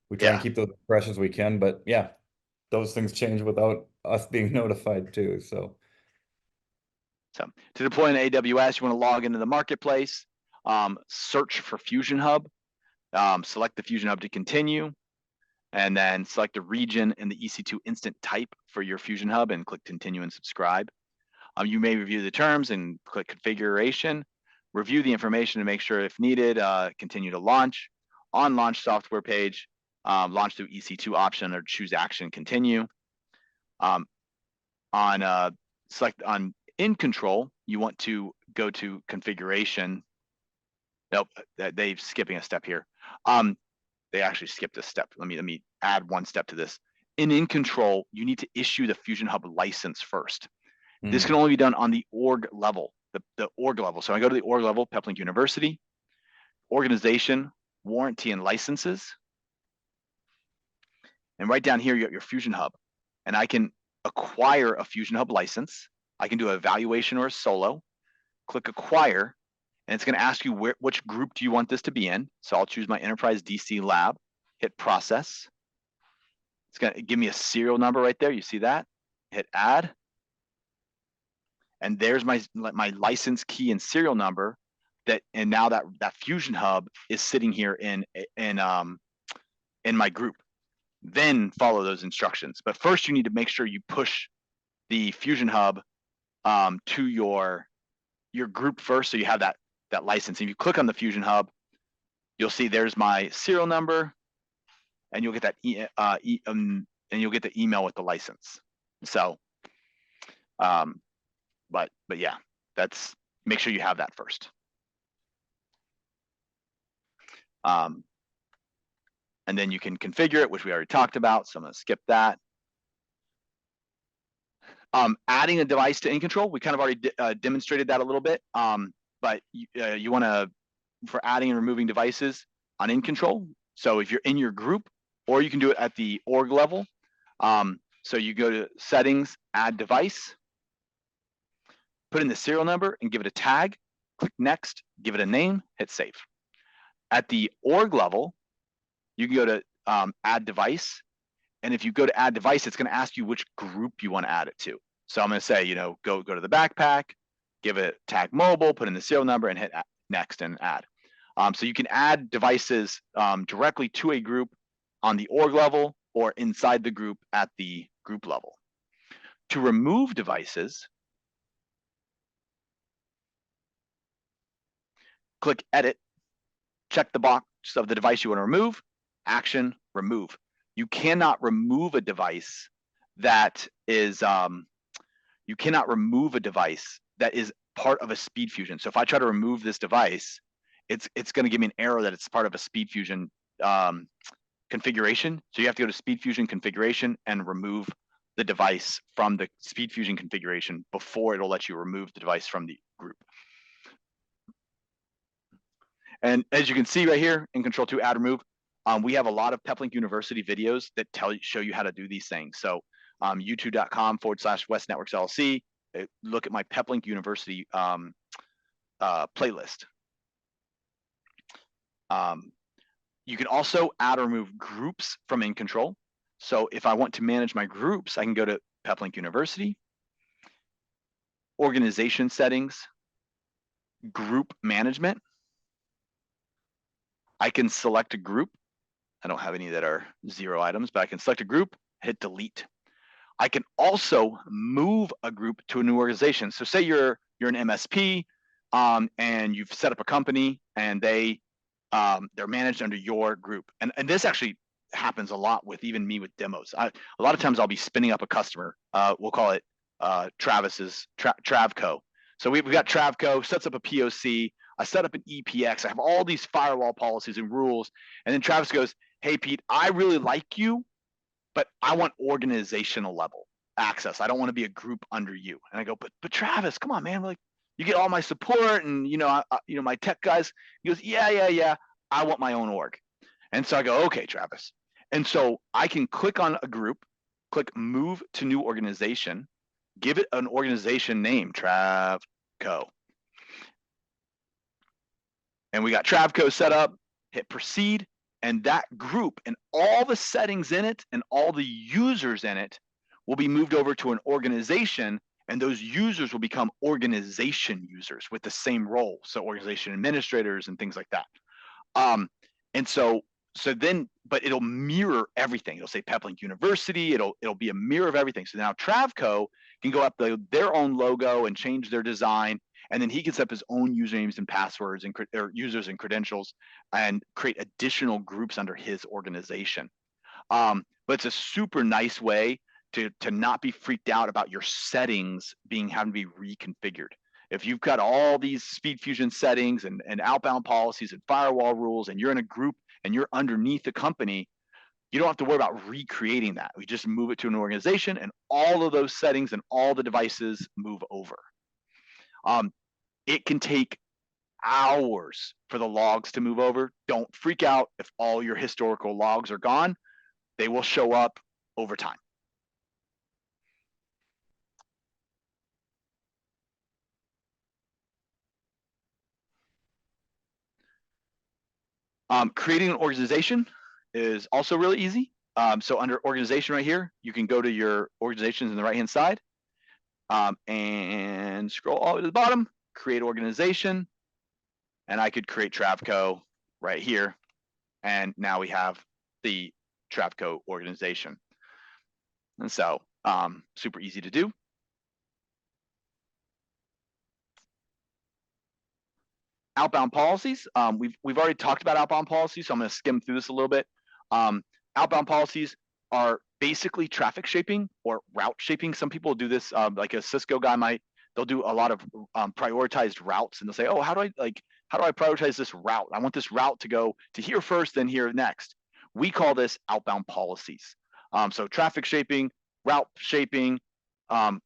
[SPEAKER 2] We try and keep those fresh as we can, but yeah, those things change without us being notified too. So
[SPEAKER 1] to deploy in AWS, you want to log into the marketplace, search for Fusion Hub, select the Fusion Hub to continue, and then select the region and the EC2 instant type for your Fusion Hub and click continue and subscribe. You may review the terms and click configuration, review the information to make sure if needed, continue to launch. On launch software page, launch through EC2 option or choose action, continue. Select on in control, you want to go to configuration. Nope, they're skipping a step here. They actually skipped a step. Let me add one step to this. In control, you need to issue the Fusion Hub license first. This can only be done on the org level, the org level. So I go to the org level, Peplink University, organization, warranty and licenses. And right down here, you got your Fusion Hub. And I can acquire a Fusion Hub license. I can do an evaluation or a solo, click acquire, and it's going to ask you which group do you want this to be in. So I'll choose my Enterprise DC Lab, hit process. It's going to give me a serial number right there. You see that? Hit add. And there's my license key and serial number. And now that Fusion Hub is sitting here in my group. Then follow those instructions. But first, you need to make sure you push the Fusion Hub to your group first, so you have that license. If you click on the Fusion Hub, you'll see there's my serial number, and you'll get that and you'll get the email with the license. So, but yeah, make sure you have that first. And then you can configure it, which we already talked about. So I'm going to skip that. Adding a device to in control, we kind of already demonstrated that a little bit. But you want to, for adding and removing devices on in control. So if you're in your group, or you can do it at the org level. So you go to settings, add device, put in the serial number and give it a tag, click next, give it a name, hit save. At the org level, you can go to add device. And if you go to add device, it's going to ask you which group you want to add it to. So I'm going to say, go to the backpack, give it tag mobile, put in the serial number, and hit next and add. So you can add devices directly to a group on the org level or inside the group at the group level. To remove devices, click Edit, check the box of the device you want to remove, action, remove. You cannot remove a device that is part of a SpeedFusion. So if I try to remove this device, it's going to give me an error that it's part of a SpeedFusion configuration. So you have to go to SpeedFusion configuration and remove the device from the SpeedFusion configuration before it'll let you remove the device from the group. And as you can see right here in Control 2 Add Remove, we have a lot of Peplink University videos that show you how to do these things. So youtube.com/West Networks LLC. Look at my Peplink University playlist. You can also add or remove groups from In Control. So if I want to manage my groups, I can go to Peplink University, Organization Settings, Group Management. I can select a group. I don't have any that are 0 items, but I can select a group, hit delete. I can also move a group to a new organization. So say you're an MSP and you've set up a company and they're managed under your group. And this actually happens a lot with even me with demos. A lot of times I'll be spinning up a customer. We'll call it Travis's Travco. So we've got Travco, sets up a POC. I set up an EPX. I have all these firewall policies and rules. And then Travis goes, hey, Pete, I really like you, but I want organizational level access. I don't want to be a group under you. And I go, but Travis, come on, man. Like, you get all my support and, my tech guys. He goes, yeah. I want my own org. And so I go, okay, Travis. And so I can click on a group, click move to new organization, give it an organization name, Travco. And we got Travco set up, hit proceed, and that group and all the settings in it and all the users in it will be moved over to an organization, and those users will become organization users with the same role. So organization administrators and things like that. And so then, but it'll mirror everything. It'll say Peplink University. It'll be a mirror of everything. So now Travco can go up their own logo and change their design. And then he can set up his own usernames and passwords and users and credentials and create additional groups under his organization. But it's a super nice way to not be freaked out about your settings having to be reconfigured. If you've got all these SpeedFusion settings and outbound policies and firewall rules, and you're in a group and you're underneath a company, you don't have to worry about recreating that. We just move it to an organization, and all of those settings and all the devices move over. It can take hours for the logs to move over. Don't freak out if all your historical logs are gone. They will show up over time. Creating an organization is also really easy. So under organization right here, you can go to your organizations on the right-hand side and scroll all the way to the bottom, create organization, and I could create Travco right here. And now we have the Travco organization. And so super easy to do. Outbound policies. We've already talked about outbound policies, so I'm going to skim through this a little bit. Outbound policies are basically traffic shaping or route shaping. Some people do this, like a Cisco guy they'll do a lot of prioritized routes, and they'll say, oh, how do I prioritize this route? I want this route to go to here first, then here next. We call this outbound policies. So traffic shaping, route shaping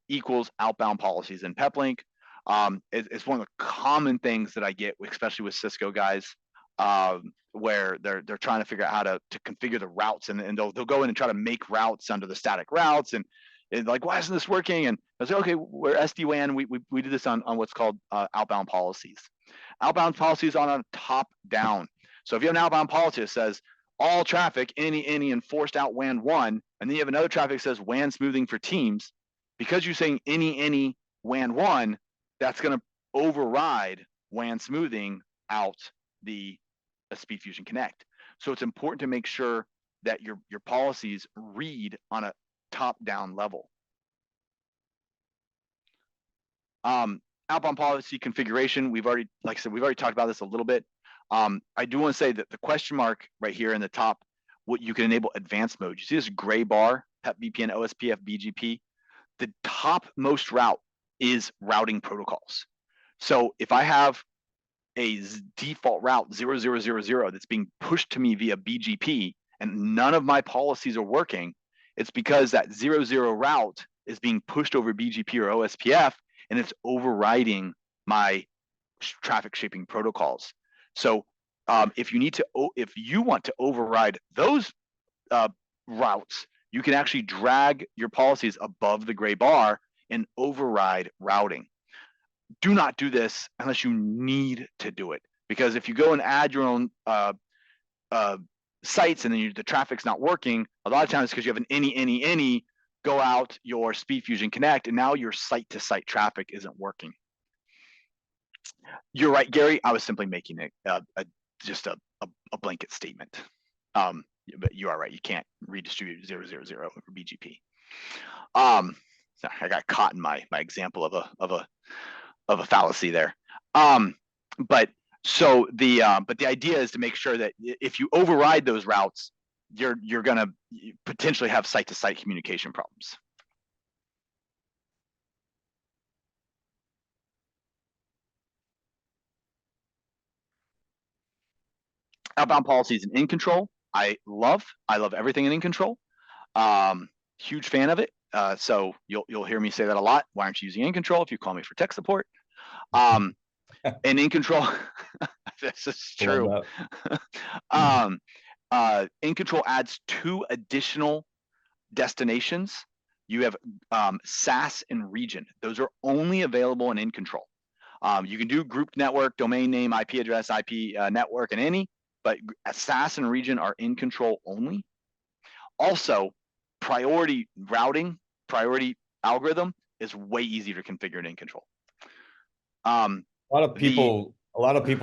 [SPEAKER 1] equals outbound policies in Peplink. It's one of the common things that I get, especially with Cisco guys, where they're trying to figure out how to configure the routes, and they'll go in and try to make routes under the static routes, and like, why isn't this working? And I say, okay, we're SD-WAN. We do this on what's called outbound policies. Outbound policies are on a top down. So if you have an outbound policy that says all traffic, any enforced out WAN 1, and then you have another traffic that says WAN smoothing for teams, because you're saying any WAN 1, that's going to override WAN smoothing out the SpeedFusion Connect. So it's important to make sure that your policies read on a top-down level. Outbound policy configuration, we've already, like I said, we've already talked about this a little bit. I do want to say that the question mark right here in the top, what you can enable advanced mode. You see this gray bar, PEP, VPN, OSPF, BGP. The topmost route is routing protocols. So if I have a default route 0000 that's being pushed to me via BGP and none of my policies are working, it's because that 00 route is being pushed over BGP or OSPF and it's overriding my traffic shaping protocols. So if you want to override those routes, you can actually drag your policies above the gray bar and override routing. Do not do this unless you need to do it, because if you go and add your own sites and then the traffic's not working, a lot of times because you have an any go out your SpeedFusion Connect and now your site-to-site traffic isn't working. You're right, Gary. I was simply making just a blanket statement. But you are right. You can't redistribute 000 over BGP. Sorry, I got caught in my example of a fallacy there. But the idea is to make sure that if you override those routes, you're going to potentially have site-to-site communication problems. Outbound policies and in control. I love everything in control. Huge fan of it. So you'll hear me say that a lot. Why aren't you using in control if you call me for tech support? And in control, this is true. In control adds 2 additional destinations. You have SAS and region. Those are only available in control. You can do group network, domain name, IP address, IP network, and any, but SAS and region are in control only. Also, priority routing, priority algorithm is way easier to configure in control.
[SPEAKER 2] A lot of people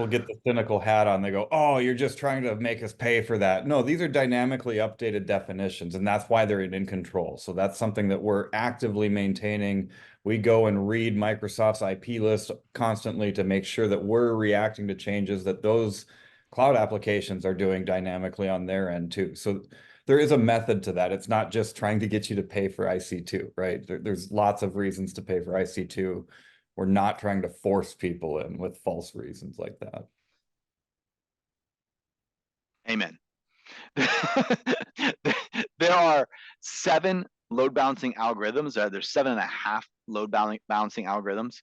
[SPEAKER 2] get the cynical hat on. They go, "Oh, you're just trying to make us pay for that." No, these are dynamically updated definitions, and that's why they're in control. So that's something that we're actively maintaining. We go and read Microsoft's IP list constantly to make sure that we're reacting to changes that those cloud applications are doing dynamically on their end too. So there is a method to that. It's not just trying to get you to pay for IC2, right? There's lots of reasons to pay for IC2. We're not trying to force people in with false reasons like that.
[SPEAKER 1] Amen. There are 7 load balancing algorithms. There's 7.5 load balancing algorithms.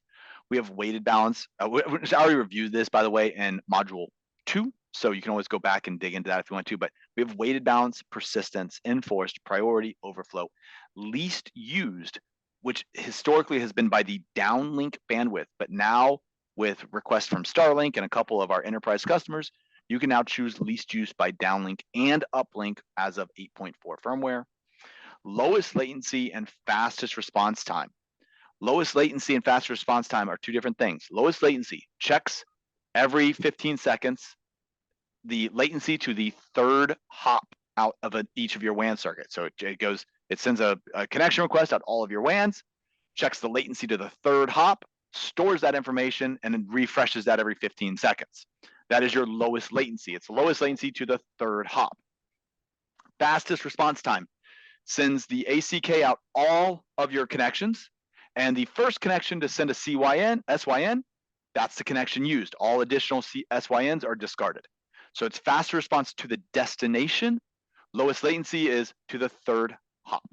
[SPEAKER 1] We have weighted balance. I already reviewed this, by the way, in module 2. So you can always go back and dig into that if you want to. But we have weighted balance, persistence, enforced, priority, overflow, least used, which historically has been by the downlink bandwidth. But now with requests from Starlink and a couple of our enterprise customers, you can now choose least used by downlink and uplink as of 8.4 firmware. Lowest latency and fastest response time. Lowest latency and fastest response time are 2 different things. Lowest latency checks every 15 seconds the latency to the 3rd hop out of each of your WAN circuits. So it sends a connection request out all of your WANs, checks the latency to the 3rd hop, stores that information, and then refreshes that every 15 seconds. That is your lowest latency. It's the lowest latency to the 3rd hop. Fastest response time sends the ACK out all of your connections, and the first connection to send a SYN, that's the connection used. All additional SYNs are discarded. So it's faster response to the destination. Lowest latency is to the 3rd hop.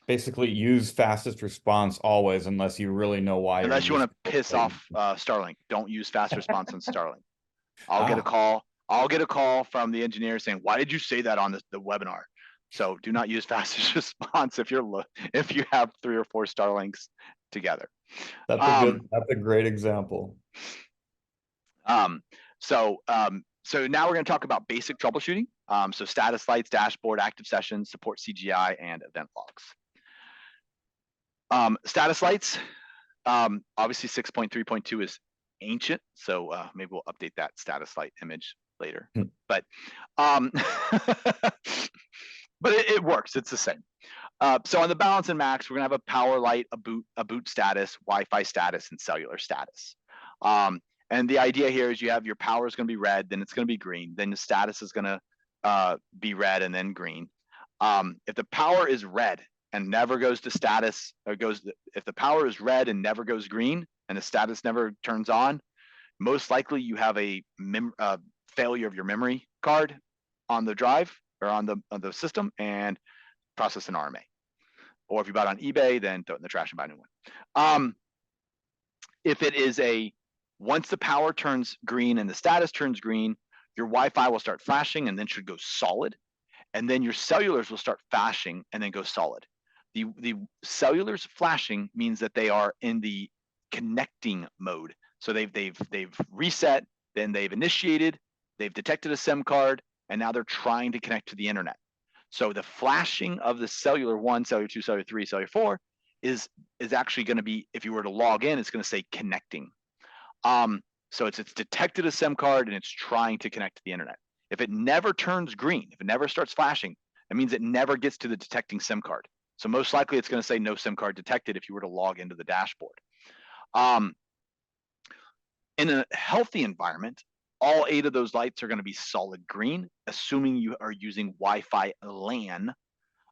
[SPEAKER 2] Basically, use fastest response always, unless you really know why.
[SPEAKER 1] Unless you want to piss off Starlink, don't use fast response on Starlink. I'll get a call from the engineer saying, "Why did you say that on the webinar?" So do not use fastest response if you have 3 or 4 Starlinks together.
[SPEAKER 2] That's a great example.
[SPEAKER 1] So now we're going to talk about basic troubleshooting. So status lights, dashboard, active sessions, support CGI, and event logs. Status lights, obviously 6.3.2 is ancient, so maybe we'll update that status light image later. But but it works. It's the same. So on the balance and max, we're gonna have a power light, a boot status, Wi-Fi status, and cellular status. And the idea here is you have your power is gonna be red, then it's gonna be green, then the status is gonna be red and then green. If the power is red and never goes to status, or if the power is red and never goes green and the status never turns on, most likely you have a failure of your memory card on the drive or on the system, and process an RMA. Or if you bought on eBay, then throw it in the trash and buy a new one. If it is once the power turns green and the status turns green, your Wi-Fi will start flashing and then should go solid. And then your cellulars will start flashing and then go solid. The cellulars flashing means that they are in the connecting mode. So they've reset, then they've initiated, they've detected a SIM card, and now they're trying to connect to the internet. So the flashing of the cellular 1, cellular 2, cellular 3, cellular 4 is actually going to be, if you were to log in, it's going to say connecting. So it's detected a SIM card and it's trying to connect to the internet. If it never turns green, if it never starts flashing, that means it never gets to the detecting SIM card. So most likely it's going to say no SIM card detected if you were to log into the dashboard. In a healthy environment, all 8 of those lights are going to be solid green, assuming you are using Wi-Fi LAN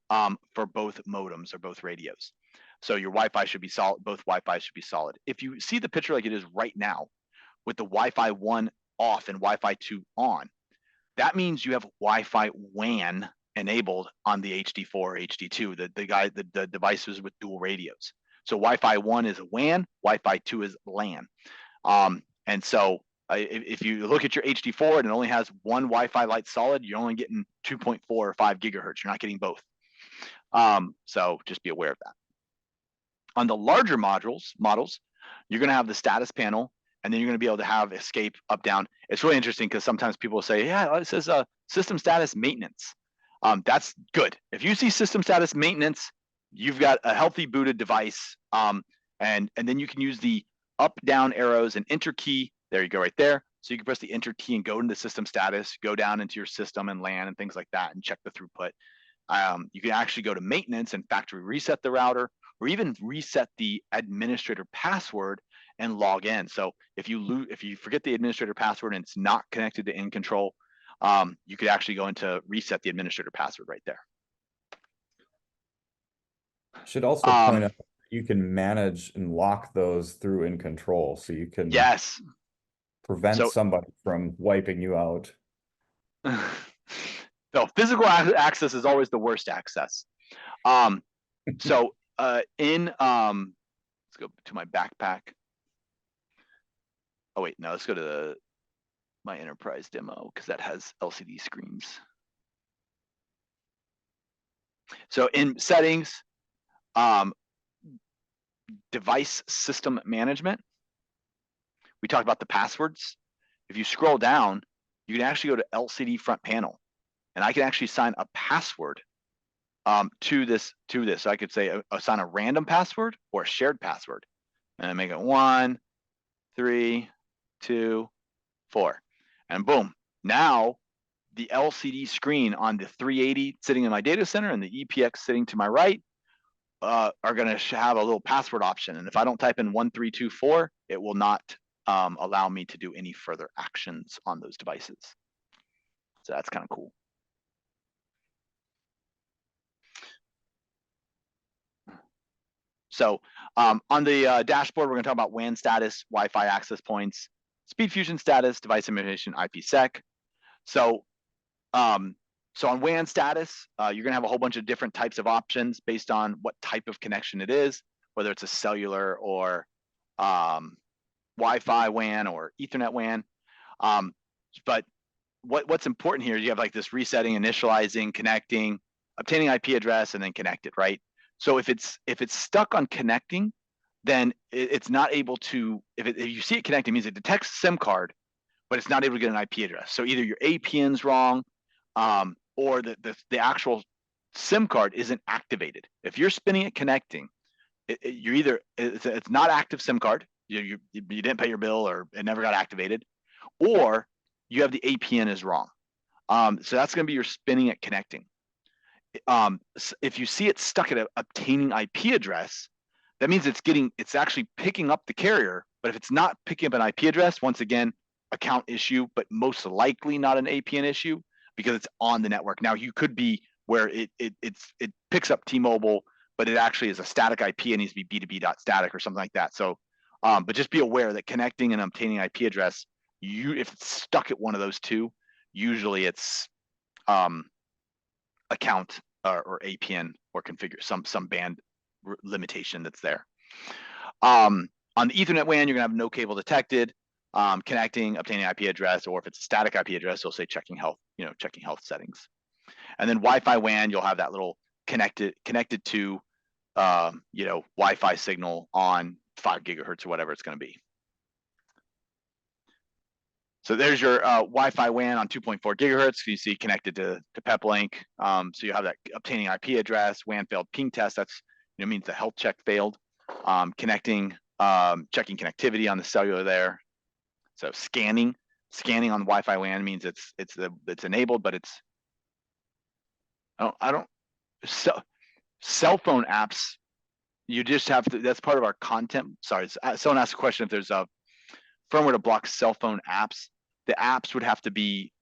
[SPEAKER 1] for both modems or both radios. So your Wi-Fi should be solid, both Wi-Fi should be solid. If you see the picture like it is right now, with the Wi-Fi 1 off and Wi-Fi 2 on, that means you have Wi-Fi WAN enabled on the HD4 or HD2, the devices with dual radios. So Wi-Fi 1 is a WAN, Wi-Fi 2 is LAN. And so if you look at your HD4 and it only has one Wi-Fi light solid, you're only getting 2.4 or 5 gigahertz. You're not getting both. So just be aware of that. On the larger models, you're going to have the status panel, and then you're going to be able to have escape up, down. It's really interesting because sometimes people say, yeah, it says system status maintenance. That's good. If you see system status maintenance, you've got a healthy booted device. And then you can use the up, down arrows and enter key. There you go, right there. So you can press the enter key and go into system status, go down into your system and LAN and things like that, and check the throughput. You can actually go to maintenance and factory reset the router, or even reset the administrator password and log in. So if you forget the administrator password and it's not connected to in control, you could actually go into reset the administrator password right there.
[SPEAKER 2] Should also point out you can manage and lock those through in control, so you can prevent somebody from wiping you out.
[SPEAKER 1] So physical access is always the worst access. Let's go to my backpack. Oh wait, no, let's go to my enterprise demo because that has LCD screens. So in settings, device system management, we talked about the passwords. If you scroll down, you can actually go to LCD front panel, and I can actually assign a password to this. So I could say assign a random password or a shared password, and I make it 1, 3, 2, 4, and boom. Now the LCD screen on the 380 sitting in my data center and the EPX sitting to my right are going to have a little password option. And if I don't type in 1324, it will not allow me to do any further actions on those devices. So that's kind of cool. So on the dashboard, we're going to talk about WAN status, Wi-Fi access points, speed fusion status, device administration, IPsec. So on WAN status, you're going to have a whole bunch of different types of options based on what type of connection it is, whether it's a cellular or Wi-Fi WAN or Ethernet WAN. But what's important here, you have like this resetting, initializing, connecting, obtaining IP address, and then connect it, right? So if it's stuck on connecting, then it's not able to, if you see it connecting, it means it detects SIM card, but it's not able to get an IP address. So either your APN's wrong, or the actual SIM card isn't activated. If you're spinning it connecting, you're either it's not active SIM card, you didn't pay your bill or it never got activated, or you have the APN is wrong. So that's going to be your spinning it connecting. If you see it stuck at a obtaining IP address, that means it's actually picking up the carrier. But if it's not picking up an IP address, once again, account issue, but most likely not an APN issue because it's on the network. Now you could be where it picks up T-Mobile, but it actually is a static IP and needs to be B2B.static or something like that. So, but just be aware that connecting and obtaining IP address, if it's stuck at one of those two, usually it's account or APN or configure some band limitation that's there. On the Ethernet WAN, you're gonna have no cable detected, connecting, obtaining IP address, or if it's a static IP address, you'll say checking health settings. And then Wi-Fi WAN, you'll have that little connected to Wi-Fi signal on 5 gigahertz or whatever it's going to be. So there's your Wi-Fi WAN on 2.4 gigahertz. You see connected to Peplink. So you have that obtaining IP address, WAN failed ping test. That's means the health check failed. Checking connectivity on the cellular there. So scanning on the Wi-Fi WAN means it's enabled, but it's cell phone apps. You just have to. That's part of our content. Sorry, someone asked a question if there's a firmware to block cell phone apps. The apps would have to be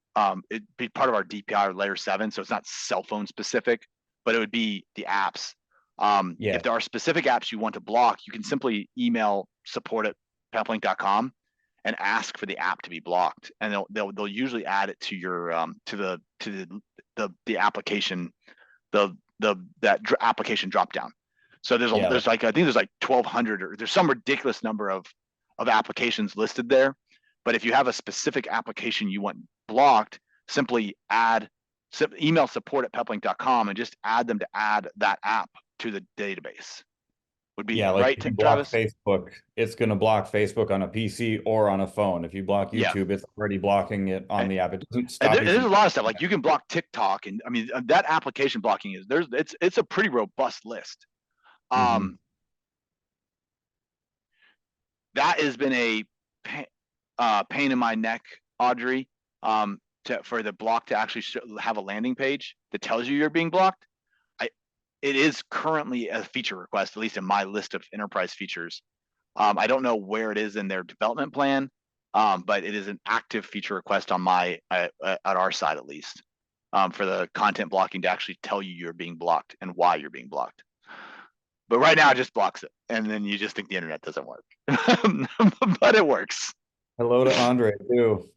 [SPEAKER 1] it'd be part of our DPI or layer 7, so it's not cell phone specific, but it would be the apps. If there are specific apps you want to block, you can simply email support@peplink.com and ask for the app to be blocked, and they'll usually add it to your to the application application drop down. So there's I think there's like 1,200 or there's some ridiculous number of applications listed there. But if you have a specific application you want blocked, simply email support@peplink.com and just add them to add that app to the database. Would be right,
[SPEAKER 2] if you
[SPEAKER 1] Travis?
[SPEAKER 2] block Facebook, it's going to block Facebook on a PC or on a phone. If you block YouTube, it's already blocking it on the app. It doesn't stop you.
[SPEAKER 1] There's a lot of stuff like you can block TikTok, and I mean that application blocking it's a pretty robust list. That has been a pain in my neck, Audrey, for the block to actually have a landing page that tells you you're being blocked. It is currently a feature request, at least in my list of enterprise features. I don't know where it is in their development plan, but it is an active feature request on at our side at least, for the content blocking to actually tell you you're being blocked and why you're being blocked. But right now it just blocks it, and then you just think the internet doesn't work, but it works.
[SPEAKER 2] Hello to Andre too.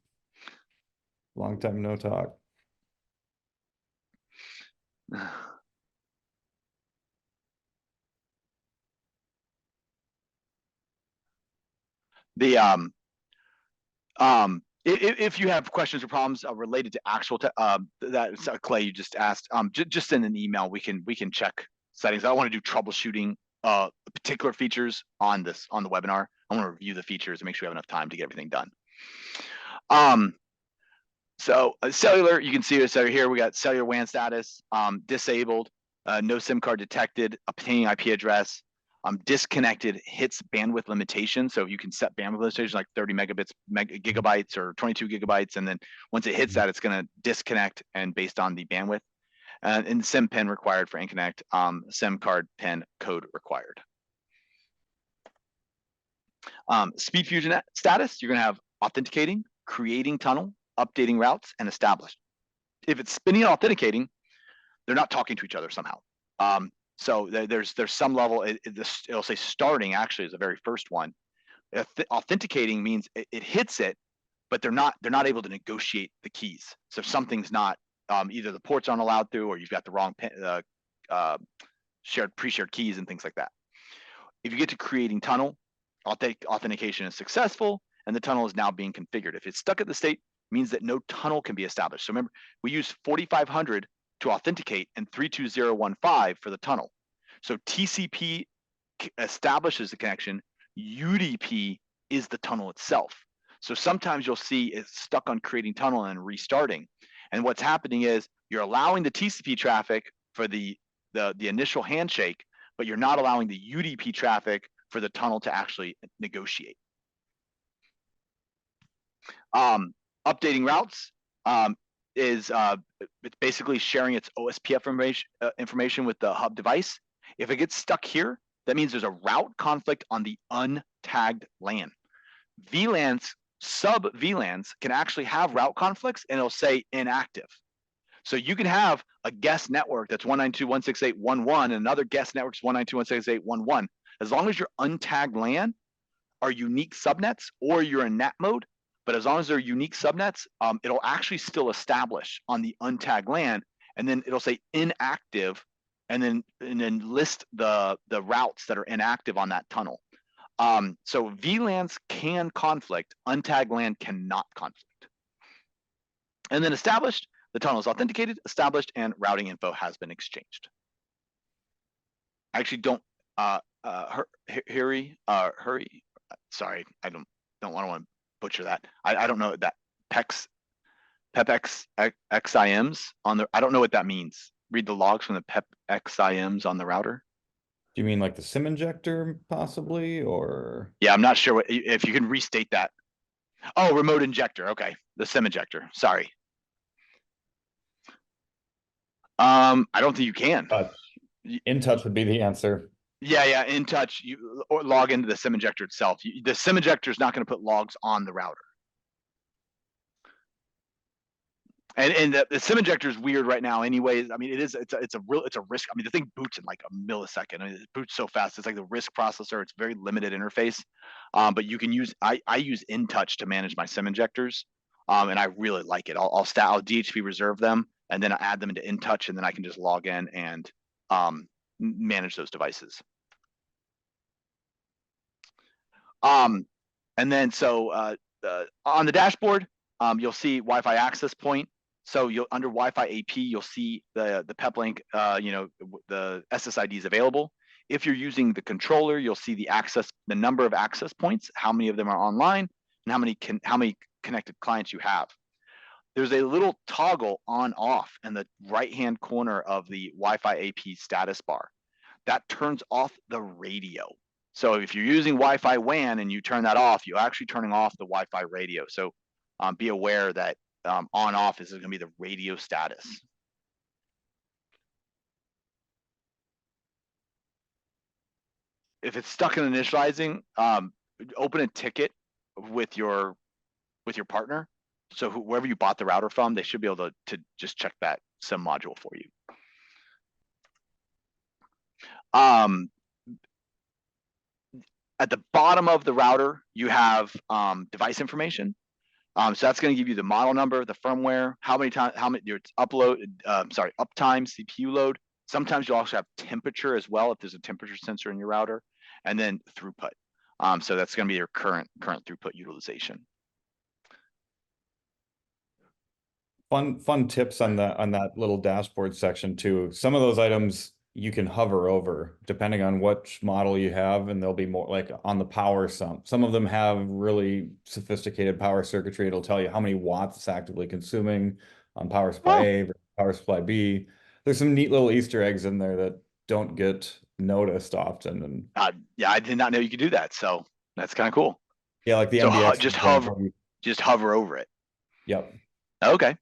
[SPEAKER 2] Long time no talk. If you have questions or problems related to actual that Clay you just asked, just send an email. We can check settings. I want to do troubleshooting particular features on the webinar. I want to review the features and make sure we have enough time to get everything done. So cellular, you can see it here. We got cellular WAN status, disabled, no SIM card detected, obtaining IP address. Disconnected hits bandwidth limitation. So you can set bandwidth limitations like 30 gigabytes or 22 gigabytes. And then once it hits that, it's going to disconnect and based on the bandwidth. And SIM pin required for Inconnect, SIM card pin code required. Speed fusion status, you're going to have authenticating, creating tunnel, updating routes, and established. If it's spinning and authenticating, they're not talking to each other somehow. So there's some level. It'll say starting actually is the very first one. Authenticating means it hits it, but they're not able to negotiate the keys. So if something's not either the ports aren't allowed through, or you've got the wrong pre-shared keys and things like that. If you get to creating tunnel, authentication is successful, and the tunnel is now being configured. If it's stuck at the state, it means that no tunnel can be established. So remember, we use 4500 to authenticate and 32015 for the tunnel. So TCP establishes the connection, UDP is the tunnel itself. So sometimes you'll see it's stuck on creating tunnel and restarting.
[SPEAKER 1] And what's happening is you're allowing the TCP traffic for the initial handshake, but you're not allowing the UDP traffic for the tunnel to actually negotiate. Updating routes is it's basically sharing its OSPF information with the hub device. If it gets stuck here, that means there's a route conflict on the untagged LAN. VLANs, sub VLANs can actually have route conflicts, and it'll say inactive. So you can have a guest network that's 192.168.1.1 and another guest network's 192.168.1.1. As long as your untagged LAN are unique subnets or you're in NAT mode, but as long as they're unique subnets, it'll actually still establish on the untagged LAN, and then it'll say inactive, and then list the routes that are inactive on that tunnel. So VLANs can conflict, untagged LAN cannot conflict. And then established, the tunnel is authenticated, established, and routing info has been exchanged. I actually don't hurry. Sorry, I don't want to butcher that. I don't know that PEPX XIMs on the. I don't know what that means. Read the logs from the PEP XIMs on the router.
[SPEAKER 2] Do you mean like the SIM injector possibly, or?
[SPEAKER 1] Yeah, I'm not sure what, if you can restate that. Oh, remote injector. Okay, the SIM injector. Sorry. I don't think you can.
[SPEAKER 2] In touch would be the answer.
[SPEAKER 1] Yeah, in touch. You or log into the SIM injector itself. The SIM injector is not going to put logs on the router. And the SIM injector is weird right now. Anyways, I mean, it's a risk. I mean, the thing boots in like a millisecond. I mean, it boots so fast. It's like the risk processor. It's very limited interface. But you can use. I use InTouch to manage my SIM injectors, and I really like it. I'll DHCP reserve them, and then I add them into InTouch, and then I can just log in and manage those devices. And then so on the dashboard, you'll see Wi-Fi access point. So you'll under Wi-Fi AP, you'll see the Peplink, the SSIDs available. If you're using the controller, you'll see the number of access points, how many of them are online, and how many connected clients you have. There's a little toggle on off in the right-hand corner of the Wi-Fi AP status bar. That turns off the radio. So if you're using Wi-Fi WAN and you turn that off, you're actually turning off the Wi-Fi radio. So be aware that on off is going to be the radio status. If it's stuck in initializing, open a ticket with your partner. So whoever you bought the router from, they should be able to just check that SIM module for you. At the bottom of the router, you have device information. So that's going to give you the model number, the firmware, how many your uptime, CPU load. Sometimes you also have temperature as well if there's a temperature sensor in your router, and then throughput. So that's going to be your current throughput utilization.
[SPEAKER 2] Fun tips on that little dashboard section too. Some of those items you can hover over depending on which model you have, and they'll be more like on the power sum. Some of them have really sophisticated power circuitry. It'll tell you how many watts it's actively consuming on power supply A versus power supply B. There's some neat little Easter eggs in there that don't get noticed often. And
[SPEAKER 1] yeah, I did not know you could do that. So that's kind of cool.
[SPEAKER 2] Yeah, like the
[SPEAKER 1] so
[SPEAKER 2] MBX.
[SPEAKER 1] Just hover over it.
[SPEAKER 2] Yep.
[SPEAKER 1] Okay.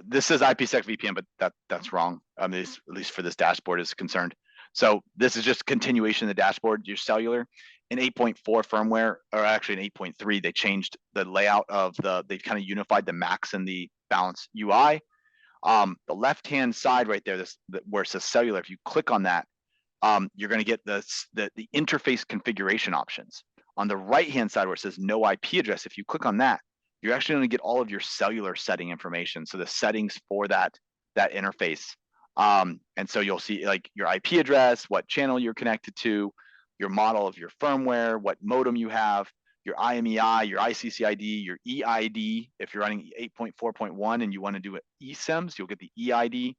[SPEAKER 1] This says IPsec VPN, but that's wrong. At least for this dashboard is concerned. So this is just continuation of the dashboard. Your cellular in 8.4 firmware, or actually in 8.3, they changed the layout of they kind of unified the max and the balance UI. The left-hand side right there, where it says cellular, if you click on that, you're going to get the interface configuration options. On the right-hand side where it says no IP address, if you click on that, you're actually going to get all of your cellular setting information. So the settings for that interface. And so you'll see like your IP address, what channel you're connected to, your model of your firmware, what modem you have, your IMEI, your ICCID, your EID. If you're running 8.4.1 and you want to do eSIMs, you'll get the EID.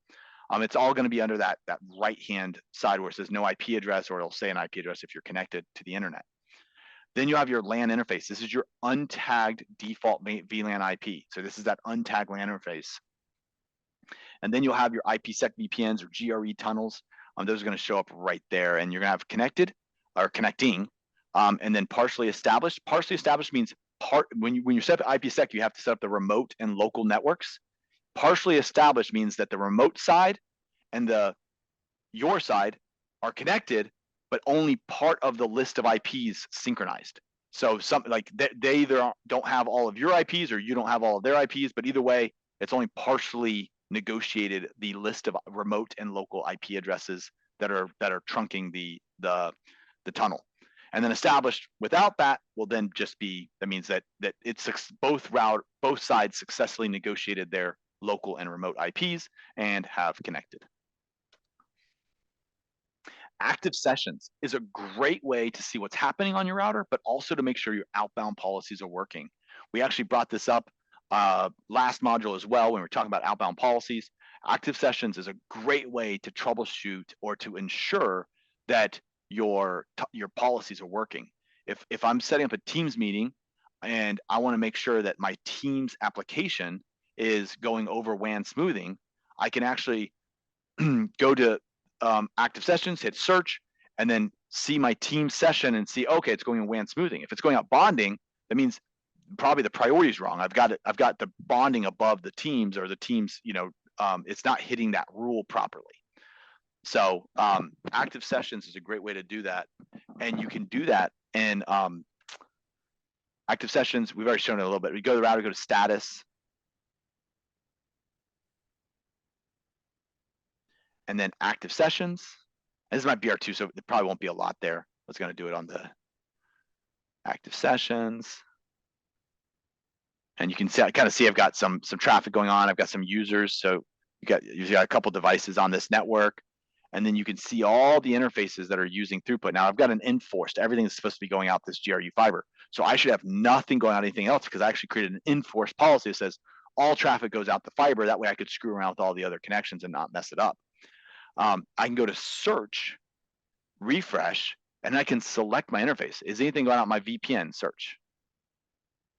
[SPEAKER 1] It's all going to be under that right-hand side where it says no IP address, or it'll say an IP address if you're connected to the internet. Then you have your LAN interface. This is your untagged default VLAN IP. So this is that untagged LAN interface. And then you'll have your IPsec VPNs or GRE tunnels. Those are going to show up right there, and you're going to have connected or connecting, and then partially established. Partially established means when you set up IPsec, you have to set up the remote and local networks. Partially established means that the remote side and your side are connected, but only part of the list of IPs synchronized. So something like they either don't have all of your IPs or you don't have all of their IPs, but either way, it's only partially negotiated the list of remote and local IP addresses that are trunking the tunnel. And then established without that will then just be, that means that it's both sides successfully negotiated their local and remote IPs and have connected. Active sessions is a great way to see what's happening on your router, but also to make sure your outbound policies are working. We actually brought this up last module as well when we were talking about outbound policies. Active sessions is a great way to troubleshoot or to ensure that your policies are working. If I'm setting up a Teams meeting and I want to make sure that my Teams application is going over WAN smoothing, I can actually go to active sessions, hit search, and then see my team session and see, okay, it's going in WAN smoothing. If it's going out bonding, that means probably the priority is wrong. I've got the bonding above the teams, or the teams, it's not hitting that rule properly. So active sessions is a great way to do that. And you can do that in active sessions. We've already shown it a little bit. We go to the router, go to status, and then active sessions. And this is my BR2, so it probably won't be a lot there. I was going to do it on the active sessions. And you can see, I kind of see I've got some traffic going on. I've got some users. So you got a couple devices on this network. And then you can see all the interfaces that are using throughput. Now I've got an enforced, everything is supposed to be going out this GRU fiber. So I should have nothing going out anything else, because I actually created an enforced policy that says all traffic goes out the fiber. That way I could screw around with all the other connections and not mess it up. I can go to search, refresh, and I can select my interface. Is anything going out my VPN? Search.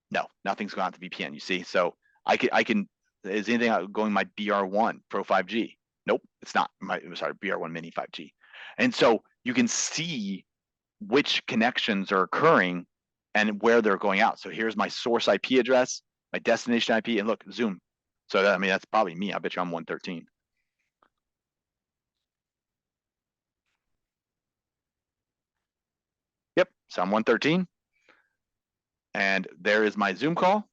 [SPEAKER 1] No, nothing's going out the VPN, you see? So I can, is anything out going my BR1 Pro 5G? Nope, it's not. Sorry, BR1 Mini 5G. And so you can see which connections are occurring and where they're going out. So here's my source IP address, my destination IP, and look, zoom. So that, I mean, that's probably me. I bet you I'm 113. Yep, so I'm 113. And there is my Zoom call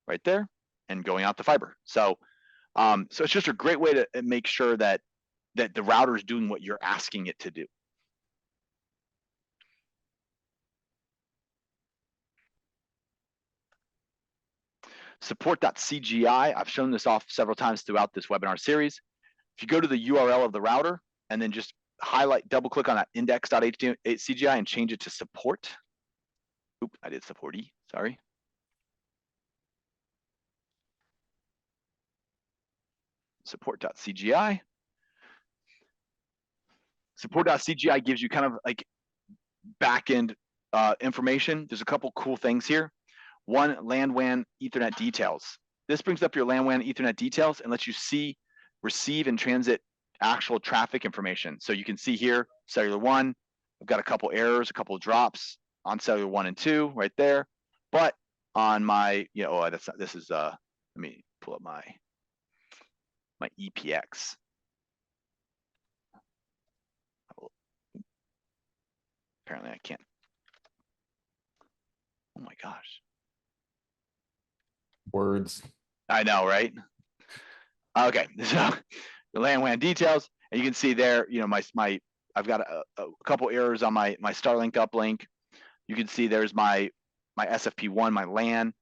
[SPEAKER 1] right there and going out the fiber. So so it's just a great way to make sure that the router is doing what you're asking it to do. Support.cgi, I've shown this off several times throughout this webinar series. If you go to the URL of the router and then just double click on that index.cgi and change it to support. Oop, I did supportee, sorry. Support.cgi. Support.cgi gives you kind of like backend information. There's a couple cool things here. One, LAN WAN Ethernet details. This brings up your LAN WAN Ethernet details and lets you see, receive, and transit actual traffic information. So you can see here, cellular 1, I've got a couple errors, a couple drops on cellular 1 and 2 right there. But on my, that's not, this is, let me pull up my EPX. Apparently I can't. Oh my gosh.
[SPEAKER 2] Words.
[SPEAKER 1] I know, right? Okay, so the LAN WAN details, and you can see there, I've got a couple errors on my Starlink uplink. You can see there's my SFP1, my LAN.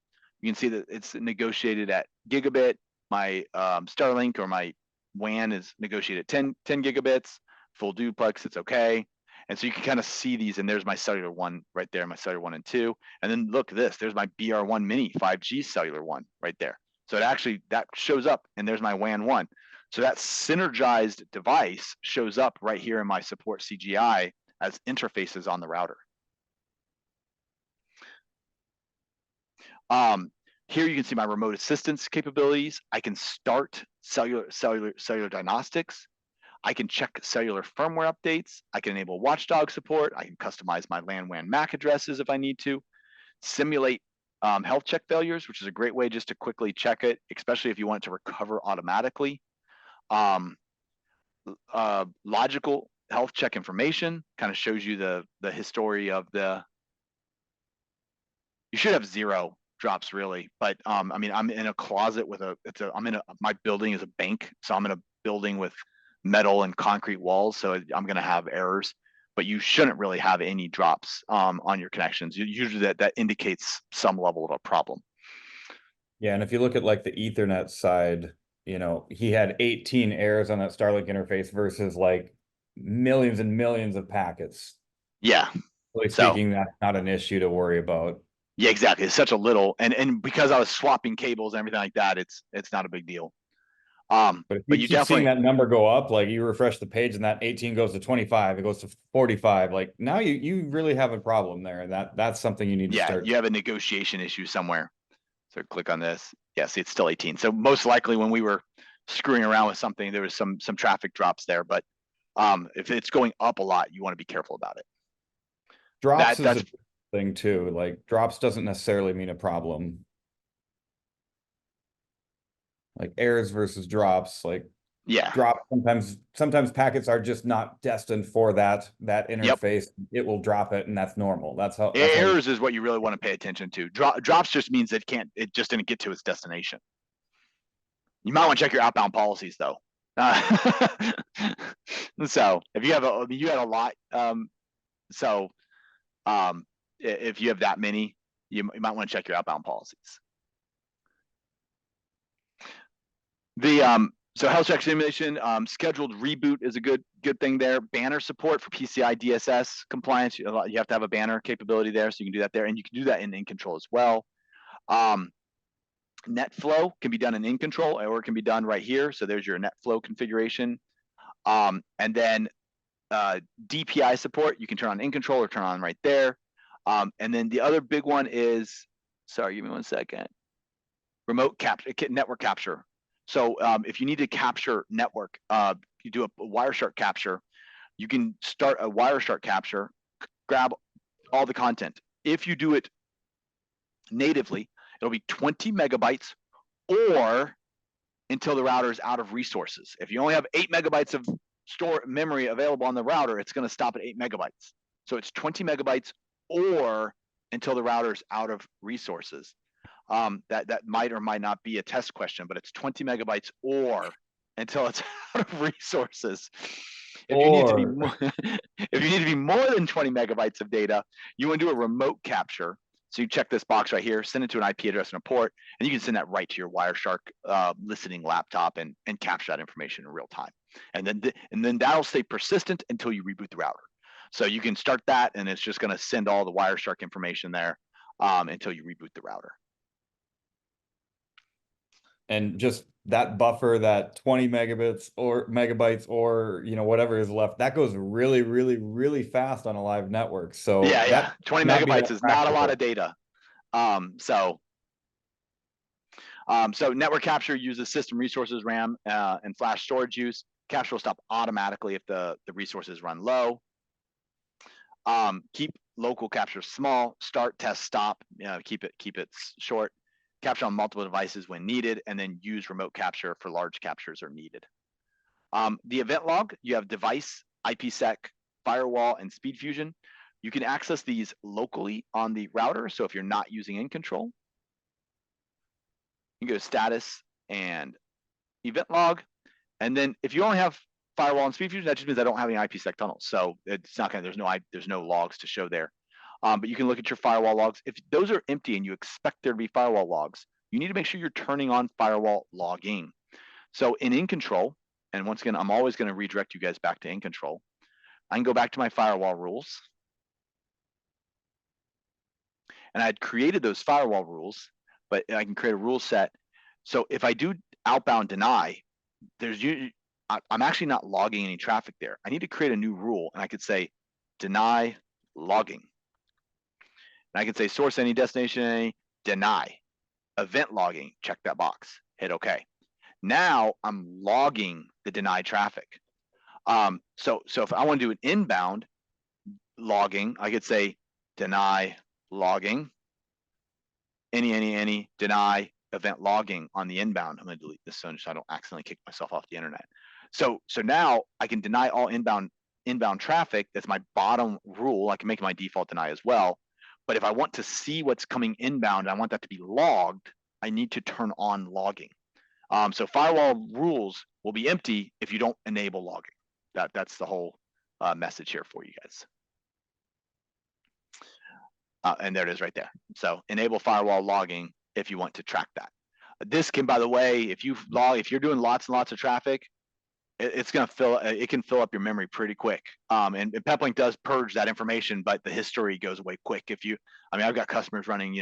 [SPEAKER 1] You can see that it's negotiated at gigabit. My Starlink or my WAN is negotiated at 10 gigabits, full duplex, it's okay. And so you can kind of see these, and there's my cellular 1 right there, my cellular 1 and 2. And then look at this, there's my BR1 Mini 5G cellular 1 right there. So it actually, that shows up, and there's my WAN 1. So that synergized device shows up right here in my support CGI as interfaces on the router. Here you can see my remote assistance capabilities. I can start cellular diagnostics. I can check cellular firmware updates. I can enable watchdog support. I can customize my LAN WAN MAC addresses if I need to. Simulate health check failures, which is a great way just to quickly check it, especially if you want it to recover automatically. Logical health check information kind of shows you the history of the. You should have 0 drops really, but I mean, I'm in a closet with my building is a bank, so I'm in a building with metal and concrete walls, so I'm going to have errors, but you shouldn't really have any drops on your connections. Usually that indicates some level of a problem.
[SPEAKER 2] Yeah, and if you look at like the Ethernet side, you know, he had 18 errors on that Starlink interface versus like millions and millions of packets.
[SPEAKER 1] Yeah.
[SPEAKER 2] Really
[SPEAKER 1] So
[SPEAKER 2] speaking, that's not an issue to worry about.
[SPEAKER 1] yeah, exactly. It's such a little, and because I was swapping cables and everything like that, it's not a big deal.
[SPEAKER 2] But if
[SPEAKER 1] But
[SPEAKER 2] you
[SPEAKER 1] you
[SPEAKER 2] keep seeing
[SPEAKER 1] definitely,
[SPEAKER 2] that number go up, like you refresh the page and that 18 goes to 25, it goes to 45, like now you really have a problem there. And that's something you need to
[SPEAKER 1] yeah,
[SPEAKER 2] start.
[SPEAKER 1] you have a negotiation issue somewhere. So click on this. Yeah, see, it's still 18. So most likely when we were screwing around with something, there was some traffic drops there. But if it's going up a lot, you want to be careful about it.
[SPEAKER 2] Drops is
[SPEAKER 1] That's
[SPEAKER 2] a thing too. Like drops doesn't necessarily mean a problem. Like errors versus drops, like
[SPEAKER 1] yeah.
[SPEAKER 2] drop sometimes packets are just not destined for that
[SPEAKER 1] Yep.
[SPEAKER 2] interface. It will drop it, and that's normal. That's how you.
[SPEAKER 1] Errors is what you really want to pay attention to. Drops just means it just didn't get to its destination. You might want to check your outbound policies though. So if you have you had a lot, so if you have that many, you might want to check your outbound policies. So health check simulation, scheduled reboot is a good thing there. Banner support for PCI DSS compliance. You have to have a banner capability there, so you can do that there, and you can do that in control as well. Net flow can be done in control, or it can be done right here. So there's your net flow configuration. And then DPI support, you can turn on in control or turn on right there. And then the other big one is, sorry, give me 1 second. Remote capture, network capture. So if you need to capture network, you do a Wireshark capture, you can start a Wireshark capture, grab all the content. If you do it natively, it'll be 20 megabytes or until the router is out of resources. If you only have 8 megabytes of store memory available on the router, it's going to stop at 8 megabytes. So it's 20 megabytes or until the router is out of resources. That might or might not be a test question, but it's 20 megabytes or until it's out of resources. If you need to be more, if you need to be more than 20 megabytes of data, you want to do a remote capture. So you check this box right here, send it to an IP address and a port, and you can send that right to your Wireshark listening laptop and capture that information in real time. And then that'll stay persistent until you reboot the router. So you can start that, and it's just going to send all the Wireshark information there until you reboot the router.
[SPEAKER 2] And just that buffer, that 20 megabytes or you know whatever is left, that goes really, really, really fast on a live network. So
[SPEAKER 1] yeah, 20 megabytes is not a lot of data. So network capture uses system resources, RAM, and flash storage use. Capture will stop automatically if the resources run low. Keep local capture small. Start, test, stop. Keep it short. Capture on multiple devices when needed, and then use remote capture for large captures are needed. The event log, you have device, IPsec, firewall, and SpeedFusion. You can access these locally on the router. So if you're not using in control, you can go to status and event log. And then if you only have firewall and SpeedFusion, that just means I don't have any IPsec tunnels. So it's not gonna, there's no logs to show there. But you can look at your firewall logs. If those are empty and you expect there to be firewall logs, you need to make sure you're turning on firewall logging. So in control, and once again, I'm always going to redirect you guys back to in control. I can go back to my firewall rules. And I had created those firewall rules, but I can create a rule set. So if I do outbound deny, I'm actually not logging any traffic there. I need to create a new rule, and I could say deny logging. And I could say source any, destination any, deny. event logging, check that box, hit OK. Now I'm logging the denied traffic. So if I want to do an inbound logging, I could say deny logging, any deny event logging on the inbound. I'm going to delete this so I don't accidentally kick myself off the internet. So now I can deny all inbound traffic. That's my bottom rule. I can make my default deny as well. But if I want to see what's coming inbound, I want that to be logged, I need to turn on logging. So firewall rules will be empty if you don't enable logging. That's the whole message here for you guys. And there it is right there. So enable firewall logging if you want to track that. This can, by the way, if you're doing lots and lots of traffic, it can fill up your memory pretty quick. And Peplink does purge that information, but the history goes away quick. I've got customers running,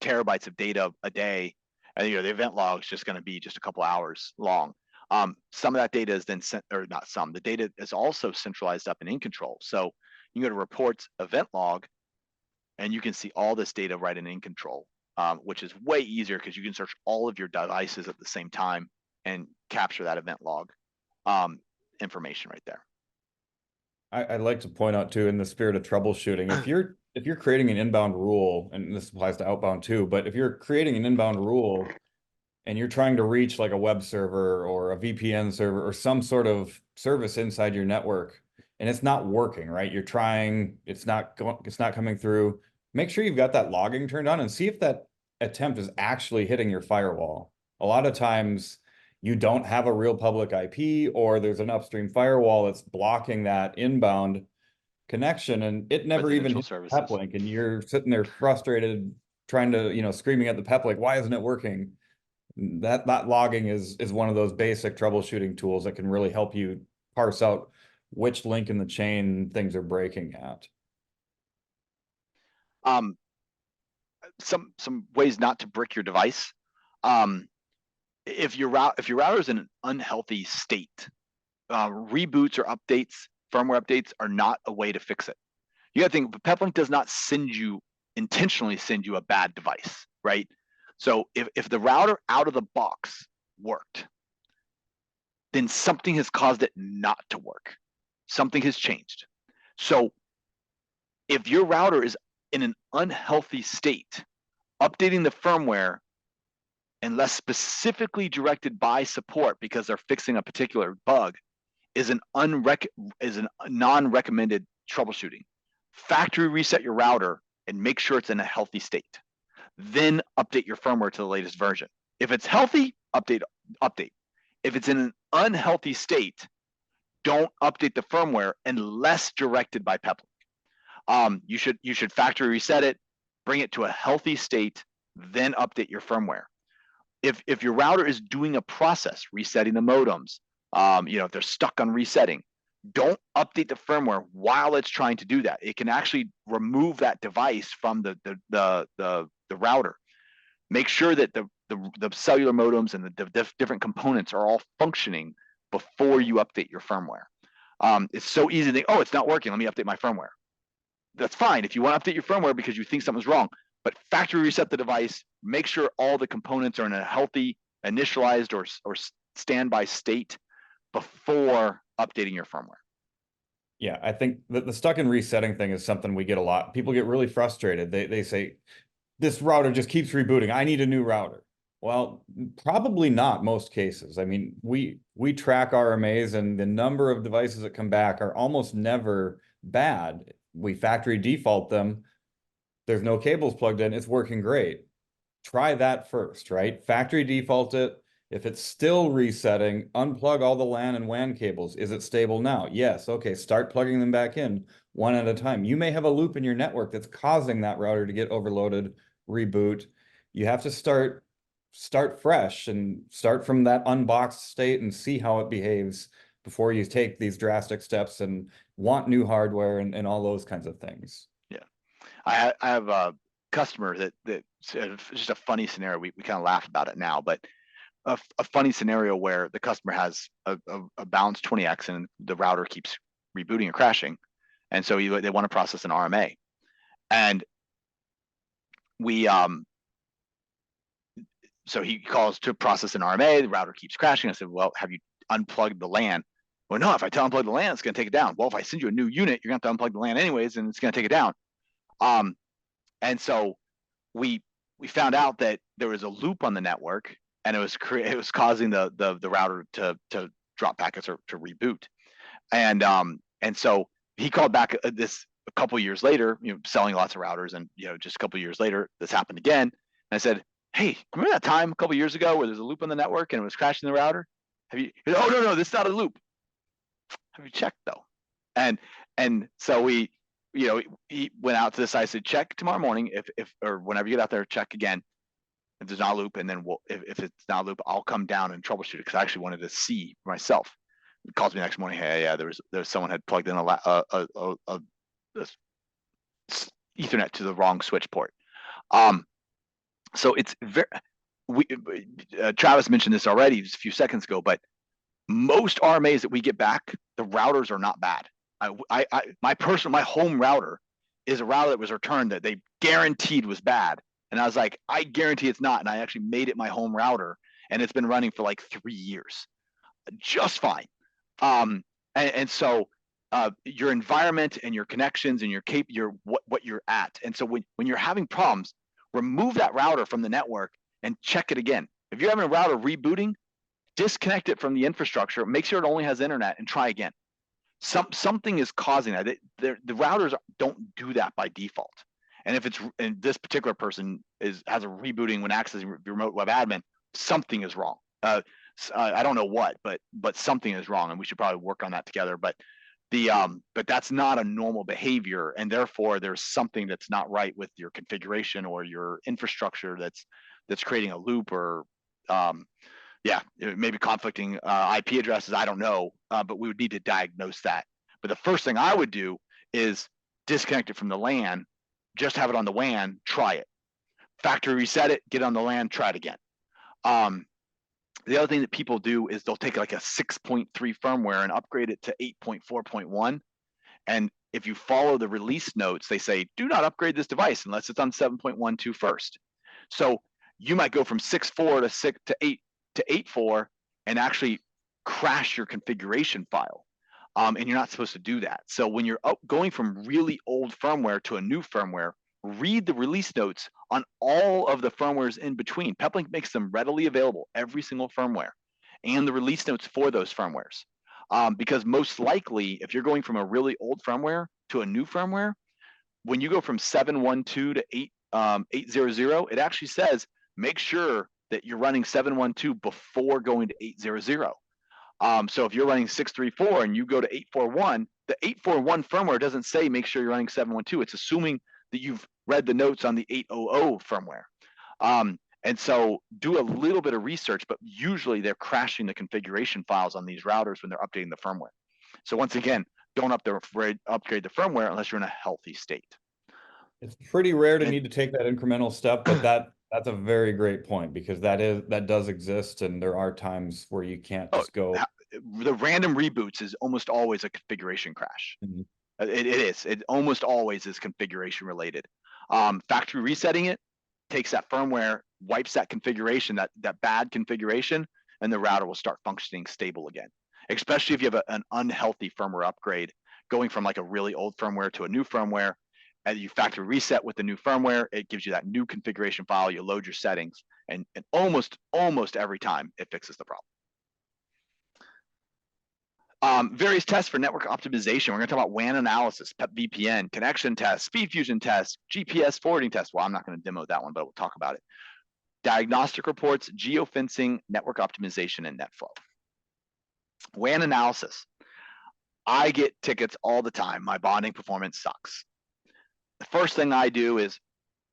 [SPEAKER 1] terabytes of data a day, and the event log is just going to be just a couple hours long. Some of that data is then sent, or not some, the data is also centralized up in control. So you go to reports, event log, and you can see all this data right in control, which is way easier because you can search all of your devices at the same time and capture that event log information right there.
[SPEAKER 2] I'd like to point out too, in the spirit of troubleshooting, if you're creating an inbound rule, and this applies to outbound too, but if you're creating an inbound rule and you're trying to reach like a web server or a VPN server or some sort of service inside your network, and it's not working, right? You're trying, it's not coming through. Make sure you've got that logging turned on and see if that attempt is actually hitting your firewall. A lot of times you don't have a real public IP, or there's an upstream firewall that's blocking that inbound connection, and it never even hits Peplink, and you're sitting there frustrated, trying to, screaming at the Peplink, why isn't it working? That logging is one of those basic troubleshooting tools that can really help you parse out which link in the chain things are breaking at.
[SPEAKER 1] Some ways not to brick your device. If your router is in an unhealthy state, reboots or updates, firmware updates are not a way to fix it. You got to think, Peplink does not intentionally send you a bad device, right? So if the router out of the box worked, then something has caused it not to work. Something has changed. So if your router is in an unhealthy state, updating the firmware, unless specifically directed by support because they're fixing a particular bug, is a non-recommended troubleshooting. Factory reset your router and make sure it's in a healthy state. Then update your firmware to the latest version. If it's healthy, update. If it's in an unhealthy state, don't update the firmware unless directed by Peplink. You should factory reset it, bring it to a healthy state, then update your firmware. If your router is doing a process, resetting the modems, if they're stuck on resetting, don't update the firmware while it's trying to do that. It can actually remove that device from the router. Make sure that the cellular modems and the different components are all functioning before you update your firmware. It's so easy to think, oh, it's not working, let me update my firmware. That's fine if you want to update your firmware because you think something's wrong, but factory reset the device, make sure all the components are in a healthy, initialized or standby state before updating your firmware.
[SPEAKER 2] Yeah, I think the stuck in resetting thing is something we get a lot. People get really frustrated. They say, this router just keeps rebooting, I need a new router. Well, probably not most cases. I mean, we track RMAs, and the number of devices that come back are almost never bad. We factory default them. There's no cables plugged in. It's working great. Try that first, right? Factory default it. If it's still resetting, unplug all the LAN and WAN cables. Is it stable now? Yes. Okay, start plugging them back in one at a time. You may have a loop in your network that's causing that router to get overloaded, reboot. You have to start fresh and start from that unboxed state and see how it behaves before you take these drastic steps and want new hardware and all those kinds of things.
[SPEAKER 1] Yeah. I have a customer that it's just a funny scenario. We kind of laugh about it now, but a funny scenario where the customer has a balanced 20x and the router keeps rebooting and crashing. And so they want to process an RMA. And we so he calls to process an RMA. The router keeps crashing. I said, well, have you unplugged the LAN? Well, no, if I unplug the LAN, it's going to take it down. Well, if I send you a new unit, you're going to have to unplug the LAN anyways, and it's going to take it down. And so we found out that there was a loop on the network, and it was causing the router to drop packets or to reboot. And so he called back this a couple years later, selling lots of routers, and just a couple years later, this happened again. And I said, hey, remember that time a couple years ago where there's a loop on the network and it was crashing the router? Have you? Oh, no, this is not a loop. Have you checked though? And so he went out to this. I said, check tomorrow morning if or whenever you get out there, check again. If there's not a loop, and then if it's not a loop, I'll come down and troubleshoot it, because I actually wanted to see for myself. He calls me next morning. Hey, yeah, there's someone had plugged in a Ethernet to the wrong switch port. So it's very. Travis mentioned this already just a few seconds ago, but most RMAs that we get back, the routers are not bad. My home router is a router that was returned that they guaranteed was bad. And I was like, I guarantee it's not. And I actually made it my home router, and it's been running for like 3 years, just fine. And so your environment and your connections and what you're at. And so when you're having problems, remove that router from the network and check it again. If you're having a router rebooting, disconnect it from the infrastructure, make sure it only has internet, and try again. Something is causing that. The routers don't do that by default. And if this particular person has a rebooting when accessing remote web admin, something is wrong. I don't know what, but something is wrong, and we should probably work on that together. But that's not a normal behavior, and therefore there's something that's not right with your configuration or your infrastructure that's creating a loop, or maybe conflicting IP addresses. I don't know, but we would need to diagnose that. But the first thing I would do is disconnect it from the LAN, just have it on the WAN, try it. Factory reset it, get on the LAN, try it again. The other thing that people do is they'll take like a 6.3 firmware and upgrade it to 8.4.1. And if you follow the release notes, they say, do not upgrade this device unless it's on 7.12 first. So you might go from 6.4 to 8.4 and actually crash your configuration file. And you're not supposed to do that. So when you're going from really old firmware to a new firmware, read the release notes on all of the firmwares in between. Peplink makes them readily available, every single firmware, and the release notes for those firmwares. Because most likely, if you're going from a really old firmware to a new firmware, when you go from 7.12 to 8.0.0, it actually says, make sure that you're running 7.12 before going to 8.0.0. So if you're running 6.3.4 and you go to 8.4.1, the 8.4.1 firmware doesn't say make sure you're running 7.12. It's assuming that you've read the notes on the 8.0.0 firmware. And so do a little bit of research, but usually they're crashing the configuration files on these routers when they're updating the firmware. So once again, don't upgrade the firmware unless you're in a healthy state.
[SPEAKER 2] It's pretty rare to need to take that incremental step, but that's a very great point, because that does exist, and there are times where you can't just go.
[SPEAKER 1] The random reboots is almost always a configuration crash.
[SPEAKER 2] Mhm.
[SPEAKER 1] It is. It almost always is configuration related. Factory resetting it takes that firmware, wipes that configuration, that bad configuration, and the router will start functioning stable again. Especially if you have an unhealthy firmware upgrade, going from like a really old firmware to a new firmware, and you factory reset with the new firmware, it gives you that new configuration file. You load your settings, and almost every time it fixes the problem. Various tests for network optimization. We're going to talk about WAN analysis, PEP VPN, connection tests, speed fusion tests, GPS forwarding tests. Well, I'm not going to demo that one, but we'll talk about it. Diagnostic reports, geofencing, network optimization, and NetFlow. WAN analysis. I get tickets all the time. My bonding performance sucks. The first thing I do is,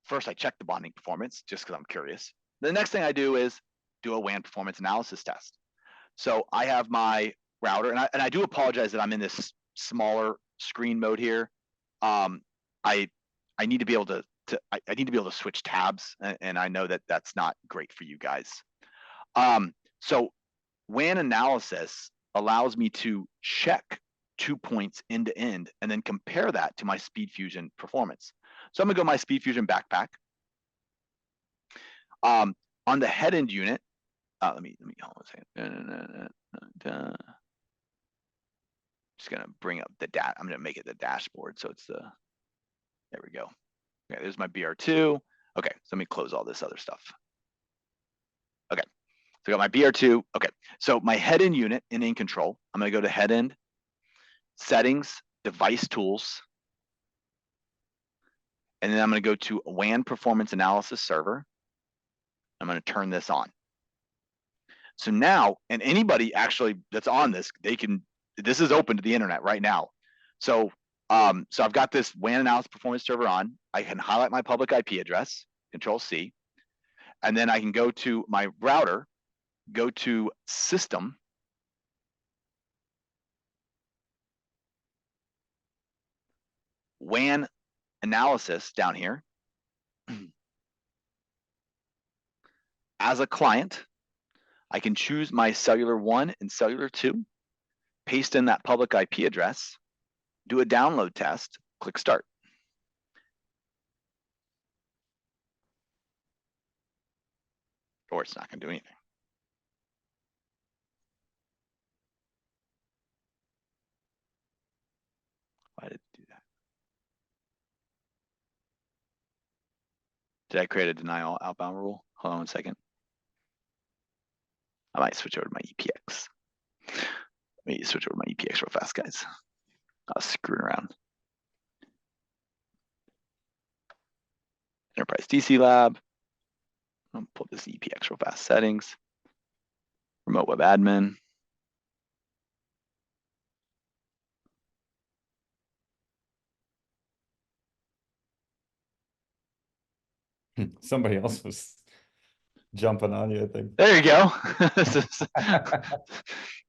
[SPEAKER 1] first I check the bonding performance just because I'm curious. The next thing I do is do a WAN performance analysis test. So I have my router, and I do apologize that I'm in this smaller screen mode here. I need to be able to I need to be able to switch tabs, and I know that that's not great for you guys. So WAN analysis allows me to check 2 points end to end and then compare that to my SpeedFusion performance. So I'm gonna go my SpeedFusion backpack. on the head end unit, let me hold on a second. Just gonna bring up the data. I'm gonna make it the dashboard. So it's there we go. Okay, there's my BR2. Okay, so let me close all this other stuff. Okay, so I got my BR2. Okay, so my head end unit in control, I'm gonna go to head end, settings, device tools, and then I'm gonna go to WAN performance analysis server. I'm gonna turn this on. So now, and anybody actually that's on this, this is open to the internet right now. So I've got this WAN analysis performance server on. I can highlight my public IP address, Control C, and then I can go to my router, go to system, WAN analysis down here. As a client, I can choose my cellular 1 and cellular 2, paste in that public IP address, do a download test, click start. Or it's not going to do anything. Why did it do that? Did I create a deny all outbound rule? Hold on one second. I might switch over to my EPX. Let me switch over to my EPX real fast, guys. I was screwing around. Enterprise DC Lab. I'm gonna pull this EPX real fast. Settings. Remote web admin.
[SPEAKER 2] Somebody else was jumping on you, I think.
[SPEAKER 1] There you go.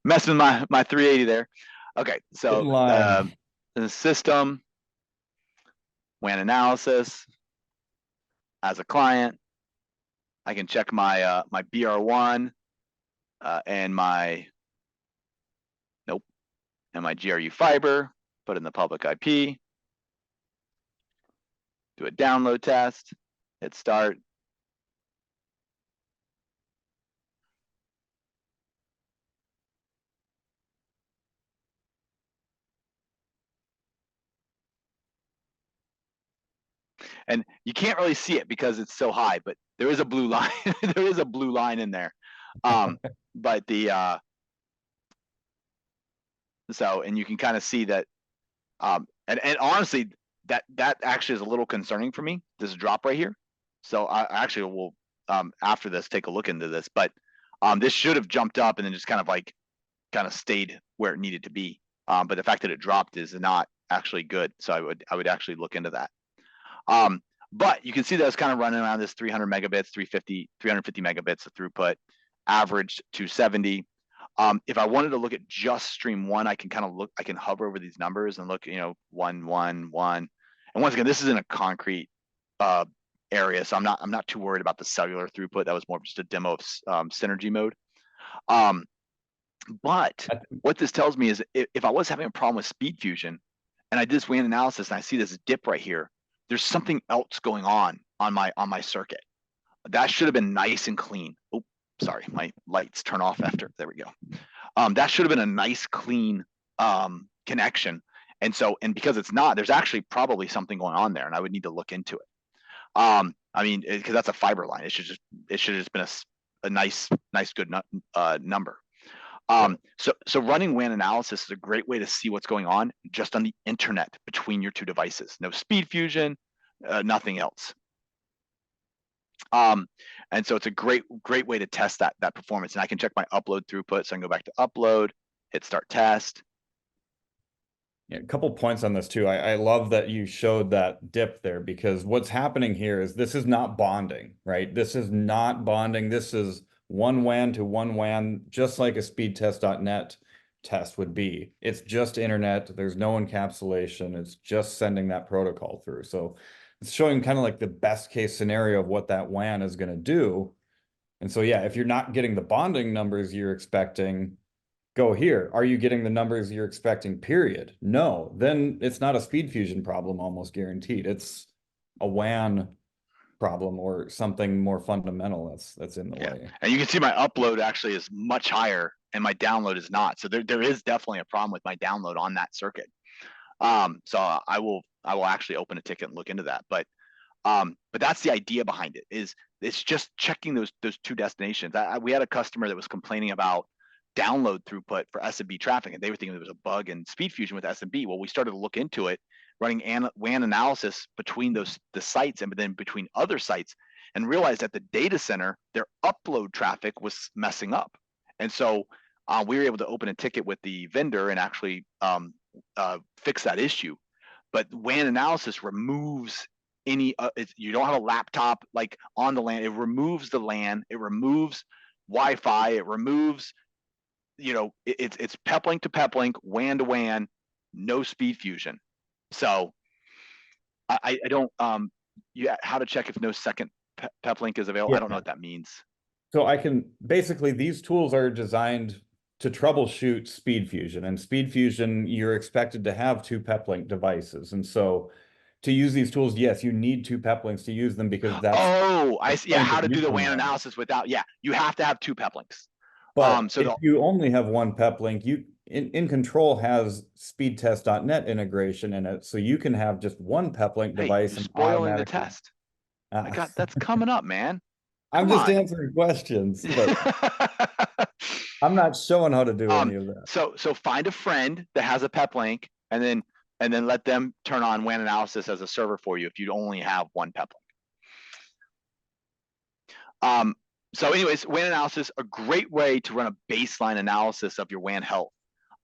[SPEAKER 1] Messing with my 380 there. Okay, so the system, WAN analysis. As a client, I can check my my BR1 and my and my GRU fiber, put in the public IP, do a download test, hit start. And you can't really see it because it's so high, but there is a blue line. There is a blue line in there. But the so, and you can kind of see that, and honestly, that actually is a little concerning for me, this drop right here. So I actually will, after this, take a look into this, but this should have jumped up and then just kind of stayed where it needed to be. But the fact that it dropped is not actually good. So I would actually look into that. But you can see that it's kind of running around this 300 megabits, 350 megabits of throughput, averaged 270. If I wanted to look at just stream 1, I can hover over these numbers and look, 1, 1, 1. And once again, this is in a concrete area, so I'm not too worried about the cellular throughput. That was more just a demo of synergy mode. But what this tells me is if I was having a problem with Speed Fusion and I did this WAN analysis and I see this dip right here, there's something else going on my circuit. That should have been nice and clean. Oh, sorry, my lights turn off after. There we go. That should have been a nice, clean connection. And because it's not, there's actually probably something going on there, and I would need to look into it. I mean, because that's a fiber line. It should have just been a nice, good number. So running WAN analysis is a great way to see what's going on just on the internet between your two devices. No Speed Fusion, nothing else. And so it's a great way to test that performance. And I can check my upload throughput. So I can go back to upload, hit start test.
[SPEAKER 2] Yeah, a couple points on this too. I love that you showed that dip there, because what's happening here is this is not bonding, right? This is not bonding. This is one WAN to one WAN, just like a speedtest.net test would be. It's just internet. There's no encapsulation. It's just sending that protocol through. So it's showing kind of like the best case scenario of what that WAN is going to do. And so, yeah, if you're not getting the bonding numbers you're expecting, go here. Are you getting the numbers you're expecting, period? No, then it's not a Speed Fusion problem, almost guaranteed. It's a WAN problem or something more fundamental that's in the
[SPEAKER 1] Yeah.
[SPEAKER 2] way.
[SPEAKER 1] And you can see my upload actually is much higher and my download is not. So there is definitely a problem with my download on that circuit. So I will actually open a ticket and look into that. But that's the idea behind it. Is it's just checking those two destinations. We had a customer that was complaining about download throughput for SMB traffic, and they were thinking there was a bug in SpeedFusion with SMB. Well, we started to look into it, running WAN analysis between the sites and then between other sites, and realized at the data center their upload traffic was messing up. And so we were able to open a ticket with the vendor and actually fix that issue. But WAN analysis removes any you don't have a laptop like on the LAN. It removes the LAN, it removes Wi-Fi, it removes, it's Peplink to Peplink, WAN to WAN, no SpeedFusion. So I don't how to check if no second Peplink is available. I don't know what that means.
[SPEAKER 2] So I can basically, these tools are designed to troubleshoot SpeedFusion, and SpeedFusion, you're expected to have 2 Peplink devices. And so to use these tools, yes, you need 2 Peplinks to use them because that's
[SPEAKER 1] I see. Yeah, how to do the WAN analysis without, you have to have 2 Peplinks.
[SPEAKER 2] But if you only have 1 Peplink, you in Control has speedtest.net integration in it, so you can have just 1 Peplink device
[SPEAKER 1] you're
[SPEAKER 2] and
[SPEAKER 1] spoiling the test. I got that's coming up, man.
[SPEAKER 2] I'm just answering questions, but I'm not showing how to do any of that.
[SPEAKER 1] So find a friend that has a Peplink, and then let them turn on WAN analysis as a server for you if you only have 1 Peplink. So anyways, WAN analysis, a great way to run a baseline analysis of your WAN health.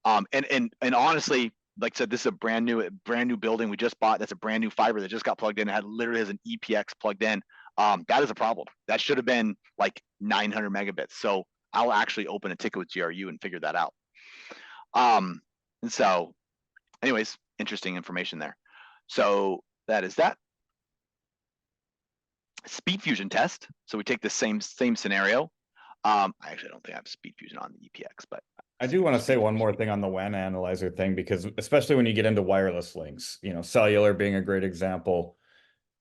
[SPEAKER 1] And honestly, like I said, this is a brand new building we just bought. That's a brand new fiber that just got plugged in. It had literally has an EPX plugged in. That is a problem. That should have been like 900 megabits. So I'll actually open a ticket with GRU and figure that out. And so anyways, interesting information there. So that is that. SpeedFusion test. So we take the same scenario. I actually don't think I have SpeedFusion on the EPX, but
[SPEAKER 2] I do want to say one more thing on the WAN analyzer thing, because especially when you get into wireless links, cellular being a great example,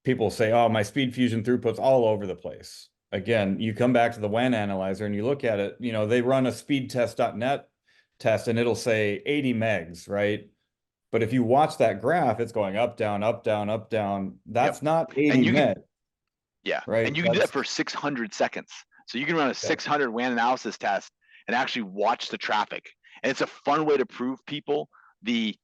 [SPEAKER 2] people say, oh, my SpeedFusion throughput's all over the place. Again, you come back to the WAN analyzer and you look at it, they run a speedtest.net test and it'll say 80 megs, right? But if you watch that graph, it's going up, down, up, down, up, down. That's not 80 megs.
[SPEAKER 1] Yeah,
[SPEAKER 2] right.
[SPEAKER 1] And you can do that for 600 seconds. So you can run a 600 WAN analysis test and actually watch the traffic. And it's a fun way to prove people the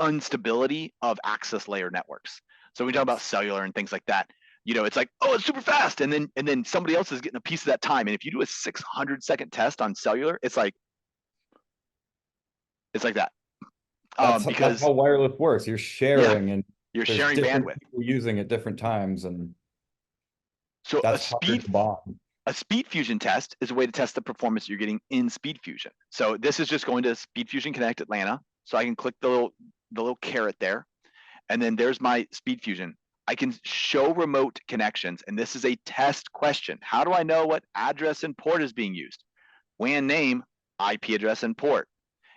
[SPEAKER 1] instability of access layer networks. So we talk about cellular and things like that. It's like, oh, it's super fast, and then somebody else is getting a piece of that time. And if you do a 600-second test on cellular, it's like that.
[SPEAKER 2] That's how wireless works. You're sharing, and
[SPEAKER 1] you're sharing bandwidth.
[SPEAKER 2] People using at different times, and
[SPEAKER 1] so
[SPEAKER 2] that's
[SPEAKER 1] a SpeedFusion test is a way to test the performance you're getting in SpeedFusion. So this is just going to SpeedFusion Connect Atlanta. So I can click the little caret there, and then there's my SpeedFusion. I can show remote connections, and this is a test question. How do I know what address and port is being used? WAN name, IP address, and port.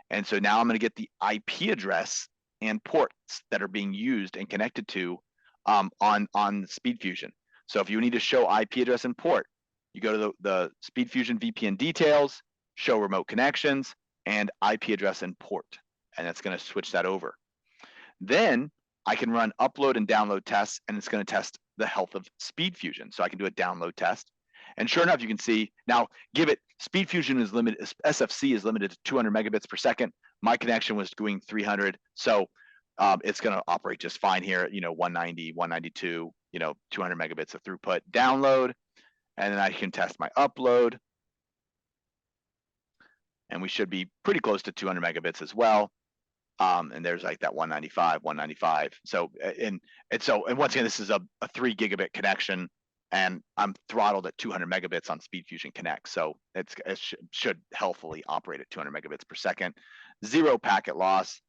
[SPEAKER 1] And so now I'm going to get the IP address and ports that are being used and connected to on SpeedFusion. So if you need to show IP address and port, you go to the SpeedFusion VPN details, show remote connections, and IP address and port. And it's going to switch that over. Then I can run upload and download tests, and it's going to test the health of SpeedFusion. So I can do a download test. And sure enough, you can see now, SpeedFusion is limited, SFC is limited to 200 megabits per second. My connection was doing 300. So it's going to operate just fine here, 190, 192, 200 megabits of throughput download. And then I can test my upload. And we should be pretty close to 200 megabits as well. And there's like that 195. So, and once again, this is a 3 gigabit connection, and I'm throttled at 200 megabits on SpeedFusion Connect. So it should healthily operate at 200 megabits per second. 0 packet loss.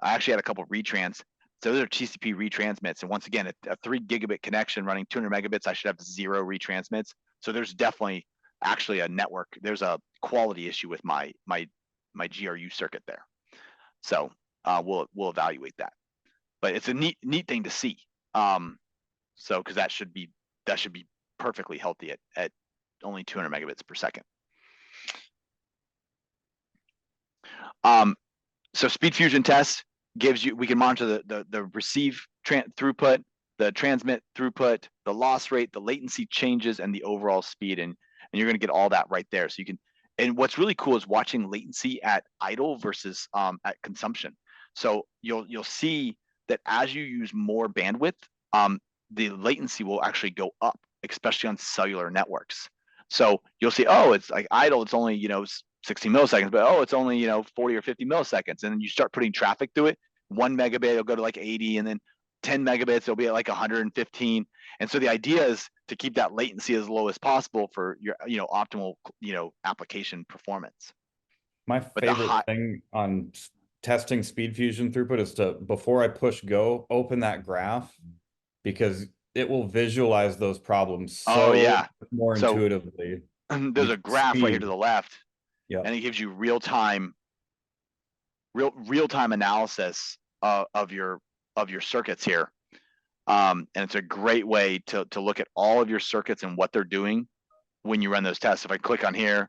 [SPEAKER 1] I actually had a couple of retrans. So those are TCP retransmits. And once again, a 3 gigabit connection running 200 megabits, I should have 0 retransmits. So there's definitely actually a network. There's a quality issue with my GRU circuit there. So we'll evaluate that. But it's a neat thing to see. So because that should be that should be perfectly healthy at only 200 megabits per second. So Speed Fusion test gives you, we can monitor the receive throughput, the transmit throughput, the loss rate, the latency changes, and the overall speed. And you're going to get all that right there. So you can, and what's really cool is watching latency at idle versus at consumption. So you'll see that as you use more bandwidth, the latency will actually go up, especially on cellular networks. So you'll see, oh, it's like idle, it's only, 60 milliseconds, but oh, it's only 40 or 50 milliseconds, and then you start putting traffic through it. 1 megabit it'll go to like 80, and then 10 megabits it'll be at like 115. And so the idea is to keep that latency as low as possible for your optimal application performance.
[SPEAKER 2] My favorite thing on testing Speed Fusion throughput is to, before I push go, open that graph, because it will visualize those problems so more intuitively.
[SPEAKER 1] There's a graph right here to the left.
[SPEAKER 2] Yeah.
[SPEAKER 1] And it gives you real-time analysis of your circuits here. And it's a great way to look at all of your circuits and what they're doing when you run those tests. If I click on here,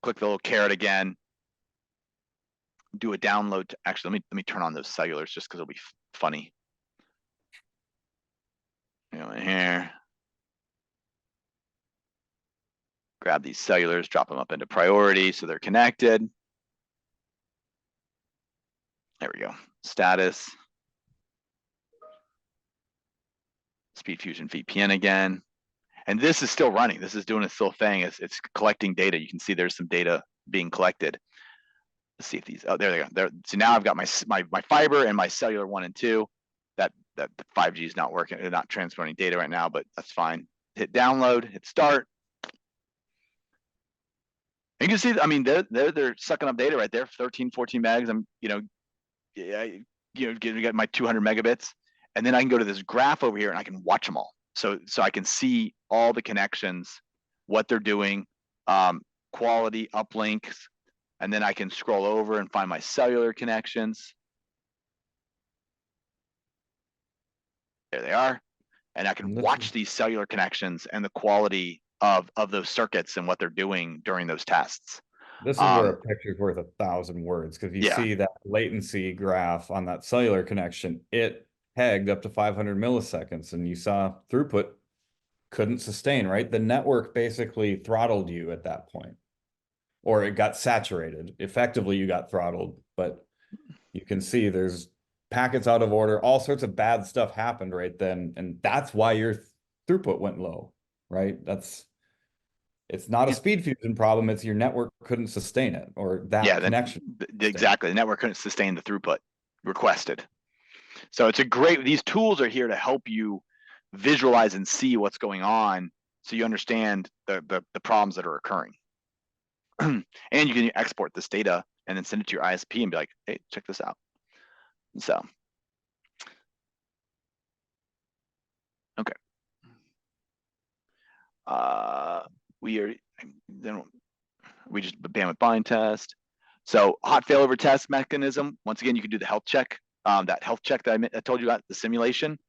[SPEAKER 1] click the little caret again, do a download. Actually, let me turn on those cellulars just because it'll be funny. Here. Grab these cellulars, drop them up into priority so they're connected. There we go. Status. Speed Fusion VPN again. And this is still running. This is doing its still thing. It's collecting data. You can see there's some data being collected. Let's see if these, oh, there they go. There. So now I've got my fiber and my cellular 1 and 2. That 5G is not working. They're not transferring data right now, but that's fine. Hit download, hit start. You can see, I mean, they're sucking up data right there, 13, 14 megs. I'm, get my 200 megabits, and then I can go to this graph over here and I can watch them all. So I can see all the connections, what they're doing, quality, uplinks, and then I can scroll over and find my cellular connections. There they are. And I can watch these cellular connections and the quality of those circuits and what they're doing during those tests.
[SPEAKER 2] This is where a picture's worth 1,000 words, because you see that latency graph on that cellular connection, it pegged up to 500 milliseconds, and you saw throughput couldn't sustain, right? The network basically throttled you at that point, or it got saturated. Effectively, you got throttled, but you can see there's packets out of order, all sorts of bad stuff happened right then, and that's why your throughput went low, right? It's not a Speed Fusion problem. It's your network couldn't sustain it, or that connection.
[SPEAKER 1] Exactly. The network couldn't sustain the throughput requested. So it's these tools are here to help you visualize and see what's going on so you understand the problems that are occurring. And you can export this data and then send it to your ISP and be like, hey, check this out. So, okay. We just bandwidth bind test. So hot failover test mechanism. Once again, you can do the health check. That health check that I told you about, the simulation.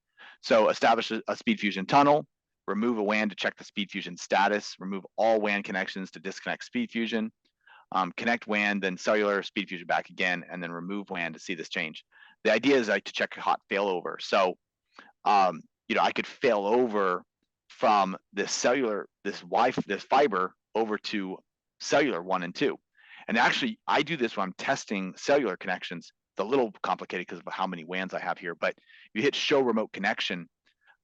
[SPEAKER 1] So establish a Speed Fusion tunnel, remove a WAN to check the Speed Fusion status, remove all WAN connections to disconnect Speed Fusion, connect WAN, then cellular Speed Fusion back again, and then remove WAN to see this change. The idea is to check a hot failover. So, I could fail over from this cellular, this fiber over to cellular 1 and 2. And actually, I do this when I'm testing cellular connections. It's a little complicated because of how many WANs I have here, but you hit show remote connection,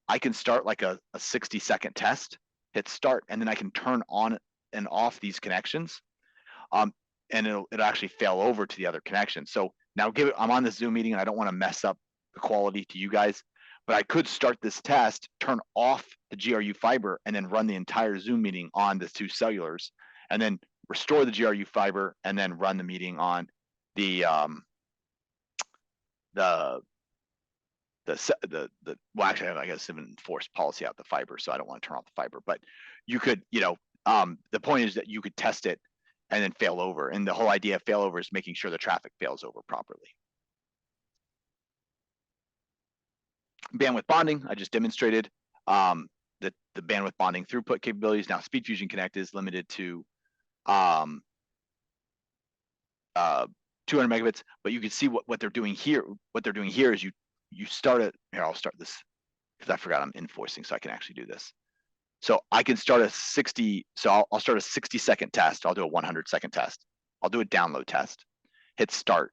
[SPEAKER 1] I can start like a 60-second test, hit start, and then I can turn on and off these connections. And it'll actually fail over to the other connection. So now I'm on this Zoom meeting and I don't want to mess up the quality to you guys, but I could start this test, turn off the GRU fiber, and then run the entire Zoom meeting on the 2 cellulars, and then restore the GRU fiber, and then run the meeting on well, actually, I guess I haven't enforced policy out the fiber, so I don't want to turn off the fiber, but you could, the point is that you could test it and then fail over. And the whole idea of failover is making sure the traffic fails over properly. Bandwidth bonding, I just demonstrated. the bandwidth bonding throughput capabilities. Now, Speed Fusion Connect is limited to 200 megabits, but you can see what they're doing here. What they're doing here is you start it here. I'll start this because I forgot I'm invoicing, so I can actually do this. So I can start a 60. So I'll start a 60-second test. I'll do a 100-second test. I'll do a download test. Hit start,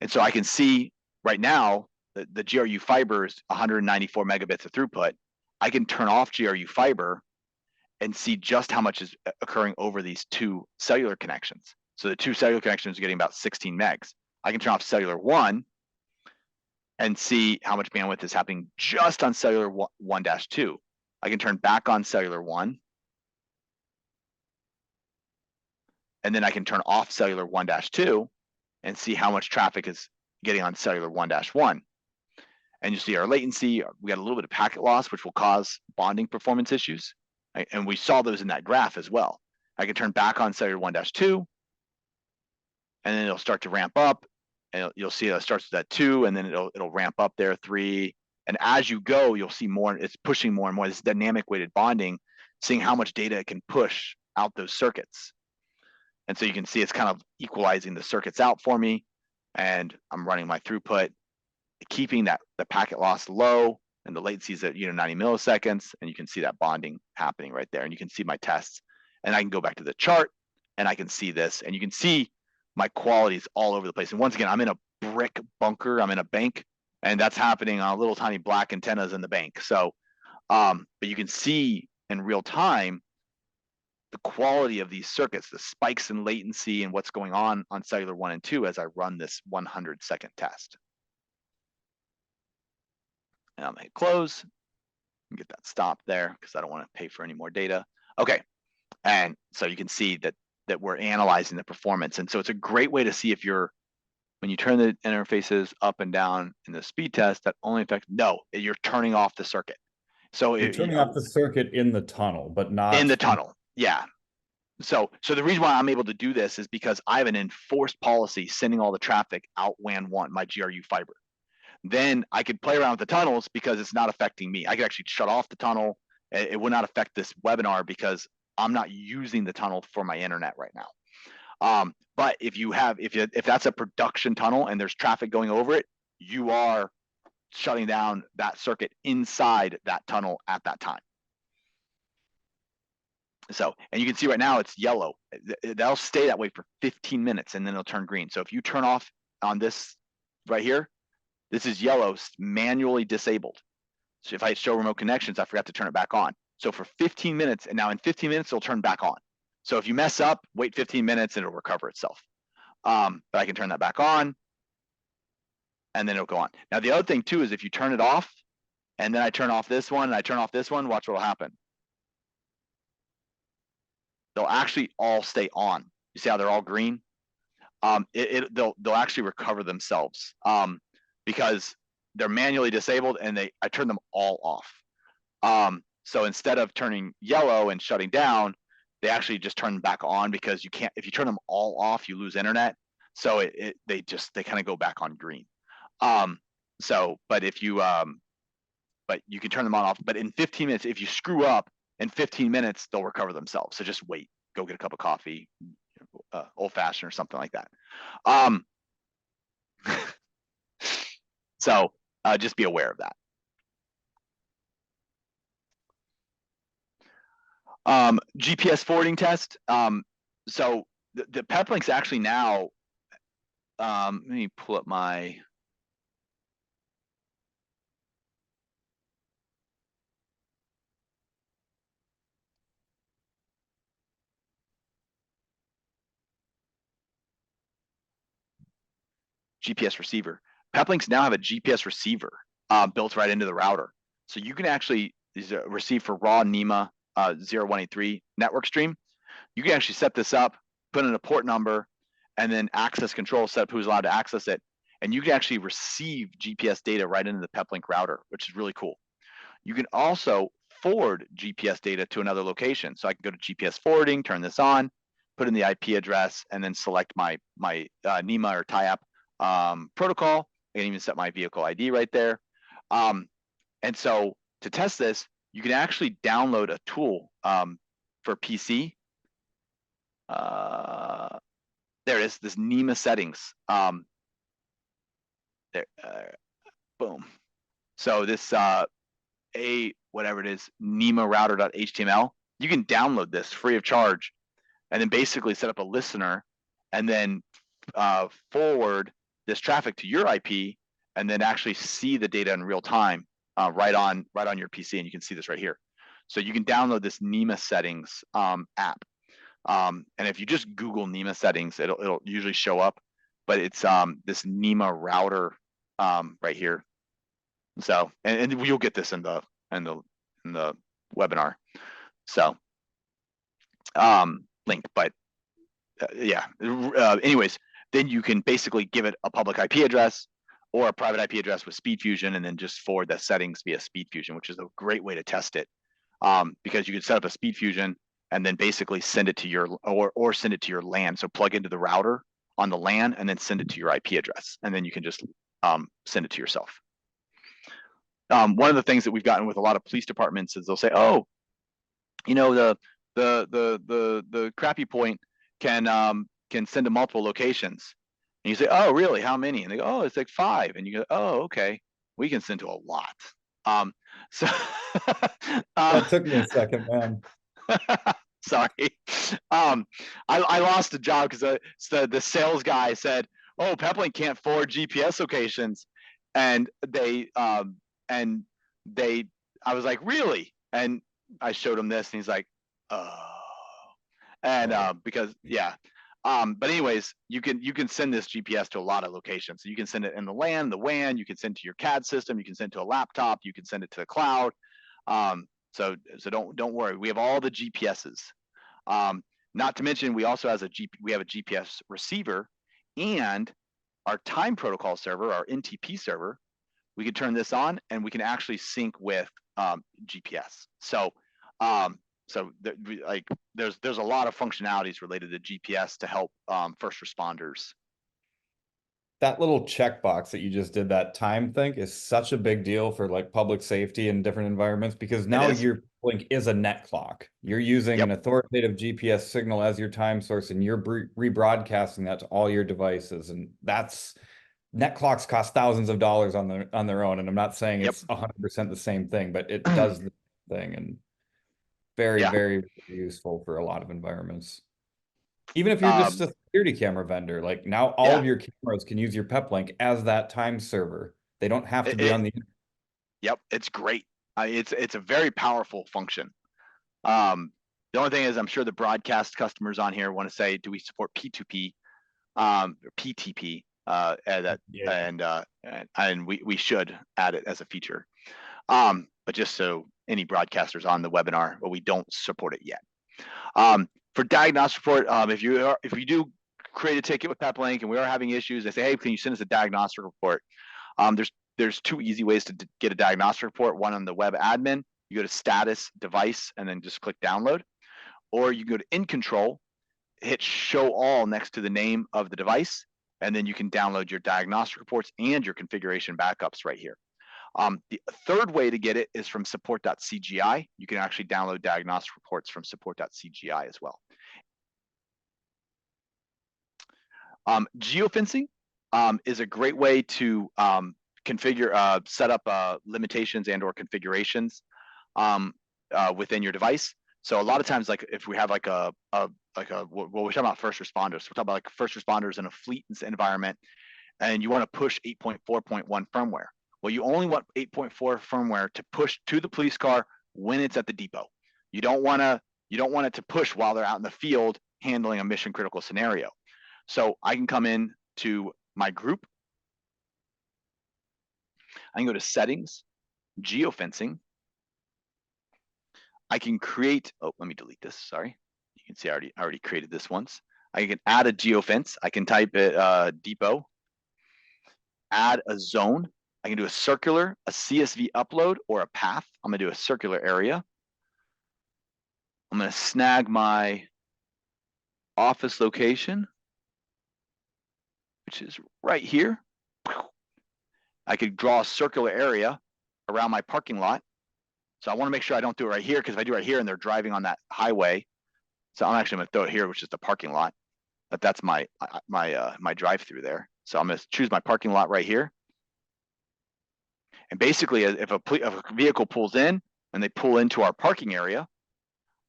[SPEAKER 1] and so I can see right now the GRU fiber is 194 megabits of throughput. I can turn off GRU fiber and see just how much is occurring over these two cellular connections. So the two cellular connections are getting about 16 megs. I can turn off cellular 1 and see how much bandwidth is happening just on cellular 1-2. I can turn back on cellular 1. And then I can turn off cellular 1-2 and see how much traffic is getting on cellular 1-1. And you see our latency, we got a little bit of packet loss, which will cause bonding performance issues. Right? And we saw those in that graph as well. I can turn back on cellular 1-2, and then it'll start to ramp up, and you'll see it starts with that 2, and then it'll ramp up there 3. And as you go, you'll see more, it's pushing more and more. This dynamic weighted bonding, seeing how much data it can push out those circuits. And so you can see it's kind of equalizing the circuits out for me, and I'm running my throughput, keeping the packet loss low, and the latency is at 90 milliseconds, and you can see that bonding happening right there. And you can see my tests, and I can go back to the chart, and I can see this, and you can see my qualities all over the place. And once again, I'm in a brick bunker, I'm in a bank, and that's happening on little tiny black antennas in the bank. So, but you can see in real time the quality of these circuits, the spikes in latency and what's going on cellular 1 and 2 as I run this 100-second test. And I'm gonna hit close and get that stopped there because I don't want to pay for any more data. Okay, and so you can see that we're analyzing the performance. And so it's a great way to see if when you turn the interfaces up and down in the speed test, that only affects, no, you're turning off the circuit. So
[SPEAKER 2] you're turning off the circuit in the tunnel, but not
[SPEAKER 1] in the tunnel. Yeah. So the reason why I'm able to do this is because I have an enforced policy sending all the traffic out WAN 1, my GRU fiber. Then I could play around with the tunnels because it's not affecting me. I could actually shut off the tunnel. It would not affect this webinar because I'm not using the tunnel for my internet right now. But if that's a production tunnel and there's traffic going over it, you are shutting down that circuit inside that tunnel at that time. So, and you can see right now it's yellow. That'll stay that way for 15 minutes and then it'll turn green. So if you turn off on this right here, this is yellow, manually disabled. So if I show remote connections, I forgot to turn it back on. So for 15 minutes, and now in 15 minutes, it'll turn back on. So if you mess up, wait 15 minutes and it'll recover itself. But I can turn that back on and then it'll go on. Now, the other thing too is if you turn it off and then I turn off this one and I turn off this one, watch what will happen. They'll actually all stay on. You see how they're all green? They'll actually recover themselves because they're manually disabled and I turn them all off. So instead of turning yellow and shutting down, they actually just turn back on because you can't, if you turn them all off, you lose internet. So they kind of go back on green. But if you, but you can turn them on off, but in 15 minutes, if you screw up in 15 minutes, they'll recover themselves. So just wait, go get a cup of coffee, old fashioned or something like that. So just be aware of that. GPS forwarding test. So the Peplink's actually now, let me pull up my, GPS receiver. Peplinks now have a GPS receiver built right into the router. So you can actually receive for raw NEMA 0183 network stream. You can actually set this up, put in a port number, and then access control, set up who's allowed to access it. And you can actually receive GPS data right into the Peplink router, which is really cool. You can also forward GPS data to another location. So I can go to GPS forwarding, turn this on, put in the IP address, and then select my NEMA or TIAP protocol. I can even set my vehicle ID right there. And so to test this, you can actually download a tool for PC. There it is, this NEMA settings. There, boom. So this whatever it is, NEMA router.html, you can download this free of charge, and then basically set up a listener, and then forward this traffic to your IP, and then actually see the data in real time right on your PC, and you can see this right here. So you can download this NEMA settings app, and if you just Google NEMA settings, it'll usually show up. But it's this NEMA router right here. So and you'll get this in the webinar. So link, but yeah. Anyways, then you can basically give it a public IP address or a private IP address with SpeedFusion, and then just forward the settings via SpeedFusion, which is a great way to test it. Because you can set up a SpeedFusion and then basically send it to your or send it to your LAN. So plug into the router on the LAN and then send it to your IP address, and then you can just send it to yourself. One of the things that we've gotten with a lot of police departments is they'll say, "Oh, you know, the crappy point can send to multiple locations." And you say, "Oh, really? How many?" And they go, "Oh, it's like 5." And you go, "Oh, okay. We can send to a lot." So
[SPEAKER 2] That took me a second, man.
[SPEAKER 1] sorry. I lost a job because the sales guy said, "Oh, Peplink can't forward GPS locations," and I was like, "Really?" And I showed him this, and he's like, "Oh," and because yeah. But anyways, you can send this GPS to a lot of locations. So you can send it in the LAN, the WAN. You can send it to your CAD system. You can send it to a laptop. You can send it to the cloud. So don't worry. We have all the GPSs. Not to mention, we also have a GPS receiver, and our time protocol server, our NTP server. We can turn this on, and we can actually sync with GPS. So there's a lot of functionalities related to GPS to help first responders.
[SPEAKER 2] That little checkbox that you just did, that time thing, is such a big deal for like public safety in different environments, because now your Blink is a net clock. You're using an authoritative GPS signal as your time source, and you're rebroadcasting that to all your devices. And that's net clocks cost thousands of dollars on their own. And I'm not saying it's 100% the same thing, but it does the thing, and very, very useful for a lot of environments. Even if you're just a security camera vendor, like now all of your cameras can use your Peplink as that time server. They don't have to be on the.
[SPEAKER 1] Yep, it's great. It's a very powerful function. The only thing is, I'm sure the broadcast customers on here want to say, "Do we support P2P, or PTP?" And we should add it as a feature. But just so any broadcasters on the webinar, but we don't support it yet. For diagnostic report, if you do create a ticket with Peplink and we are having issues, they say, "Hey, can you send us a diagnostic report?" There's two easy ways to get a diagnostic report. One on the web admin, you go to status device and then just click download, or you go to in control, hit show all next to the name of the device, and then you can download your diagnostic reports and your configuration backups right here. The third way to get it is from support.cgi. You can actually download diagnostic reports from support.cgi as well. Geofencing is a great way to configure, set up limitations and or configurations within your device. So a lot of times, like if we have like we're talking about first responders. We're talking about like first responders in a fleet environment, and you want to push 8.4.1 firmware. Well, you only want 8.4 firmware to push to the police car when it's at the depot. You don't want it to push while they're out in the field handling a mission critical scenario. So I can come in to my group. I can go to settings, geofencing. I can create, let me delete this, sorry. You can see I already created this once. I can add a geofence. I can type it depot, add a zone. I can do a circular, a CSV upload, or a path. I'm gonna do a circular area. I'm gonna snag my office location, which is right here. I could draw a circular area around my parking lot. So I want to make sure I don't do it right here, because if I do it right here and they're driving on that highway, so I'm actually going to throw it here, which is the parking lot. But that's my drive-through there. So I'm going to choose my parking lot right here. And basically, if a vehicle pulls in and they pull into our parking area,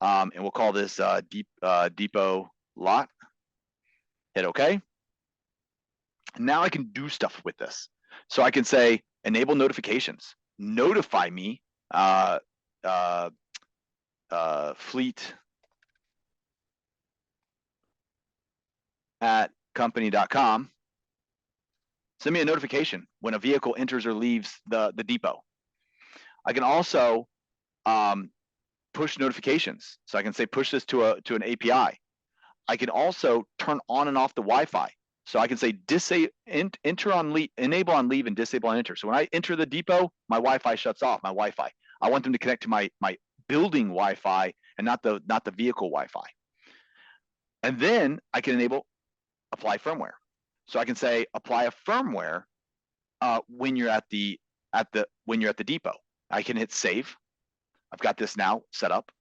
[SPEAKER 1] and we'll call this depot lot, hit OK. And now I can do stuff with this. So I can say enable notifications, notify me, fleet at company.com. Send me a notification when a vehicle enters or leaves the depot. I can also push notifications. So I can say push this to an API. I can also turn on and off the Wi-Fi. So I can say enable on leave and disable on enter. So when I enter the depot, my Wi-Fi shuts off. My Wi-Fi. I want them to connect to my building Wi-Fi and not the vehicle Wi-Fi. And then I can enable apply firmware. So I can say apply a firmware when you're at the depot. I can hit save. I've got this now set up.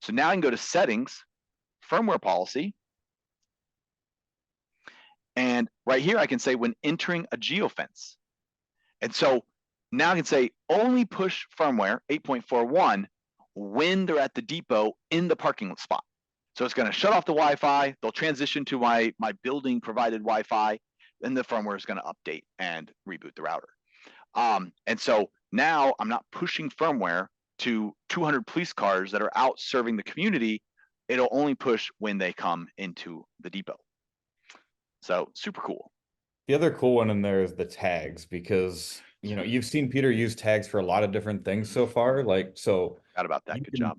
[SPEAKER 1] So now I can go to settings, firmware policy. And right here, I can say when entering a geofence. And so now I can say only push firmware 8.41 when they're at the depot in the parking spot. So it's going to shut off the Wi-Fi. They'll transition to my building provided Wi-Fi. Then the firmware is going to update and reboot the router. And so now I'm not pushing firmware to 200 police cars that are out serving the community. It'll only push when they come into the depot. So super cool.
[SPEAKER 2] The other cool one in there is the tags, because you've seen Peter use tags for a lot of different things so far. Like, so
[SPEAKER 1] Forgot about that. Good job.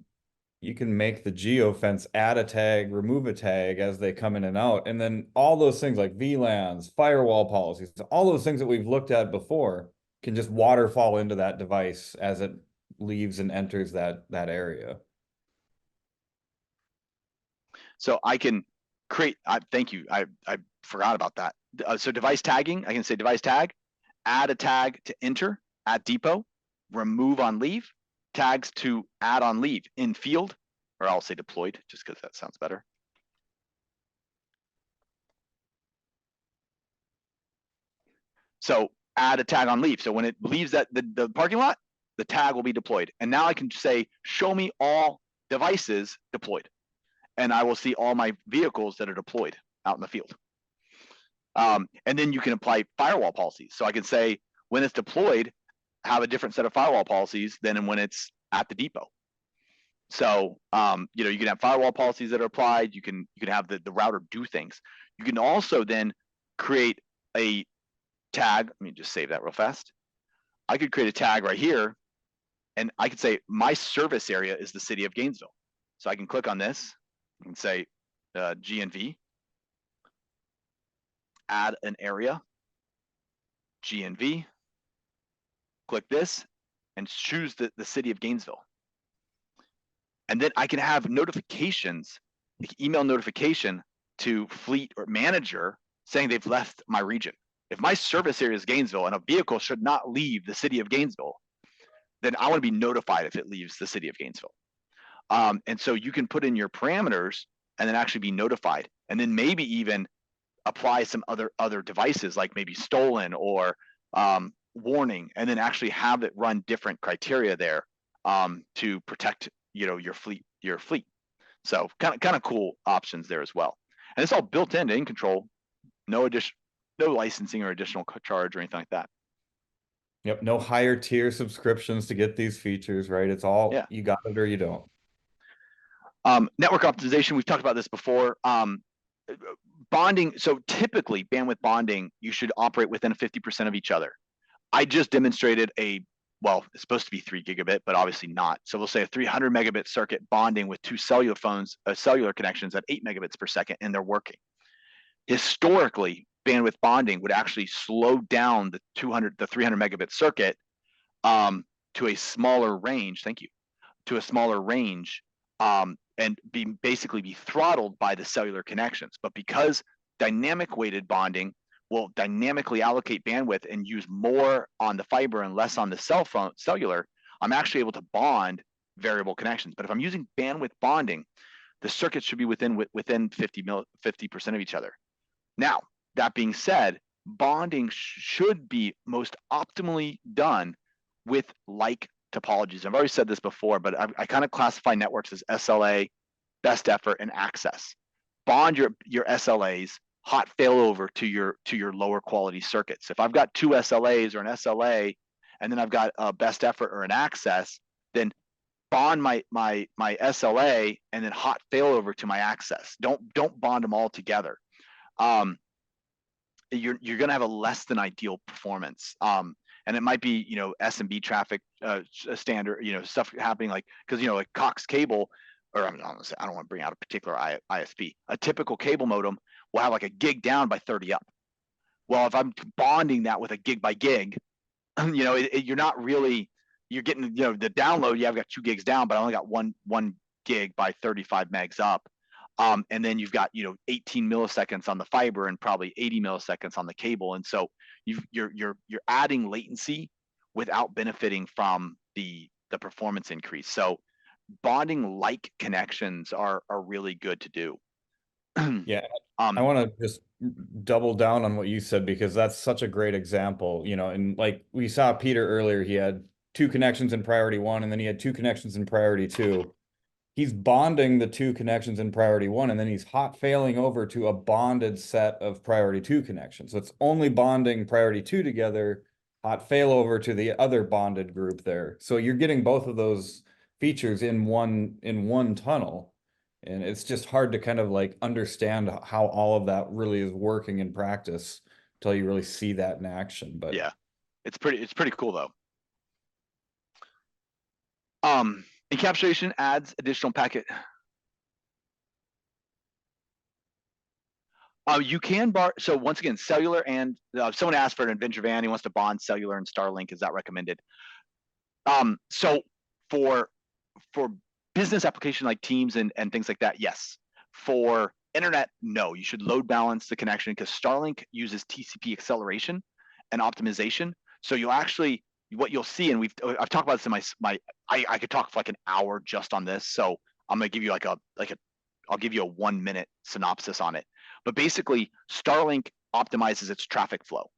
[SPEAKER 2] You can make the geofence add a tag, remove a tag as they come in and out. And then all those things like VLANs, firewall policies, all those things that we've looked at before can just waterfall into that device as it leaves and enters that area.
[SPEAKER 1] So I can create, thank you. I forgot about that. So device tagging, I can say device tag, add a tag to enter at depot, remove on leave, tags to add on leave in field, or I'll say deployed just because that sounds better. So add a tag on leave. So when it leaves the parking lot, the tag will be deployed. And now I can say, show me all devices deployed. And I will see all my vehicles that are deployed out in the field. And then you can apply firewall policies. So I can say, when it's deployed, have a different set of firewall policies than when it's at the depot. So you can have firewall policies that are applied. You can have the router do things. You can also then create a tag. Let me just save that real fast. I could create a tag right here, and I could say my service area is the city of Gainesville. So I can click on this and say GNV, add an area, GNV, click this, and choose the city of Gainesville. And then I can have notifications, like email notification to fleet or manager saying they've left my region. If my service area is Gainesville and a vehicle should not leave the city of Gainesville, then I want to be notified if it leaves the city of Gainesville. And so you can put in your parameters and then actually be notified, and then maybe even apply some other devices like maybe stolen or warning, and then actually have it run different criteria there to protect your fleet. So kind of cool options there as well. And it's all built into in control, no licensing or additional charge or anything like that.
[SPEAKER 2] Yep, no higher tier subscriptions to get these features, right? It's all you got it or you don't.
[SPEAKER 1] Network optimization, we've talked about this before. Bonding, so typically bandwidth bonding, you should operate within 50% of each other. I just demonstrated it's supposed to be 3 gigabit, but obviously not. So we'll say a 300 megabit circuit bonding with 2 cellular connections at 8 megabits per second, and they're working. Historically, bandwidth bonding would actually slow down the 300 megabit circuit to a smaller range. Thank you. To a smaller range, and basically be throttled by the cellular connections. But because dynamic weighted bonding will dynamically allocate bandwidth and use more on the fiber and less on the cellular, I'm actually able to bond variable connections. But if I'm using bandwidth bonding, the circuits should be within 50% of each other. Now, that being said, bonding should be most optimally done with like topologies. I've already said this before, but I kind of classify networks as SLA, best effort, and access. Bond your SLAs, hot failover to your lower quality circuits. If I've got two SLAs or an SLA, and then I've got a best effort or an access, then bond my SLA and then hot failover to my access. Don't bond them all together. You're going to have a less than ideal performance. And it might be, SMB traffic standard, stuff happening like, because, like Cox cable, or I don't want to bring out a particular ISP, a typical cable modem will have like a gig down by 30 up. Well, if I'm bonding that with a gig by gig, you're not really, you're getting, the download, I've got 2 gigs down, but I only got one gig by 35 megs up. And then you've got 18 milliseconds on the fiber and probably 80 milliseconds on the cable, and so you're adding latency without benefiting from the performance increase. So bonding like connections are really good to do.
[SPEAKER 2] Yeah, I want to just double down on what you said, because that's such a great example, and like we saw Peter earlier, he had 2 connections in priority 1, and then he had 2 connections in priority 2. He's bonding the 2 connections in priority 1, and then he's hot failing over to a bonded set of priority 2 connections. So it's only bonding priority 2 together, hot failover to the other bonded group there. So you're getting both of those features in one tunnel. And it's just hard to kind of like understand how all of that really is working in practice until you really see that in action. But
[SPEAKER 1] yeah, it's pretty cool though. Encapsulation adds additional packet. You can so once again, cellular, and someone asked for an adventure van. He wants to bond cellular and Starlink. Is that recommended? So for business application like Teams and things like that, yes. For internet, no. You should load balance the connection, because Starlink uses TCP acceleration and optimization. So you'll actually, what you'll see, and I've talked about this in I could talk for like an hour just on this. So I'm gonna give you I'll give you a 1-minute synopsis on it. But basically, Starlink optimizes its traffic flow.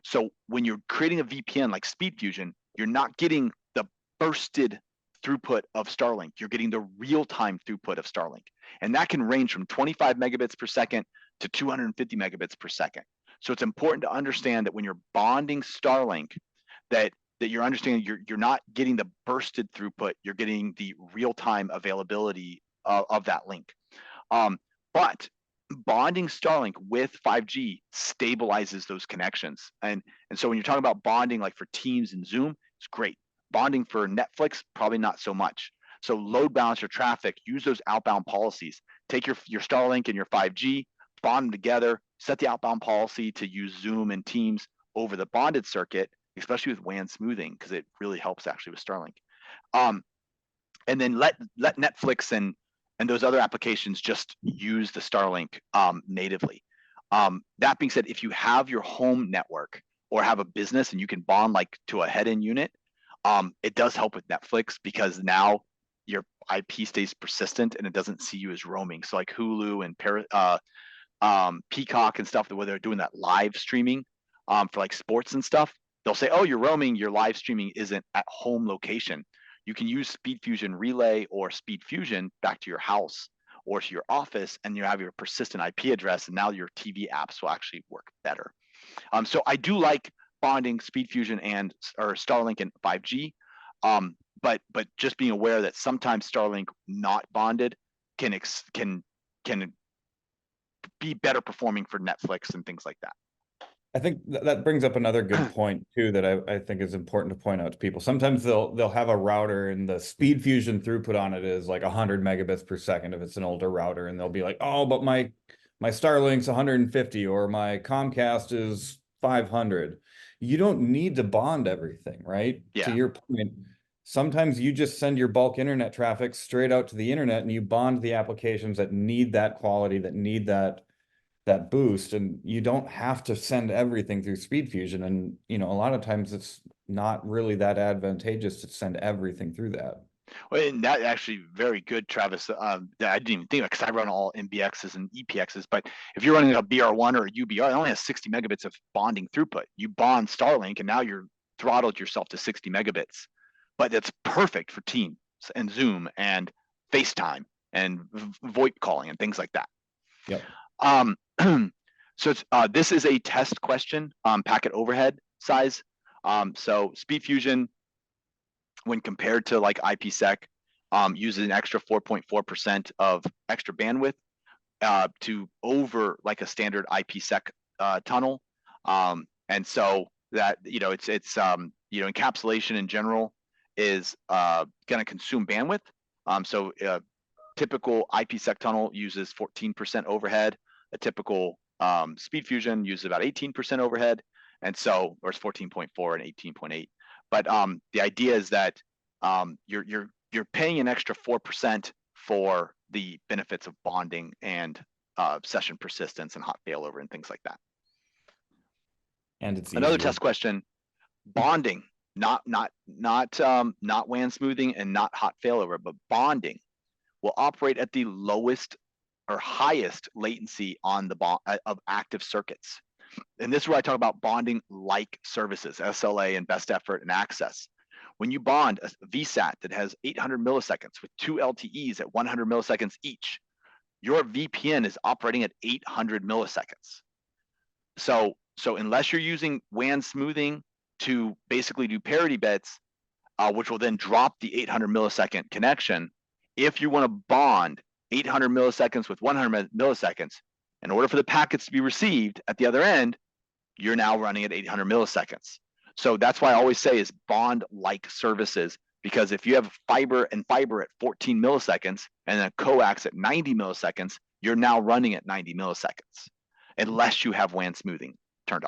[SPEAKER 1] So when you're creating a VPN like SpeedFusion, you're not getting the bursted throughput of Starlink. You're getting the real-time throughput of Starlink. And that can range from 25 megabits per second to 250 megabits per second. So it's important to understand that when you're bonding Starlink, that you're understanding you're not getting the bursted throughput, you're getting the real-time availability of that link. But bonding Starlink with 5G stabilizes those connections. And so when you're talking about bonding like for Teams and Zoom, it's great. Bonding for Netflix, probably not so much. So load balance your traffic, use those outbound policies. Take your Starlink and your 5G, bond them together, set the outbound policy to use Zoom and Teams over the bonded circuit, especially with WAN smoothing, because it really helps actually with Starlink. And then let Netflix and those other applications just use the Starlink natively. That being said, if you have your home network or have a business and you can bond like to a head-end unit, it does help with Netflix, because now your IP stays persistent and it doesn't see you as roaming. So like Hulu and Peacock and stuff, where they're doing that live streaming for like sports and stuff, they'll say, oh, you're roaming, your live streaming isn't at home location. You can use SpeedFusion Relay or SpeedFusion back to your house or to your office, and you have your persistent IP address, and now your TV apps will actually work better. So I do like bonding SpeedFusion or Starlink and 5G, but just being aware that sometimes Starlink not bonded can be better performing for Netflix and things like that.
[SPEAKER 2] I think that brings up another good point too, that I think is important to point out to people. Sometimes they'll have a router and the SpeedFusion throughput on it is like 100 megabits per second if it's an older router, and they'll be like, oh, but my Starlink's 150 or my Comcast is 500. You don't need to bond everything, right?
[SPEAKER 1] Yeah.
[SPEAKER 2] To your point, sometimes you just send your bulk internet traffic straight out to the internet, and you bond the applications that need that quality, that need that boost, and you don't have to send everything through SpeedFusion. And a lot of times it's not really that advantageous to send everything through that.
[SPEAKER 1] Well, and that actually very good, Travis. That I didn't even think of because I run all MBXs and EPXs. But if you're running a BR1 or a UBR, it only has 60 megabits of bonding throughput. You bond Starlink, and now you're throttled yourself to 60 megabits. But it's perfect for Teams and Zoom and FaceTime and VoIP calling and things like that.
[SPEAKER 2] Yep.
[SPEAKER 1] Um, so this is a test question, packet overhead size. So SpeedFusion, when compared to like IPsec, uses an extra 4.4% of extra bandwidth to over like a standard IPsec tunnel. And so that, encapsulation in general is going to consume bandwidth. So typical IPsec tunnel uses 14% overhead. A typical SpeedFusion uses about 18% overhead. And so, or it's 14.4 and 18.8. But the idea is that you're paying an extra 4% for the benefits of bonding and session persistence and hot failover and things like that.
[SPEAKER 2] And it's
[SPEAKER 1] Another
[SPEAKER 2] easier.
[SPEAKER 1] test question: bonding, not WAN smoothing and not hot failover, but bonding will operate at the lowest or highest latency on the of active circuits. And this is where I talk about bonding like services, SLA and best effort and access. When you bond a VSAT that has 800 milliseconds with two LTEs at 100 milliseconds each, your VPN is operating at 800 milliseconds. So unless you're using WAN smoothing to basically do parity bits, which will then drop the 800 millisecond connection, if you want to bond 800 milliseconds with 100 milliseconds, in order for the packets to be received at the other end, you're now running at 800 milliseconds. So that's why I always say is bond like services, because if you have fiber and fiber at 14 milliseconds and a coax at 90 milliseconds, you're now running at 90 milliseconds, unless you have WAN smoothing turned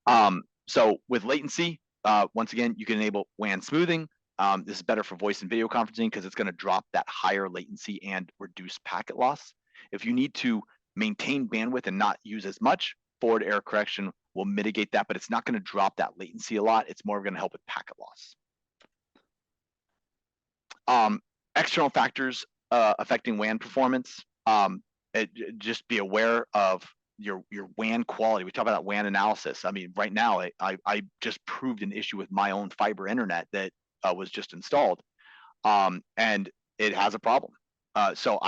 [SPEAKER 1] on. So with latency, once again, you can enable WAN smoothing. This is better for voice and video conferencing because it's going to drop that higher latency and reduce packet loss. If you need to maintain bandwidth and not use as much, forward error correction will mitigate that, but it's not going to drop that latency a lot. It's more going to help with packet loss. External factors affecting WAN performance. Just be aware of your WAN quality. We talk about WAN analysis. I mean, right now, I just proved an issue with my own fiber internet that was just installed, and it has a problem. So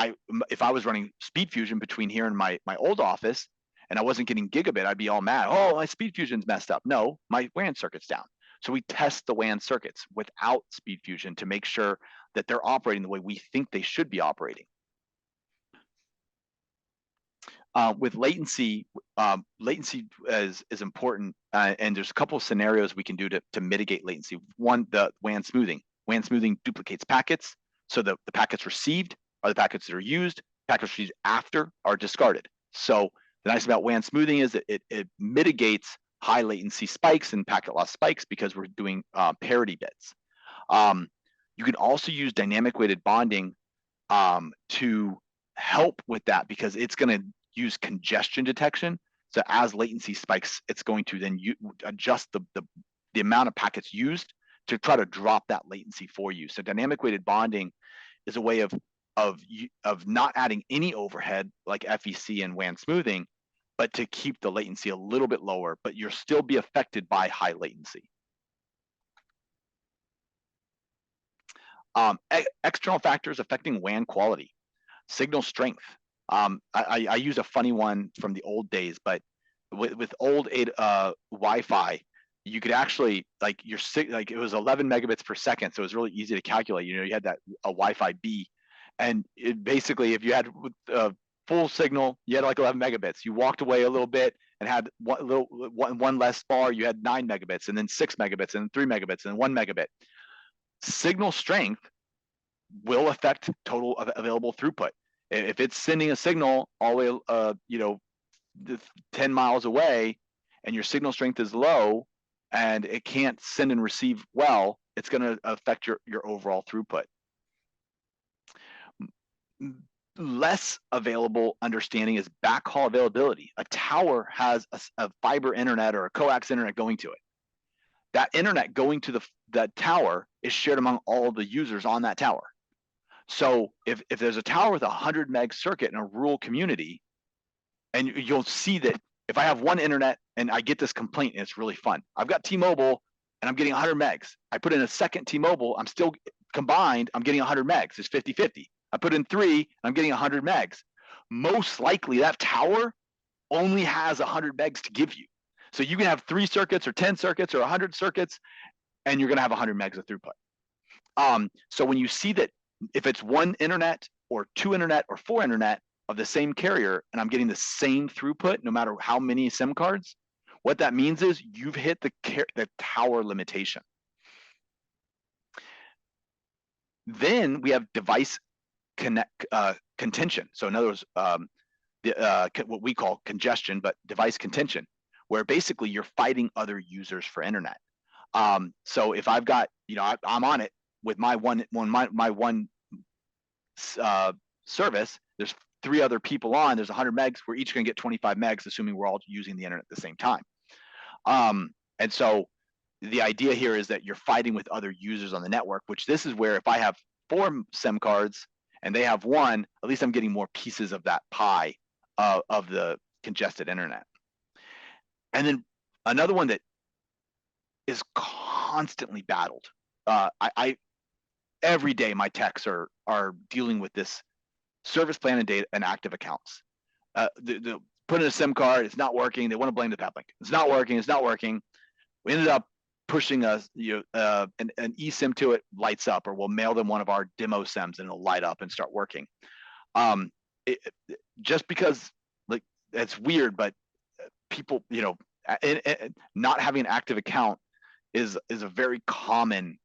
[SPEAKER 1] if I was running SpeedFusion between here and my old office, and I wasn't getting gigabit, I'd be all mad. Oh, my SpeedFusion's messed up. No, my WAN circuit's down. So we test the WAN circuits without SpeedFusion to make sure that they're operating the way we think they should be operating. With latency, latency is important, and there's a couple of scenarios we can do to mitigate latency. One, the WAN smoothing. WAN smoothing duplicates packets, so the packets received are the packets that are used. Packets received after are discarded. So the nice about WAN smoothing is that it mitigates high latency spikes and packet loss spikes because we're doing parity bits. You can also use dynamic weighted bonding to help with that because it's going to use congestion detection. So as latency spikes, it's going to then adjust the amount of packets used to try to drop that latency for you. So dynamic weighted bonding is a way of not adding any overhead like FEC and WAN smoothing, but to keep the latency a little bit lower, but you'll still be affected by high latency. External factors affecting WAN quality. Signal strength. I use a funny one from the old days, but with old Wi-Fi, you could actually like it was 11 megabits per second, so it was really easy to calculate. You had that a Wi-Fi B, and basically if you had full signal, you had like 11 megabits. You walked away a little bit and had one less bar, you had 9 megabits, and then 6 megabits, and 3 megabits, and 1 megabit. Signal strength will affect total available throughput. If it's sending a signal all the way, 10 miles away, and your signal strength is low, and it can't send and receive well, it's going to affect your overall throughput. Less available understanding is backhaul availability. A tower has a fiber internet or a coax internet going to it. that internet going to that tower is shared among all the users on that tower. So if there's a tower with a 100 meg circuit in a rural community, and you'll see that if I have one internet and I get this complaint, and it's really fun. I've got T-Mobile and I'm getting 100 megs. I put in a second T-Mobile, I'm still combined, I'm getting 100 megs. It's 50-50. I put in 3, I'm getting 100 megs. Most likely that tower only has 100 megs to give you. So you can have 3 circuits or 10 circuits or 100 circuits, and you're going to have 100 megs of throughput. So when you see that if it's one internet or 2 internet or 4 internet of the same carrier, and I'm getting the same throughput no matter how many SIM cards, what that means is you've hit the tower limitation. Then we have device contention. So in other words, what we call congestion, but device contention, where basically you're fighting other users for internet. So if I've got, I'm on it with my one service, there's 3 other people on, there's 100 megs, we're each going to get 25 megs, assuming we're all using the internet at the same time. And so the idea here is that you're fighting with other users on the network, which this is where if I have 4 SIM cards and they have 1, at least I'm getting more pieces of that pie of the congested internet. And then another one that is constantly battled. Every day my techs are dealing with this service plan and data and active accounts. Put in a SIM card, it's not working. They want to blame the Peplink. It's not working. It's not working. We ended up pushing an eSIM to it, lights up, or we'll mail them one of our demo SIMs and it'll light up and start working. Just because, like, it's weird, but people, not having an active account is a very common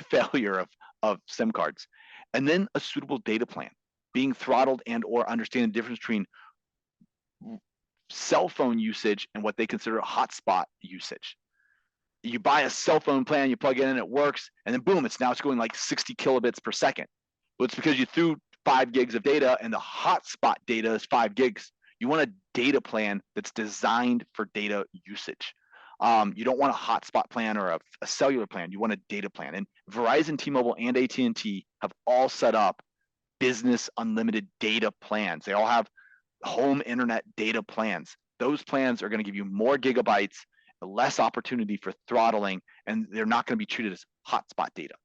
[SPEAKER 1] failure of SIM cards. And then a suitable data plan, being throttled and or understanding the difference between cell phone usage and what they consider hotspot usage. You buy a cell phone plan, you plug it in, it works, and then boom, it's going like 60 kilobits per second. Well, it's because you threw 5 gigs of data and the hotspot data is 5 gigs. You want a data plan that's designed for data usage. You don't want a hotspot plan or a cellular plan. You want a data plan. And Verizon, T-Mobile, and AT&T have all set up business unlimited data plans. They all have home internet data plans. Those plans are going to give you more gigabytes, less opportunity for throttling, and they're not going to be treated as hotspot data.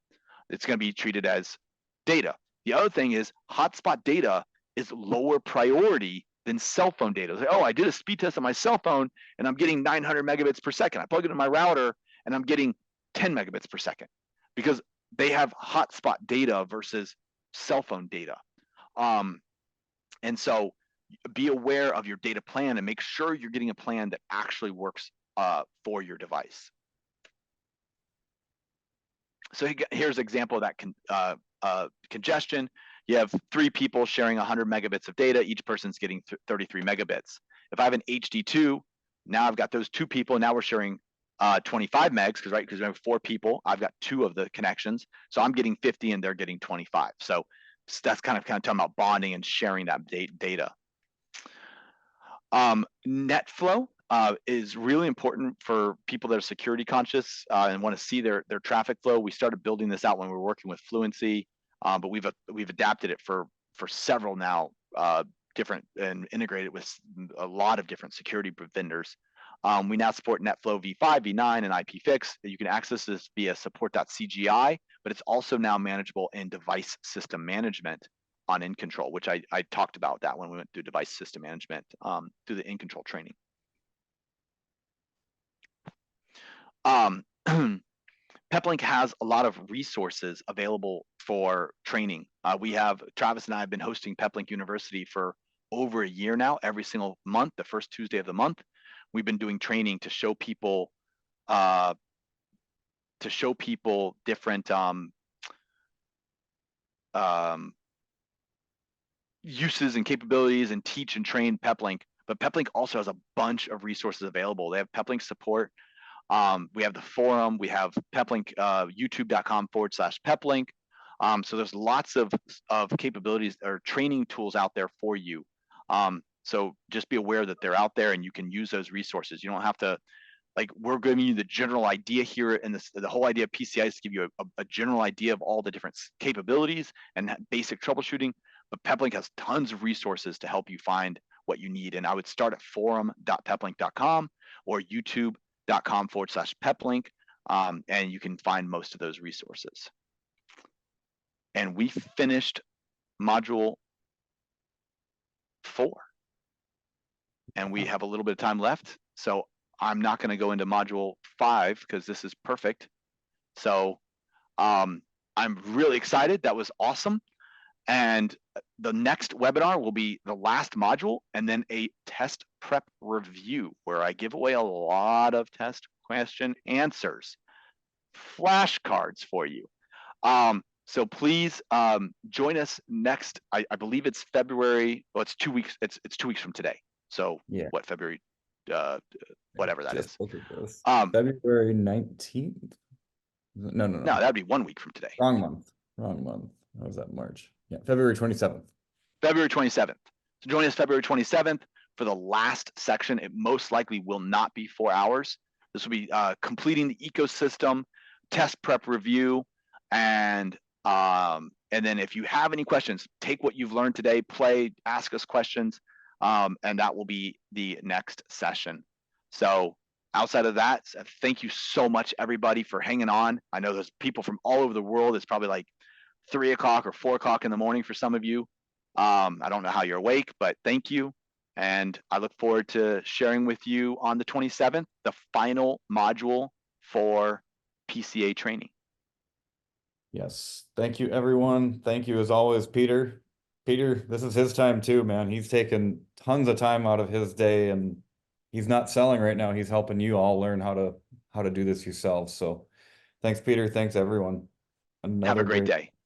[SPEAKER 1] It's going to be treated as data. The other thing is hotspot data is lower priority than cell phone data. Like, oh, I did a speed test on my cell phone and I'm getting 900 megabits per second. I plug it in my router and I'm getting 10 megabits per second because they have hotspot data versus cell phone data. And so be aware of your data plan and make sure you're getting a plan that actually works for your device. So here's an example of that congestion. You have 3 people sharing 100 megabits of data. Each person's getting 33 megabits. If I have an HD2, now I've got those 2 people. Now we're sharing 25 megs because we have 4 people. I've got 2 of the connections. So I'm getting 50 and they're getting 25. So that's kind of talking about bonding and sharing that data. Net flow is really important for people that are security conscious and want to see their traffic flow. We started building this out when we were working with Fluency. But we've adapted it for several now different and integrated with a lot of different security vendors. We now support NetFlow v5, v9, and IPFix. You can access this via support.cgi, but it's also now manageable in device system management on InControl, which I talked about that when we went through device system management through the InControl training. Peplink has a lot of resources available for training. Travis and I have been hosting Peplink University for over a year now, every single month, the first Tuesday of the month. We've been doing training to show people different uses and capabilities and teach and train Peplink. But Peplink also has a bunch of resources available. They have Peplink support. We have the forum, we have Peplink, youtube.com/Peplink. So there's lots of capabilities or training tools out there for you. So just be aware that they're out there and you can use those resources. You don't have to like we're giving you the general idea here, and the whole idea of PCI is to give you a general idea of all the different capabilities and basic troubleshooting. But Peplink has tons of resources to help you find what you need. And I would start at forum.peplink.com or youtube.com/peplink, and you can find most of those resources. And we finished module 4. And we have a little bit of time left. So I'm not going to go into module 5 because this is perfect. So I'm really excited. That was awesome. And the next webinar will be the last module and then a test prep review where I give away a lot of test question answers, flashcards for you. So please join us next. I believe it's February. Well, it's 2 weeks. It's 2 weeks from today. So
[SPEAKER 2] Yeah.
[SPEAKER 1] what, February, whatever that is.
[SPEAKER 2] Look at this. February 19th. No.
[SPEAKER 1] No, that'd be 1 week from today.
[SPEAKER 2] Wrong month. How was that, March? Yeah, February 27th.
[SPEAKER 1] February 27th. So join us February 27th for the last section. It most likely will not be 4 hours. This will be completing the ecosystem, test prep review, and then if you have any questions, take what you've learned today, play, ask us questions, and that will be the next session. So outside of that, thank you so much, everybody, for hanging on. I know there's people from all over the world. It's probably like 3 o'clock or 4 o'clock in the morning for some of you. I don't know how you're awake, but thank you. And I look forward to sharing with you on the 27th, the final module for PCA training.
[SPEAKER 2] Yes. Thank you, everyone. Thank you, as always, Peter. Peter, this is his time too, man. He's taken tons of time out of his day, and he's not selling right now. He's helping you all learn how to do this yourselves. So thanks, Peter. Thanks, everyone.
[SPEAKER 1] Have a great day.